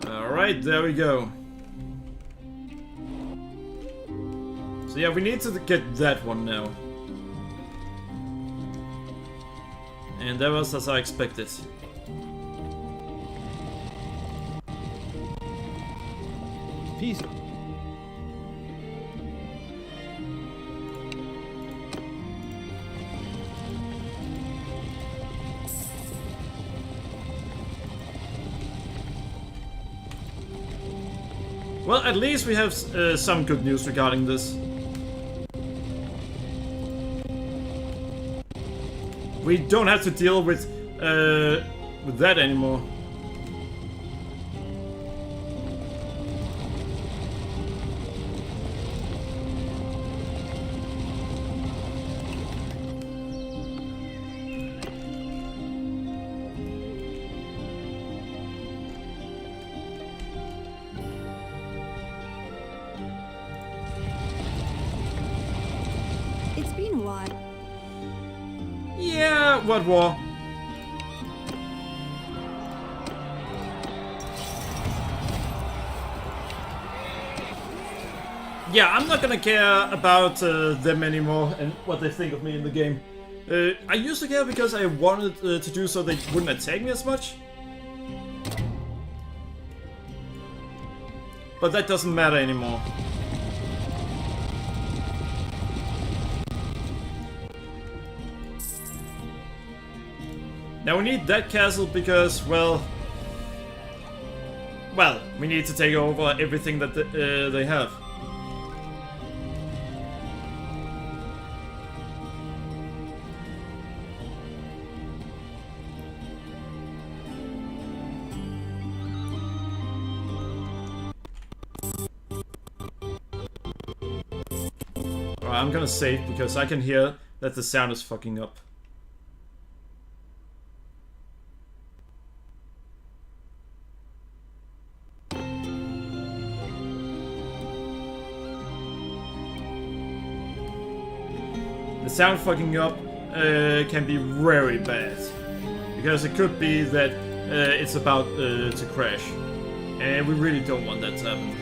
Alright, there we go. So yeah, we need to get that one now. And that was as I expected. Peace. Well, at least we have some good news regarding this. We don't have to deal with that anymore. It's been a while. Yeah, what war? Yeah, I'm not gonna care about them anymore and what they think of me in the game. I used to care because I wanted to do so they wouldn't attack me as much. But that doesn't matter anymore. Now we need that castle because, well, we need to take over everything that they have. Alright, I'm gonna save because I can hear that the sound is fucking up. The sound fucking up can be very bad. Because it could be that it's about to crash. And we really don't want that to happen.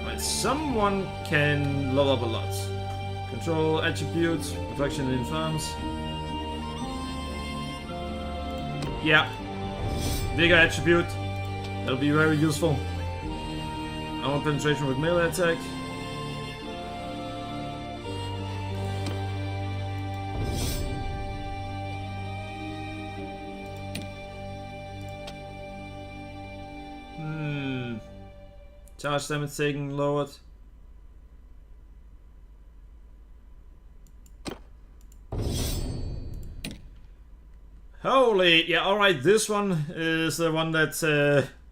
Right, someone can level up a lot. Control attributes, production in farms. Yeah, bigger attribute. That'll be very useful. Armor penetration with melee attack. Charge damage taken lowered. Holy, yeah, alright, this one is the one that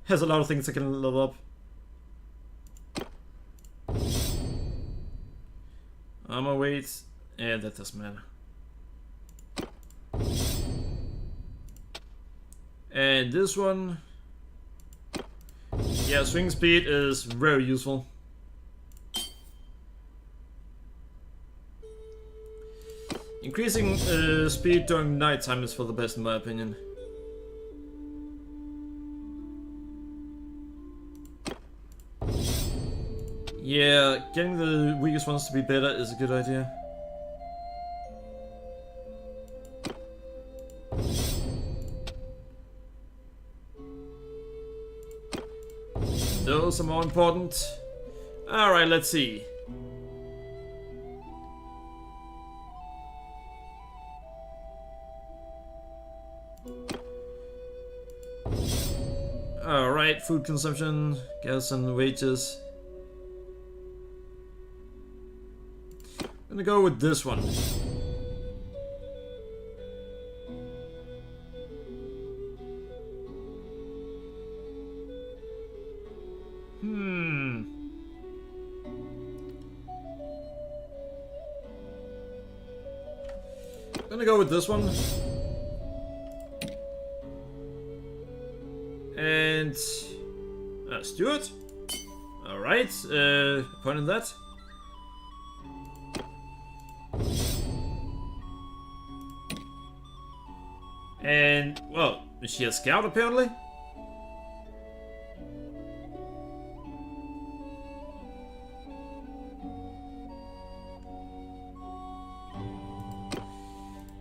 has a lot of things that can level up. Armor weight, yeah, that doesn't matter. And this one, yeah, swing speed is very useful. Increasing speed during nighttime is for the best in my opinion. Yeah, getting the weakest ones to be better is a good idea. Those are more important. Alright, let's see. Alright, food consumption, gas and wages. I'm gonna go with this one. I'm gonna go with this one. And Stuart. Alright, point in that. And, well, is she a scout apparently?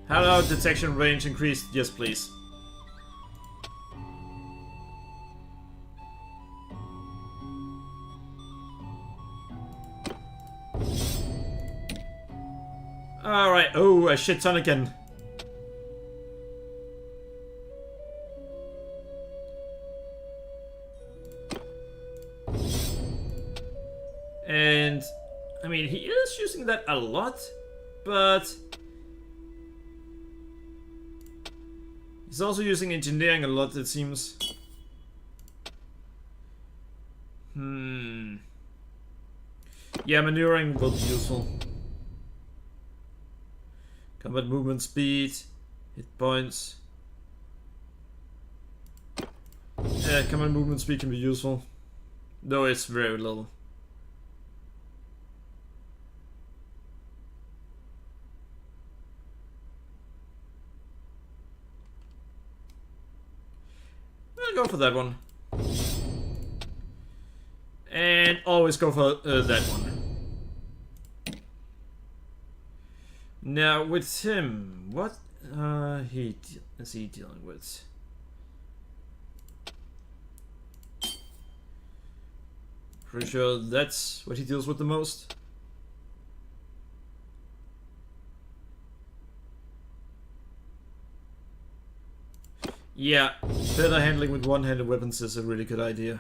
Hello, detection range increased. Yes, please. Alright, oh, a shit ton again. And, I mean, he is using that a lot, but he's also using engineering a lot, it seems. Yeah, maneuvering will be useful. Combat movement speed, hit points. Yeah, combat movement speed can be useful, though it's very little. I'll go for that one. And always go for that one. Now with him, what is he dealing with? Pretty sure that's what he deals with the most. Yeah, better handling with one-handed weapons is a really good idea.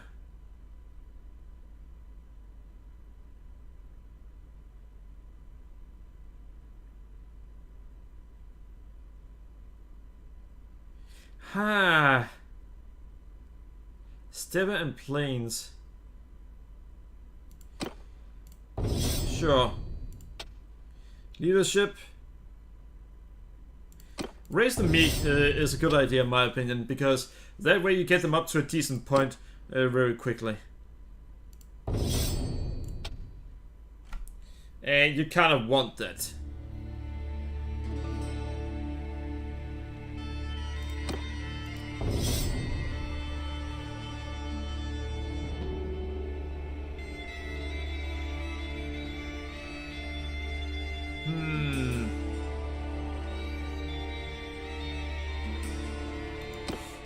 Ha! Steppe and plains. Sure. Leadership. Raise the meat is a good idea in my opinion, because that way you get them up to a decent point very quickly. And you kind of want that.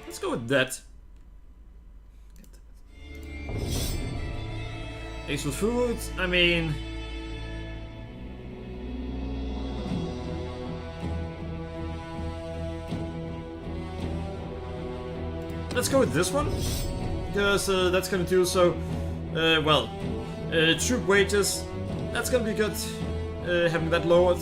Let's go with that. Ace with food, I mean... Let's go with this one, because that's gonna do so, well, troop wages, that's gonna be good, having that lowered.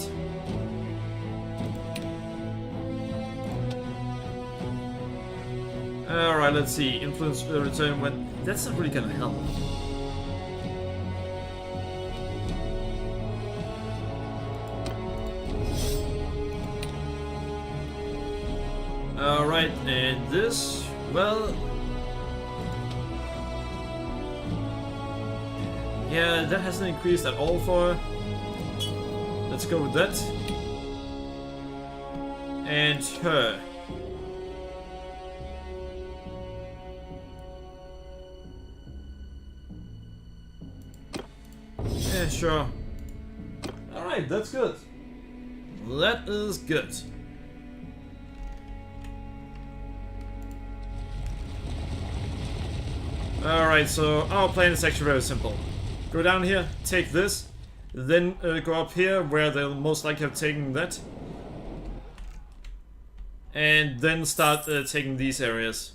Alright, let's see, influence return when, that's not really gonna help. Alright, and this... Well, yeah, that hasn't increased at all for her. Let's go with that. And her. Yeah, sure. Alright, that's good. That is good. Alright, so our plan is actually very simple. Go down here, take this, then go up here where they'll most likely have taken that. And then start taking these areas.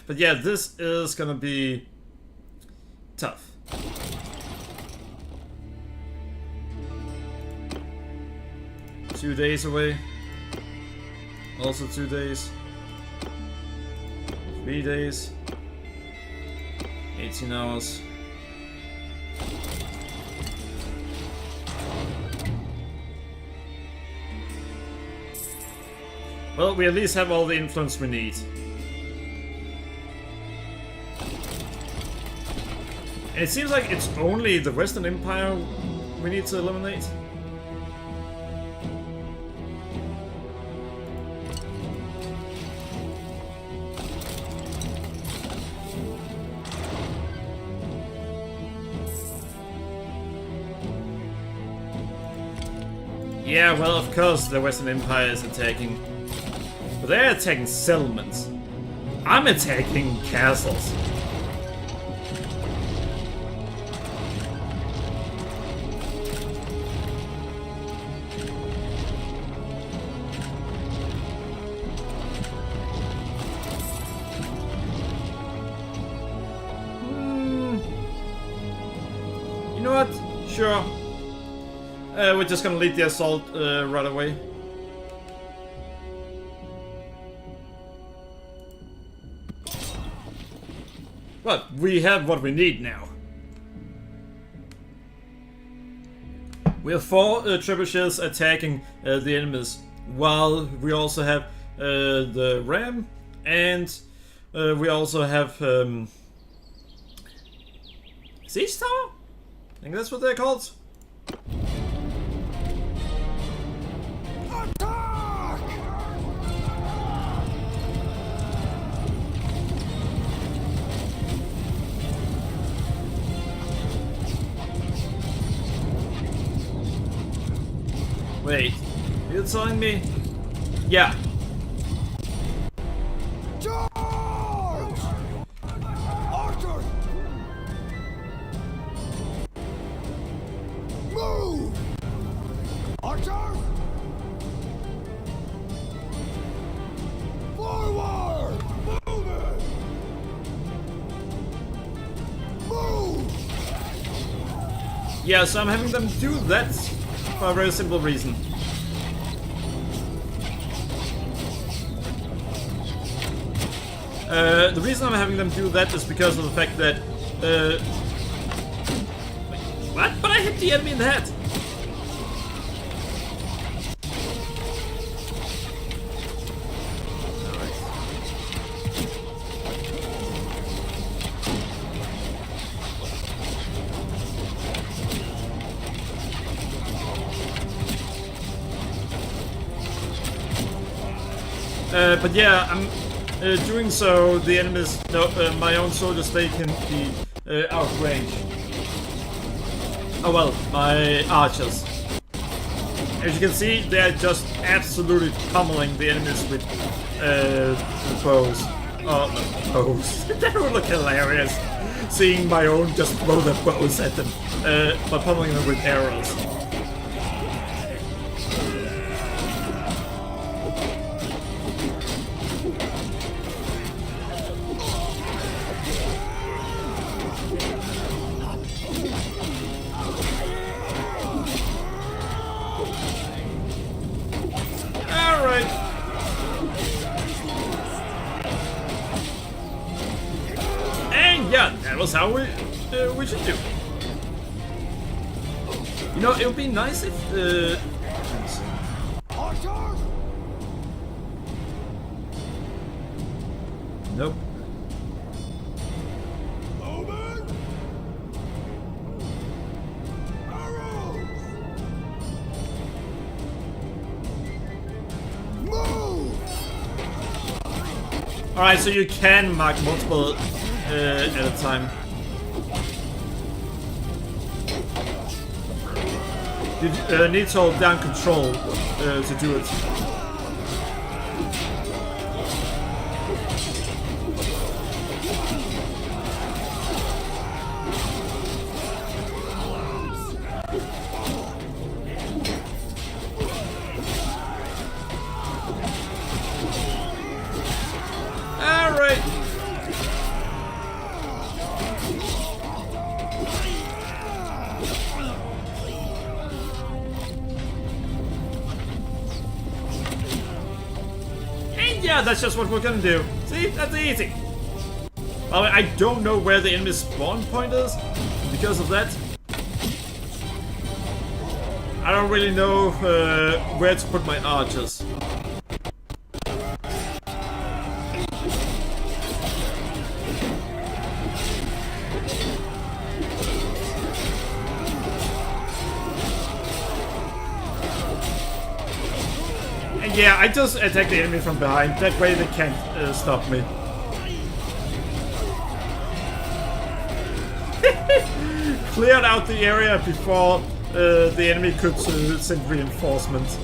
But yeah, this is gonna be tough. Two days away. Also 2 days. 3 days. 18 hours. Well, we at least have all the influence we need. And it seems like it's only the Western Empire we need to eliminate. Yeah, well, of course the Western Empire is attacking. But they're attacking settlements. I'm attacking castles. You know what? Sure. We're just gonna lead the assault right away. But we have what we need now. We have 4 trebuchets attacking the enemies, while we also have the ram, and we also have is siege tower? I think that's what they're called. Attack! Wait, you're telling me? Yeah. Charge! Archer! Move! Archer! Forward! Move it! Move! Yeah, so I'm having them do that for a very simple reason. The reason I'm having them do that is because of the fact that wait, what? But I hit the enemy in the head! But yeah, I'm doing so the enemies, no, my own soldiers, they can be out of range. Oh well, my archers. As you can see, they're just absolutely pummeling the enemies with bows. Oh, no, bows. That would look hilarious. Seeing my own just throw their bows at them, by pummeling them with arrows. That was how we should do. You know, it would be nice if nope. Alright, so you can mark multiple at a time. You need to hold down control to do it. Yeah, that's just what we're gonna do. See, that's easy. Well, I don't know where the enemy spawn point is because of that. I don't really know where to put my archers. Yeah, I just attack the enemy from behind. That way they can't stop me. Cleared out the area before the enemy could send reinforcements.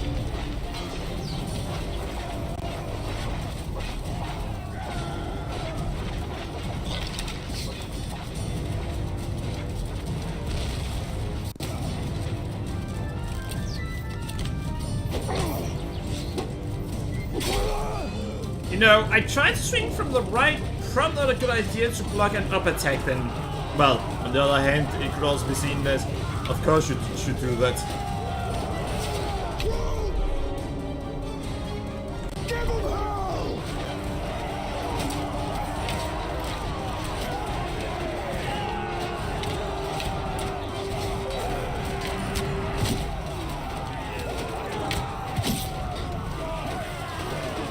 You know, I tried to swing from the right, probably not a good idea to block an up attack then. Well, on the other hand, it could also be seen as, of course you should do that.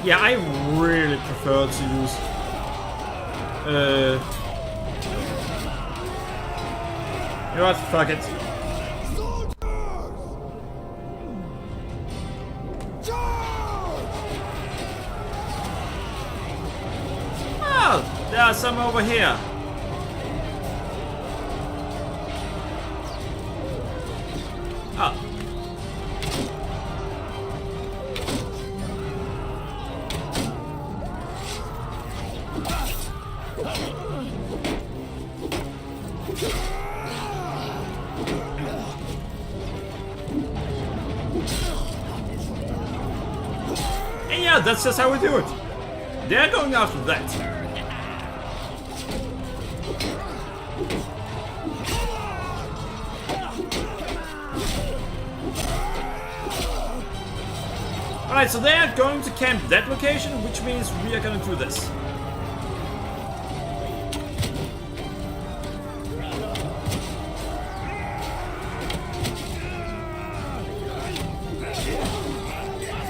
Yeah, I really prefer to use You know what? Fuck it. Oh, there are some over here. Oh. And yeah, that's just how we do it. They're going after that. Alright, so they are going to camp that location, which means we are gonna do this.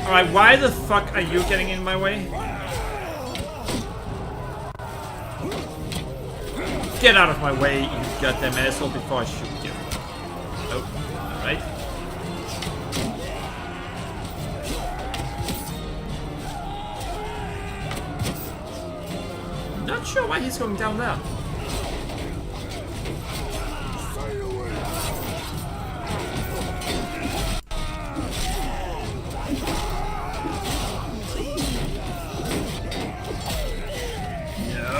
Alright, why the fuck are you getting in my way? Get out of my way, you goddamn asshole, before I shoot you. Oh, alright. Not sure why he's going down there.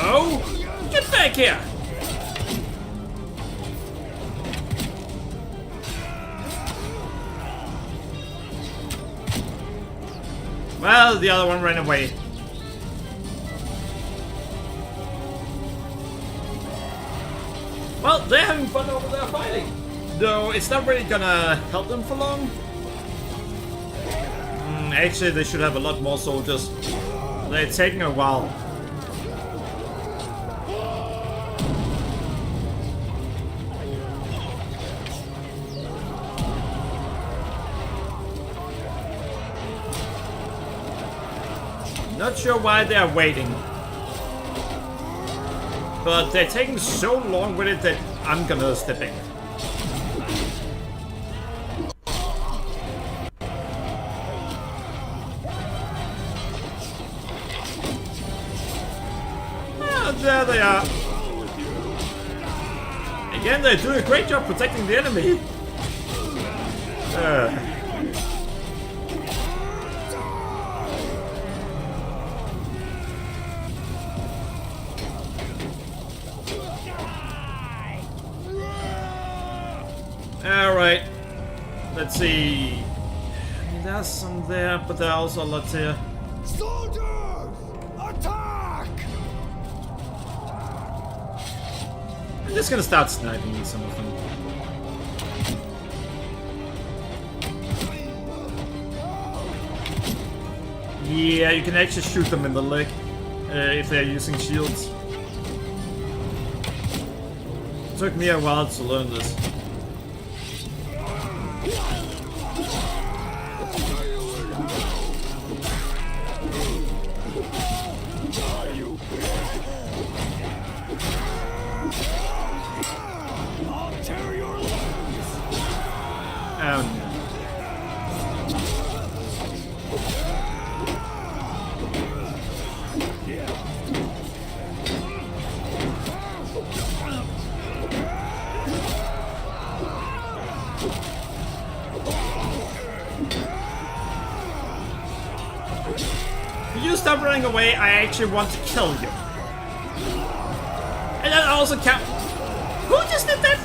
No! Get back here! Well, the other one ran away. Well, they're having fun over there fighting. Though it's not really gonna help them for long. Actually, they should have a lot more soldiers. They're taking a while. Not sure why they are waiting. But they're taking so long with it that I'm gonna step in. Ah, there they are. Again, they're doing a great job protecting the enemy. Alright, let's see. There's some there, but there are also lots here. Soldiers! Attack! I'm just gonna start sniping some of them. Yeah, you can actually shoot them in the leg if they're using shields. It took me a while to learn this. Oh no. If you stop running away, I actually want to kill you. And that also counts. Who just did that?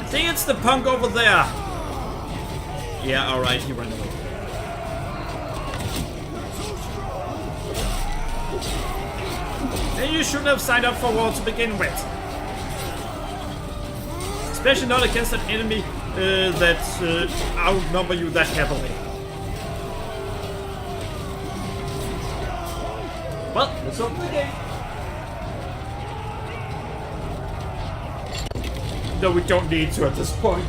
I think it's the punk over there. Yeah, alright, he ran away. And you shouldn't have signed up for war to begin with. Especially not against an enemy that outnumber you that heavily. Well, let's open the game. Though we don't need to at this point.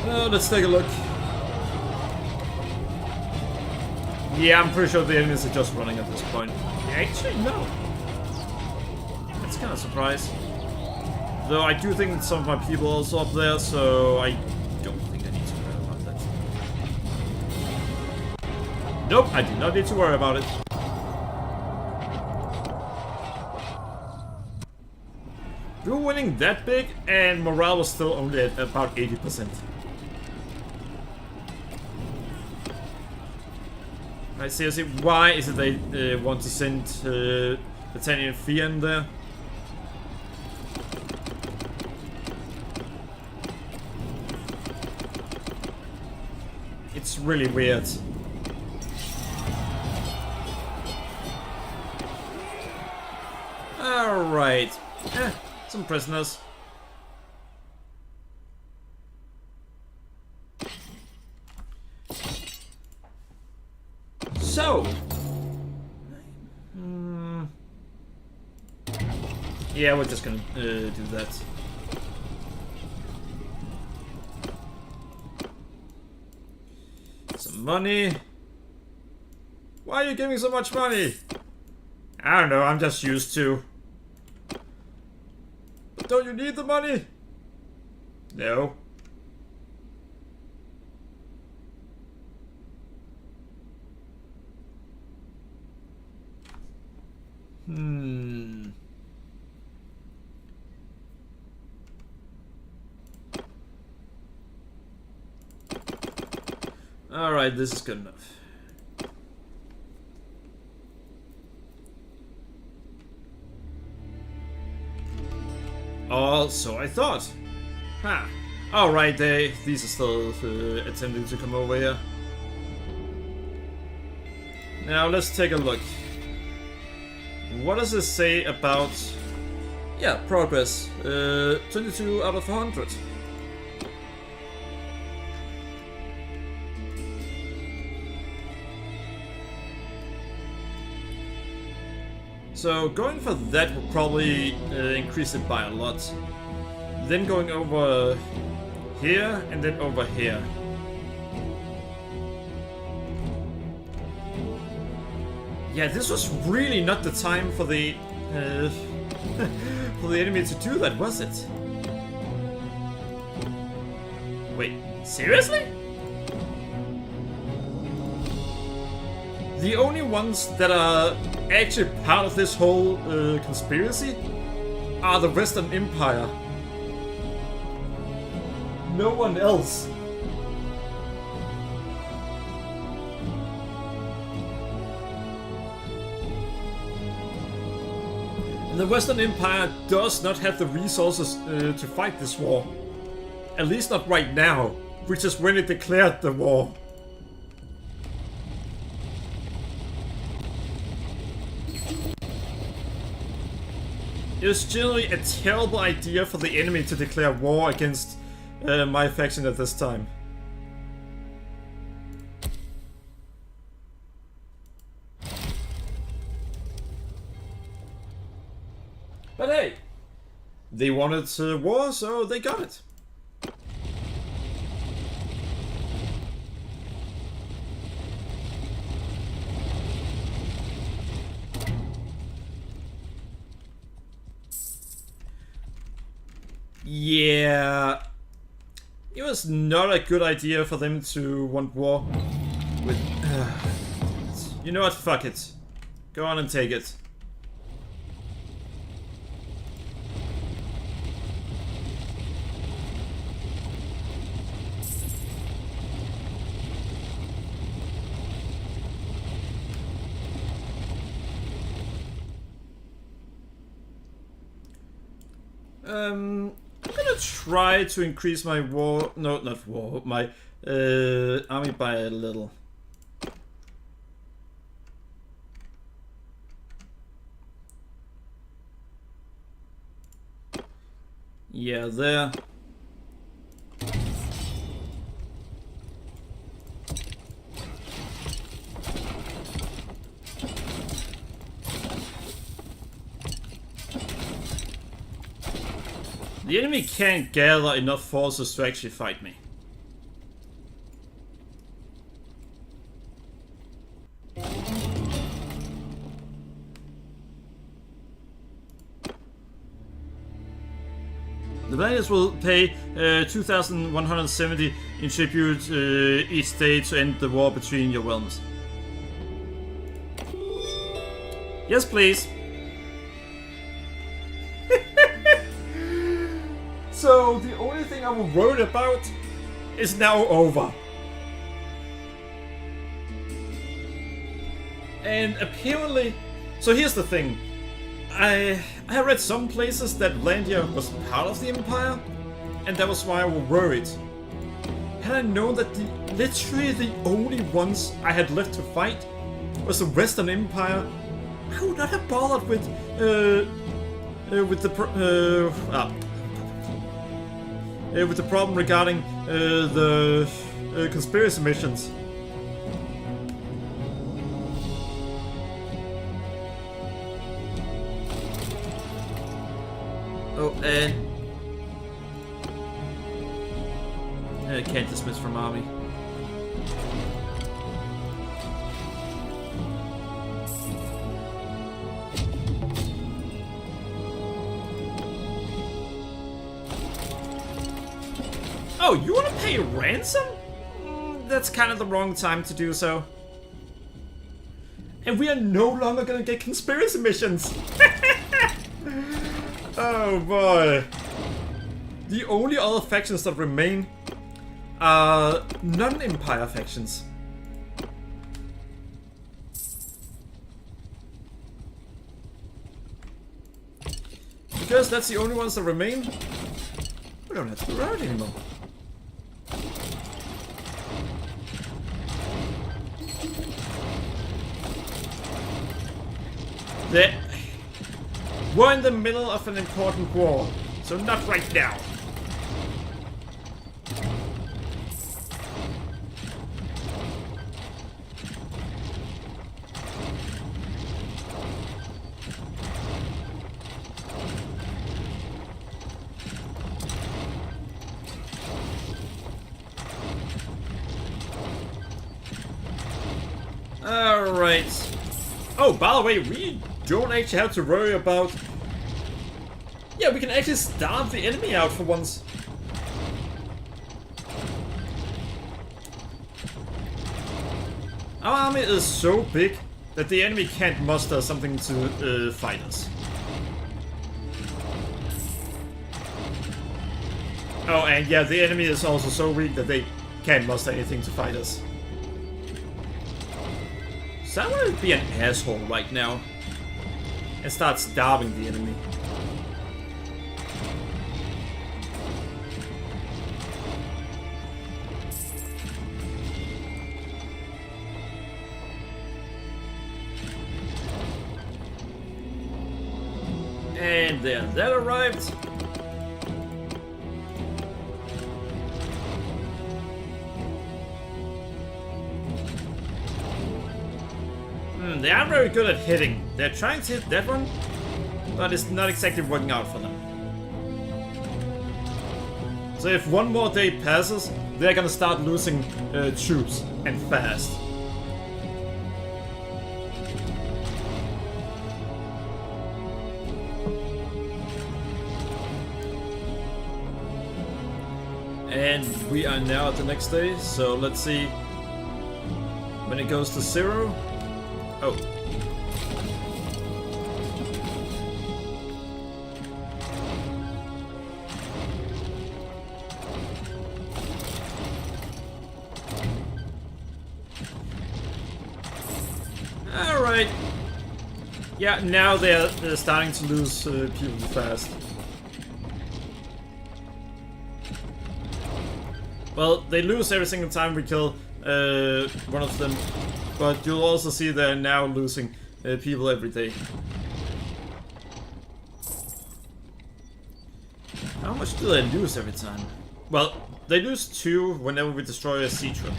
Let's take a look. Yeah, I'm pretty sure the enemies are just running at this point. Actually, no. That's kind of surprised. Though I do think that some of my people are also up there, so I don't think I need to worry about that. Nope, I do not need to worry about it. We were winning that big, and morale was still only at about 80%. Right, seriously, why is it they want to send Battalion Fear in there? It's really weird. Alright. Some prisoners. So. Yeah, we're just gonna do that. Some money. Why are you giving so much money? I don't know, I'm just used to. But don't you need the money? No. Alright, this is good enough. Also, I thought. Huh. Alright, these are still attempting to come over here. Now, let's take a look. What does this say about... Yeah, progress. 22 out of 100. So going for that will probably increase it by a lot. Then going over here and then over here. Yeah, this was really not the time for the for the enemy to do that, was it? Wait, seriously? The only ones that are actually part of this whole conspiracy are the Western Empire. No one else. The Western Empire does not have the resources to fight this war. At least not right now, which is when it declared the war. It was generally a terrible idea for the enemy to declare war against my faction at this time. But hey, they wanted war, so they got it. Yeah, it was not a good idea for them to want war with... you know what, fuck it. Go on and take it. I'm gonna try to increase my war... No, not war. My army by a little. Yeah, there. The enemy can't gather enough forces to actually fight me. players will pay 2,170 in tribute each day to end the war between your realms. Yes, please. So the only thing I was worried about is now over. And apparently, so here's the thing. I read some places that Landia was part of the Empire, and that was why I was worried. Had I known that literally the only ones I had left to fight was the Western Empire, I would not have bothered with the problem regarding the conspiracy missions. Oh, and can't dismiss from army. Oh, you want to pay ransom? That's kind of the wrong time to do so. And we are no longer gonna get conspiracy missions. Oh boy. The only other factions that remain are non-Empire factions. Because that's the only ones that remain, we don't have to go around anymore. We're in the middle of an important war, so not right now. Alright. Oh, by the way, we don't actually have to worry about... Yeah, we can actually starve the enemy out for once. Our army is so big that the enemy can't muster something to fight us. Oh, and yeah, the enemy is also so weak that they can't muster anything to fight us. So I want to be an asshole right now and start starving the enemy. And there, that arrived. They aren't very good at hitting. They're trying to hit that one, but it's not exactly working out for them. So if one more day passes, they're gonna start losing troops, and fast. And we are now at the next day, so let's see when it goes to 0. Oh. Alright. Yeah, now they're starting to lose people fast. Well, they lose every single time we kill one of them. But you'll also see they're now losing people every day. How much do they lose every time? Well, they lose 2 whenever we destroy a Citra.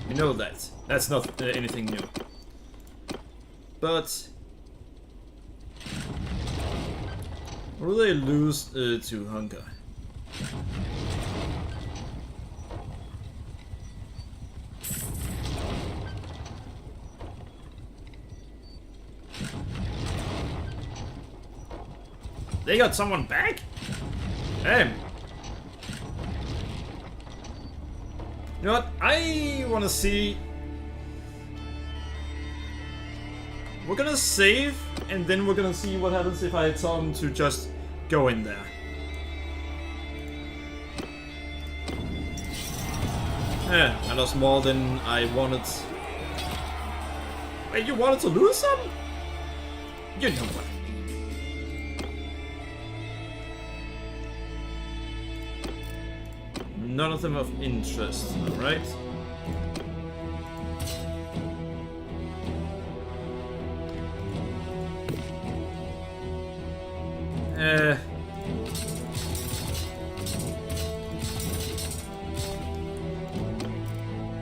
We know that. That's not anything new. But... what do they lose to hunger? They got someone back? Damn. You know what? I want to see. We're gonna save, and then we're gonna see what happens if I tell him to just go in there. Yeah, I lost more than I wanted. Wait, you wanted to lose some? You know what? None of them of interest, alright?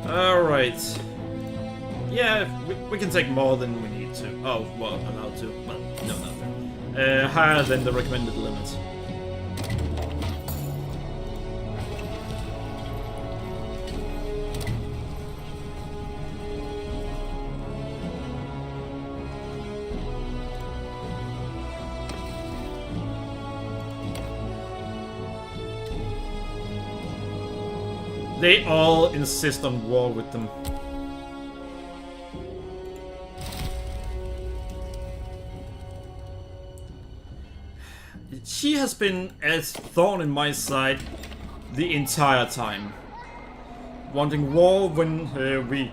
Alright. Yeah, we can take more than we need to. Oh, well, allowed to. Well, no, nothing. Higher than the recommended limit. They all insist on war with them. She has been as thorn in my side the entire time. Wanting war when we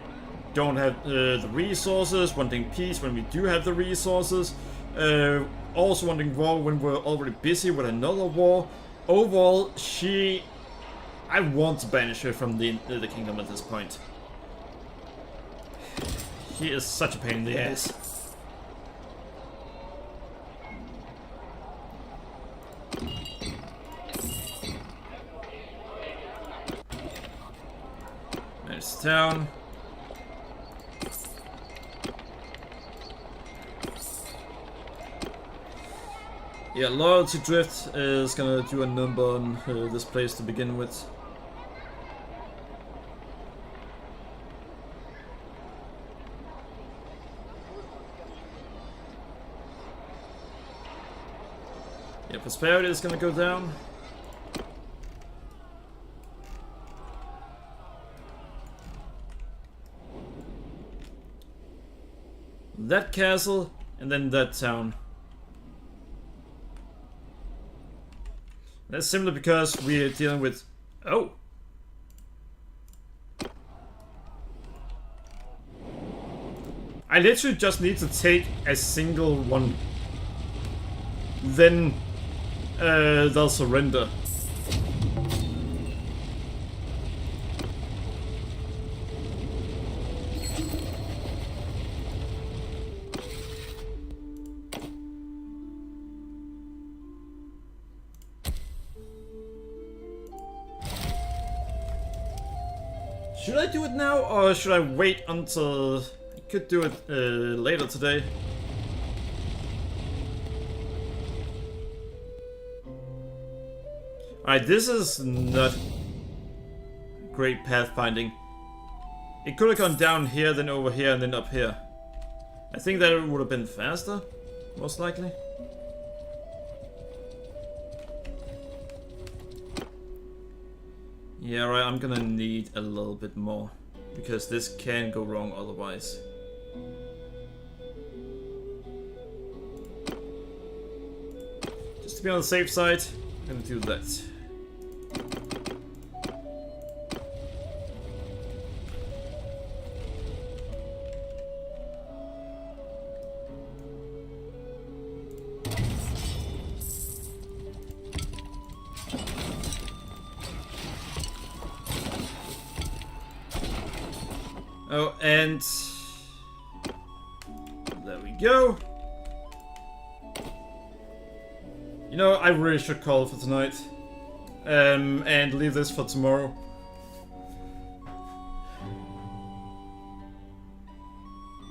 don't have the resources, wanting peace when we do have the resources, also wanting war when we're already busy with another war. Overall, I want to banish her from the kingdom at this point. She is such a pain in the ass. There's town. Yeah, loyalty drift is gonna do a number on this place to begin with. Yeah, prosperity is gonna go down. That castle, and then that town. That's simply because we are dealing with... Oh! I literally just need to take a single one. Then they'll surrender. Should I do it now, or should I wait until... I could do it later today. Alright, this is not great pathfinding. It could have gone down here, then over here, and then up here. I think that it would have been faster, most likely. Yeah, right, I'm gonna need a little bit more, because this can go wrong otherwise. Just to be on the safe side, I'm gonna do that. Oh, and there we go. You know, I really should call for tonight. And leave this for tomorrow.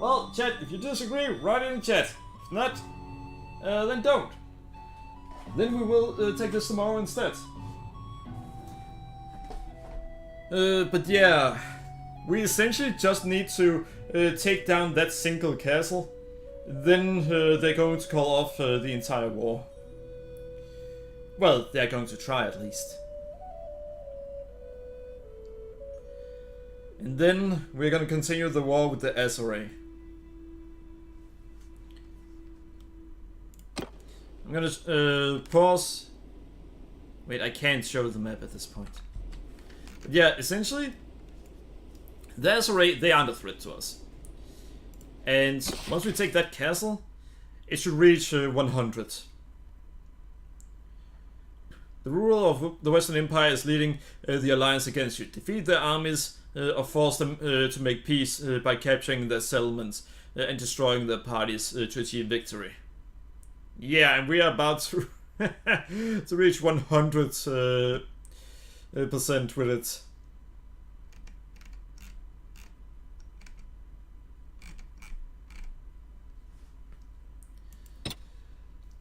Well, chat, if you disagree, write it in chat. If not, then don't. Then we will take this tomorrow instead. But yeah, we essentially just need to take down that single castle. Then they're going to call off the entire war. Well, they're going to try at least. And then we're gonna continue the war with the SRA. I'm gonna pause. Wait, I can't show the map at this point. But yeah, essentially, the SRA, they aren't a threat to us. And once we take that castle, it should reach 100. The ruler of the Western Empire is leading the alliance against you. Defeat their armies or force them to make peace by capturing their settlements and destroying their parties to achieve victory. Yeah, and we are about to to reach 100% with it.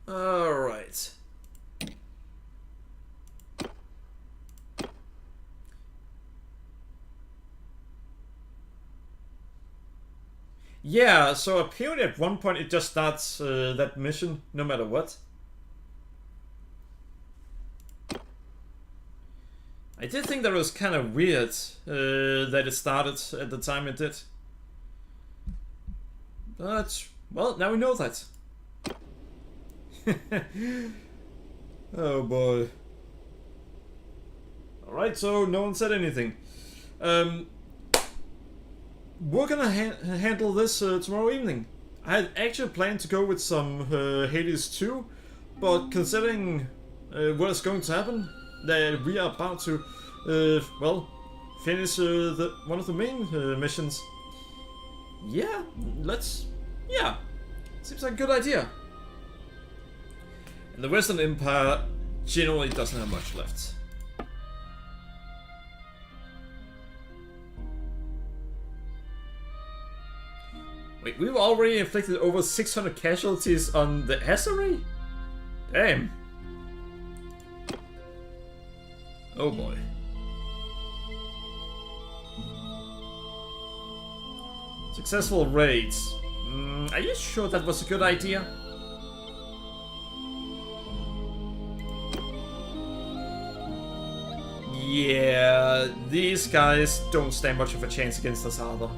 All right. Yeah, so apparently at one point it just starts that mission no matter what. I did think that was kind of weird that it started at the time it did. But, well, now we know that. Oh boy. Alright, so no one said anything. We're gonna handle this tomorrow evening. I had actually planned to go with some Hades 2, but considering what is going to happen, that we are about to, well, finish one of the main missions. Yeah, seems like a good idea. And the Western Empire generally doesn't have much left. Wait, we've already inflicted over 600 casualties on the SRA? Damn. Oh boy. Successful raids. Are you sure that was a good idea? Yeah, these guys don't stand much of a chance against us either.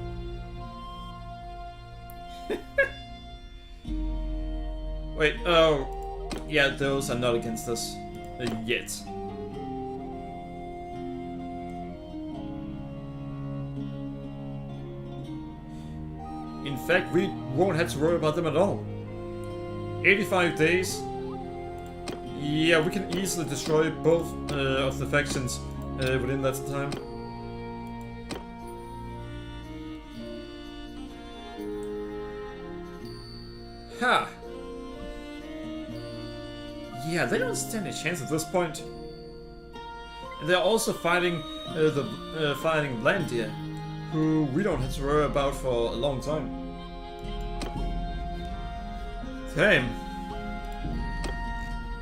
Wait, oh, yeah, those are not against us yet. In fact, we won't have to worry about them at all. 85 days. Yeah, we can easily destroy both of the factions within that time. Ha! Yeah, they don't stand a chance at this point. And they're also fighting fighting Landia, who we don't have to worry about for a long time. Damn.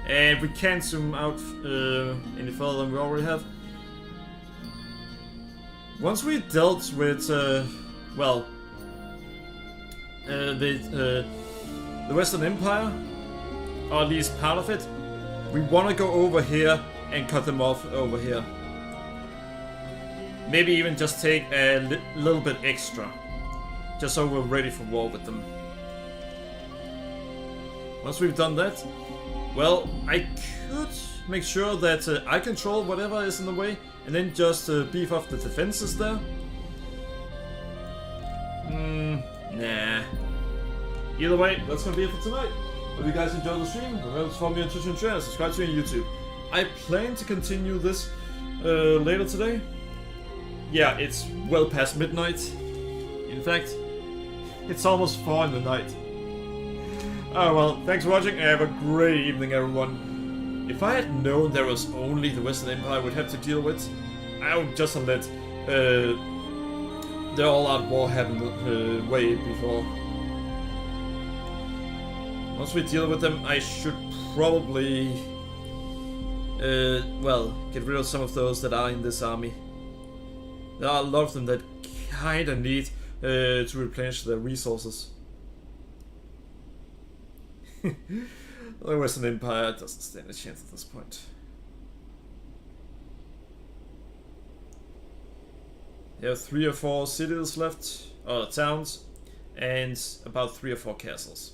And we can't zoom out any further than we already have. Once we dealt with, well, the Western Empire, or at least part of it, we want to go over here and cut them off over here. Maybe even just take a little bit extra, just so we're ready for war with them. Once we've done that, well, I could make sure that I control whatever is in the way, and then just beef up the defenses there. Nah. Either way, that's gonna be it for tonight. Hope you guys enjoyed the stream. Remember to follow me on Twitch and Twitter, subscribe to me on YouTube. I plan to continue this later today. Yeah, it's well past midnight. In fact, it's almost 4 in the night. Oh well, thanks for watching and have a great evening everyone. If I had known there was only the Western Empire we'd have to deal with, I would just have let the all-out war happen way before. Once we deal with them, I should probably, well, get rid of some of those that are in this army. There are a lot of them that kinda need to replenish their resources. The Western Empire doesn't stand a chance at this point. There are 3 or 4 cities left, or towns, and about 3 or 4 castles.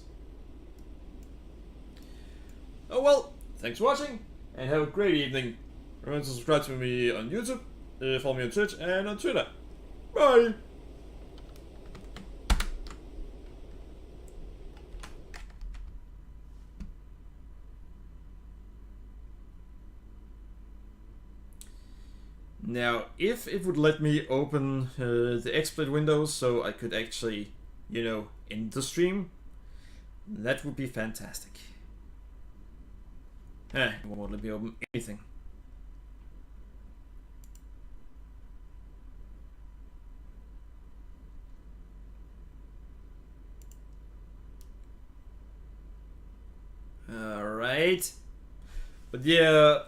Oh well, thanks for watching, and have a great evening. Remember to subscribe to me on YouTube, follow me on Twitch, and on Twitter. Bye! Now, if it would let me open the XSplit window so I could actually, you know, end the stream, that would be fantastic. It won't let me open anything. Alright. But yeah,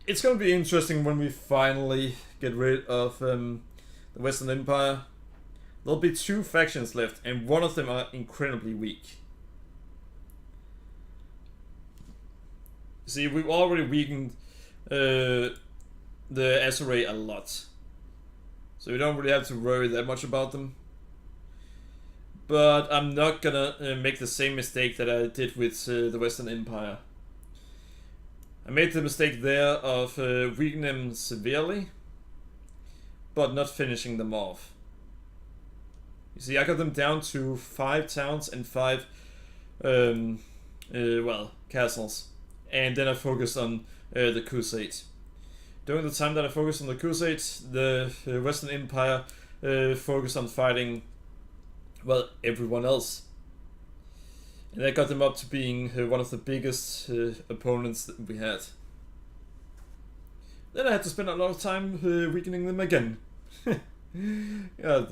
it's gonna be interesting when we finally get rid of the Western Empire. There'll be 2 factions left, and one of them are incredibly weak. See, we've already weakened the Azuray a lot, so we don't really have to worry that much about them. But I'm not gonna make the same mistake that I did with the Western Empire. I made the mistake there of weakening them severely, but not finishing them off. You see, I got them down to 5 towns and 5, well, castles. And then I focused on the Crusade. During the time that I focused on the Crusade, the Western Empire focused on fighting, well, everyone else. And that got them up to being one of the biggest opponents that we had. Then I had to spend a lot of time weakening them again. God damn.